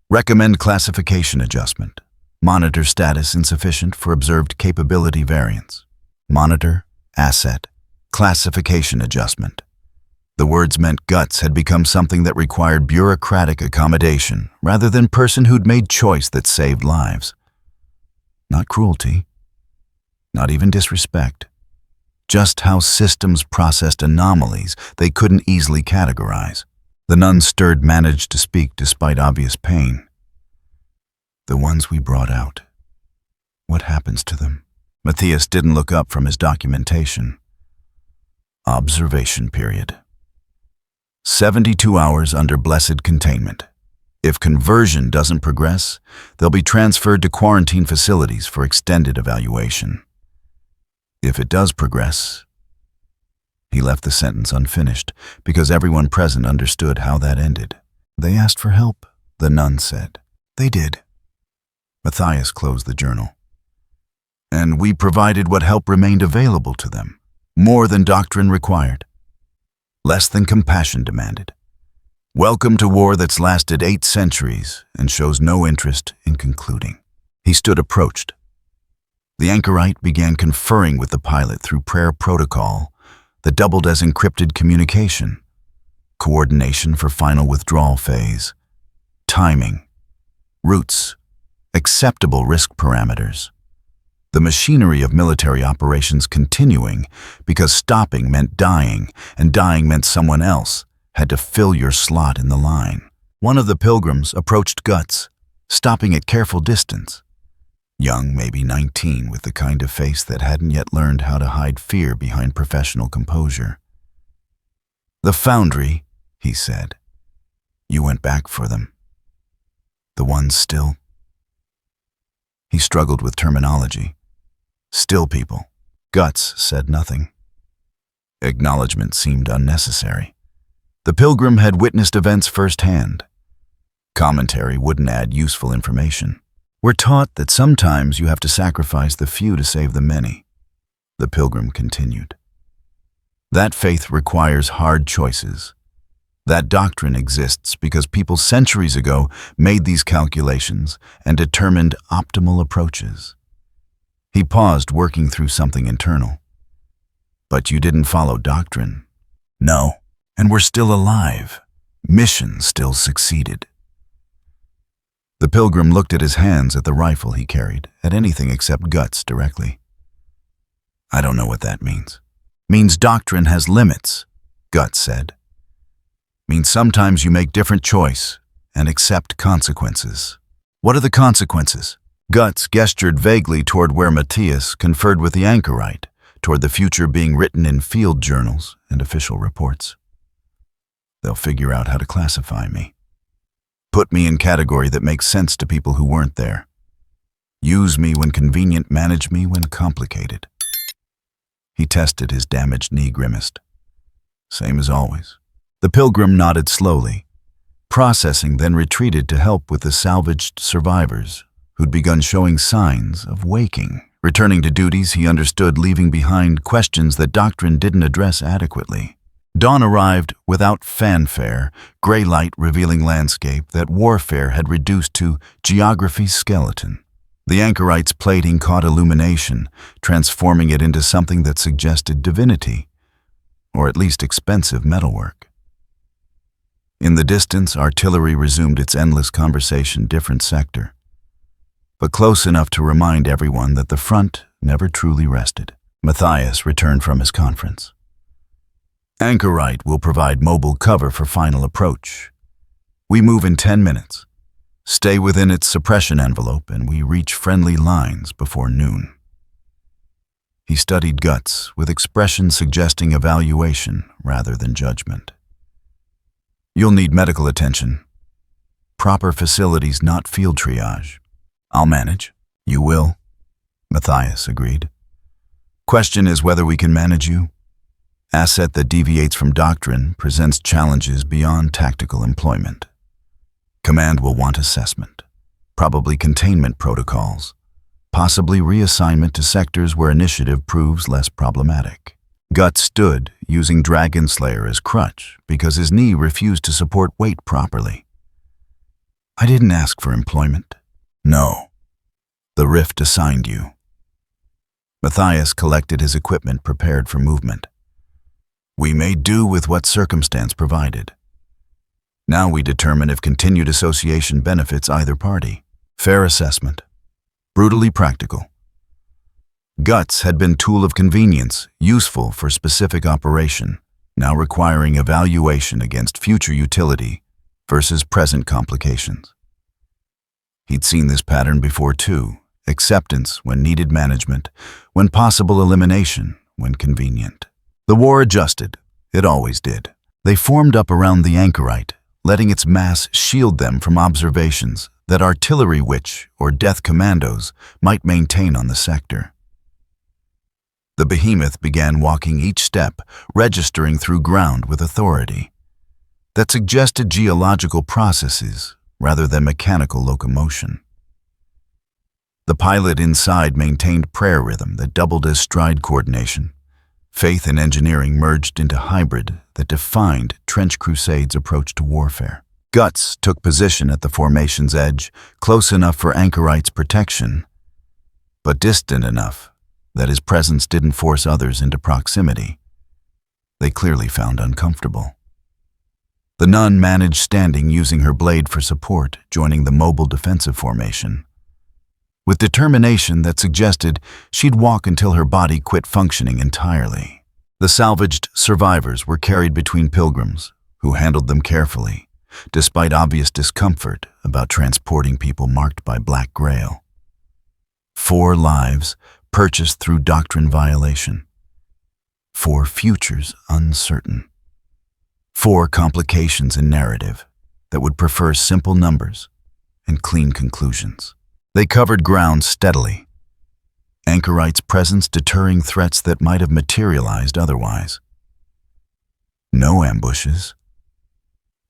Recommend classification adjustment. Monitor status insufficient for observed capability variance. Monitor, asset, classification adjustment. The words meant Guts had become something that required bureaucratic accommodation rather than personhood made choice that saved lives. Not cruelty, not even disrespect. Just how systems processed anomalies they couldn't easily categorize. The nun stirred managed to speak despite obvious pain. The ones we brought out. What happens to them? Matthias didn't look up from his documentation. Observation period. 72 hours under blessed containment. If conversion doesn't progress, they'll be transferred to quarantine facilities for extended evaluation. If it does progress... He left the sentence unfinished because everyone present understood how that ended. They asked for help, the nun said. They did. Matthias closed the journal. And we provided what help remained available to them. More than doctrine required. Less than compassion demanded. Welcome to war that's lasted 8 centuries and shows no interest in concluding. He stood approached. The anchorite began conferring with the pilot through prayer protocol that doubled as encrypted communication, coordination for final withdrawal phase, timing, routes, acceptable risk parameters. The machinery of military operations continuing because stopping meant dying, and dying meant someone else had to fill your slot in the line. One of the pilgrims approached Guts, stopping at careful distance. Young, maybe 19, with the kind of face that hadn't yet learned how to hide fear behind professional composure. The foundry, he said. You went back for them. The ones still? He struggled with terminology. Still people. Guts said nothing. Acknowledgement seemed unnecessary. The pilgrim had witnessed events firsthand. Commentary wouldn't add useful information. We're taught that sometimes you have to sacrifice the few to save the many, the pilgrim continued. That faith requires hard choices. That doctrine exists because people centuries ago made these calculations and determined optimal approaches. He paused, working through something internal. But you didn't follow doctrine. No, and we're still alive. Mission still succeeded. The pilgrim looked at his hands, at the rifle he carried, at anything except guts directly. I don't know what that means. Means doctrine has limits, Guts said. Means sometimes you make different choice and accept consequences. What are the consequences? Guts gestured vaguely toward where Matthias conferred with the anchorite, toward the future being written in field journals and official reports. They'll figure out how to classify me. Put me in category that makes sense to people who weren't there. Use me when convenient, manage me when complicated. He tested his damaged knee, grimaced. Same as always. The pilgrim nodded slowly, processing, then retreated to help with the salvaged survivors who'd begun showing signs of waking. Returning to duties, he understood, leaving behind questions that doctrine didn't address adequately. Dawn arrived without fanfare, gray light revealing landscape that warfare had reduced to geography's skeleton. The anchorite's plating caught illumination, transforming it into something that suggested divinity, or at least expensive metalwork. In the distance, artillery resumed its endless conversation, different sector, but close enough to remind everyone that the front never truly rested. Matthias returned from his conference. Anchorite will provide mobile cover for final approach. We move in 10 minutes. Stay within its suppression envelope, and we reach friendly lines before noon. He studied Guts, with expressions suggesting evaluation rather than judgment. You'll need medical attention. Proper facilities, not field triage. I'll manage. You will? Matthias agreed. Question is whether we can manage you. Asset that deviates from doctrine presents challenges beyond tactical employment. Command will want assessment, probably containment protocols, possibly reassignment to sectors where initiative proves less problematic. Guts stood, using Dragon Slayer as crutch because his knee refused to support weight properly. I didn't ask for employment. No. The rift assigned you. Matthias collected his equipment, prepared for movement. We made do with what circumstance provided. Now we determine if continued association benefits either party. Fair assessment. Brutally practical. Guts had been tool of convenience, useful for specific operation, now requiring evaluation against future utility versus present complications. He'd seen this pattern before too. Acceptance when needed management, when possible elimination when convenient. The war adjusted. It always did. They formed up around the anchorite, letting its mass shield them from observations that artillery witch or death commandos might maintain on the sector. The behemoth began walking each step, registering through ground with authority that suggested geological processes rather than mechanical locomotion. The pilot inside maintained prayer rhythm that doubled as stride coordination. Faith and engineering merged into hybrid that defined Trench Crusade's approach to warfare. Guts took position at the formation's edge, close enough for Anchorite's protection, but distant enough that his presence didn't force others into proximity. They clearly found uncomfortable. The nun managed standing, using her blade for support, joining the mobile defensive formation, with determination that suggested she'd walk until her body quit functioning entirely. The salvaged survivors were carried between pilgrims, who handled them carefully, despite obvious discomfort about transporting people marked by Black Grail. 4 lives purchased through doctrine violation. 4 futures uncertain. 4 complications in narrative that would prefer simple numbers and clean conclusions. They covered ground steadily, Anchorite's presence deterring threats that might have materialized otherwise. No ambushes,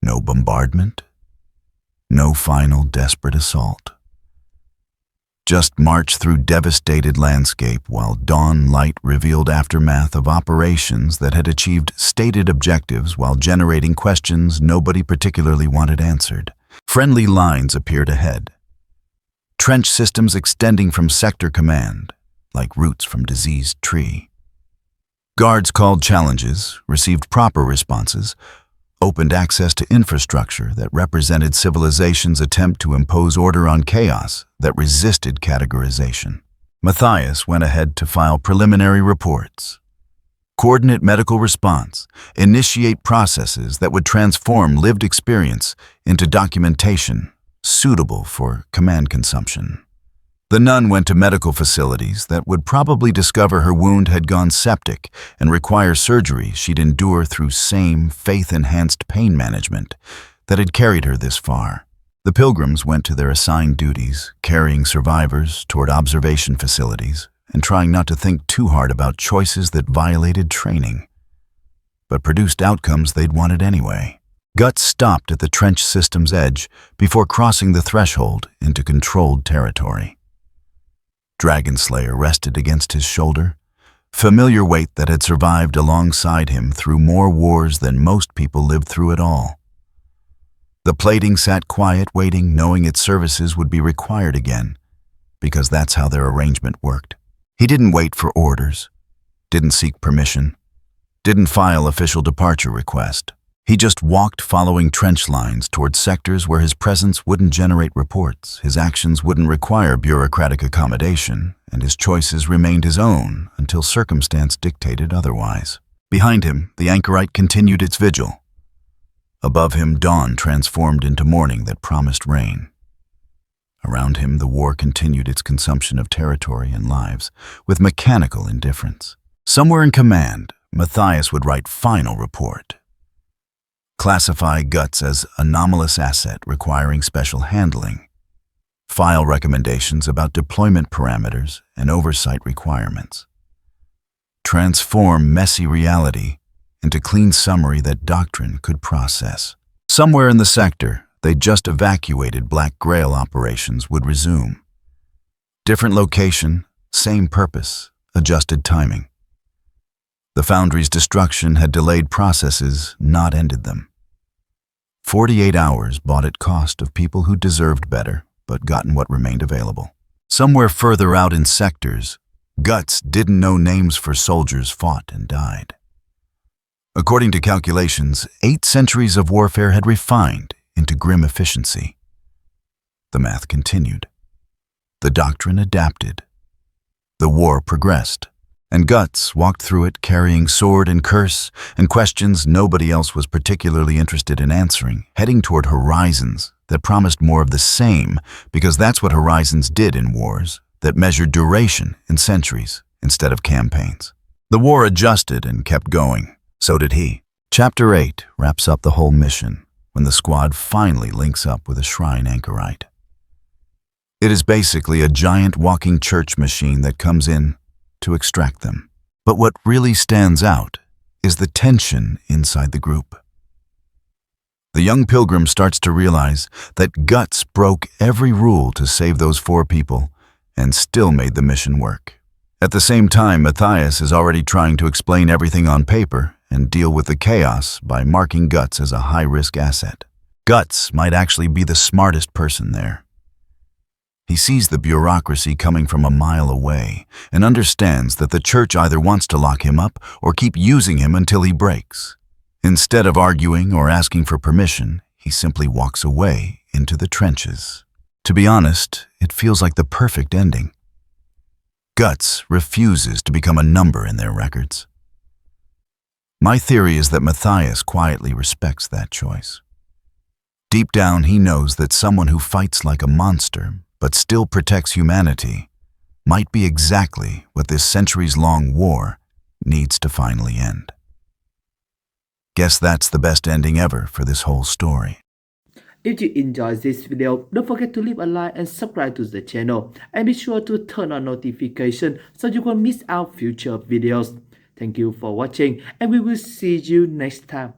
no bombardment, no final desperate assault. Just march through devastated landscape while dawn light revealed aftermath of operations that had achieved stated objectives while generating questions nobody particularly wanted answered. Friendly lines appeared ahead. Trench systems extending from sector command, like roots from diseased tree. Guards called challenges, received proper responses, opened access to infrastructure that represented civilization's attempt to impose order on chaos that resisted categorization. Matthias went ahead to file preliminary reports, coordinate medical response, initiate processes that would transform lived experience into documentation suitable for command consumption. The nun went to medical facilities that would probably discover her wound had gone septic and require surgery she'd endure through same faith-enhanced pain management that had carried her this far. The pilgrims went to their assigned duties, carrying survivors toward observation facilities and trying not to think too hard about choices that violated training, but produced outcomes they'd wanted anyway. Guts stopped at the trench system's edge before crossing the threshold into controlled territory. Dragonslayer rested against his shoulder, familiar weight that had survived alongside him through more wars than most people lived through at all. The plating sat quiet, waiting, knowing its services would be required again, because that's how their arrangement worked. He didn't wait for orders, didn't seek permission, didn't file official departure request. He just walked following trench lines toward sectors where his presence wouldn't generate reports, his actions wouldn't require bureaucratic accommodation, and his choices remained his own until circumstance dictated otherwise. Behind him, the anchorite continued its vigil. Above him, dawn transformed into morning that promised rain. Around him, the war continued its consumption of territory and lives with mechanical indifference. Somewhere in command, Matthias would write final report. Classify Guts as anomalous asset requiring special handling. File recommendations about deployment parameters and oversight requirements. Transform messy reality into clean summary that doctrine could process. Somewhere in the sector they just evacuated Black Grail operations would resume. Different location, same purpose, adjusted timing. The Foundry's destruction had delayed processes, not ended them. 48 hours bought at cost of people who deserved better, but gotten what remained available. Somewhere further out in sectors, Guts didn't know names for soldiers fought and died. According to calculations, 8 centuries of warfare had refined into grim efficiency. The math continued. The doctrine adapted. The war progressed. And Guts walked through it carrying sword and curse and questions nobody else was particularly interested in answering, heading toward horizons that promised more of the same, because that's what horizons did in wars, that measured duration in centuries instead of campaigns. The war adjusted and kept going. So did he. Chapter 8 wraps up the whole mission when the squad finally links up with a shrine anchorite. It is basically a giant walking church machine that comes in to extract them. But what really stands out is the tension inside the group. The young pilgrim starts to realize that Guts broke every rule to save those 4 people and still made the mission work. At the same time, Matthias is already trying to explain everything on paper and deal with the chaos by marking Guts as a high-risk asset. Guts might actually be the smartest person there. He sees the bureaucracy coming from a mile away and understands that the church either wants to lock him up or keep using him until he breaks. Instead of arguing or asking for permission, he simply walks away into the trenches. To be honest, it feels like the perfect ending. Guts refuses to become a number in their records. My theory is that Matthias quietly respects that choice. Deep down, he knows that someone who fights like a monster but still protects humanity might be exactly what this centuries-long war needs to finally end. Guess that's the best ending ever for this whole story. If you enjoyed this video, don't forget to leave a like and subscribe to the channel, and be sure to turn on notifications so you won't miss out future videos. Thank you for watching, and we will see you next time.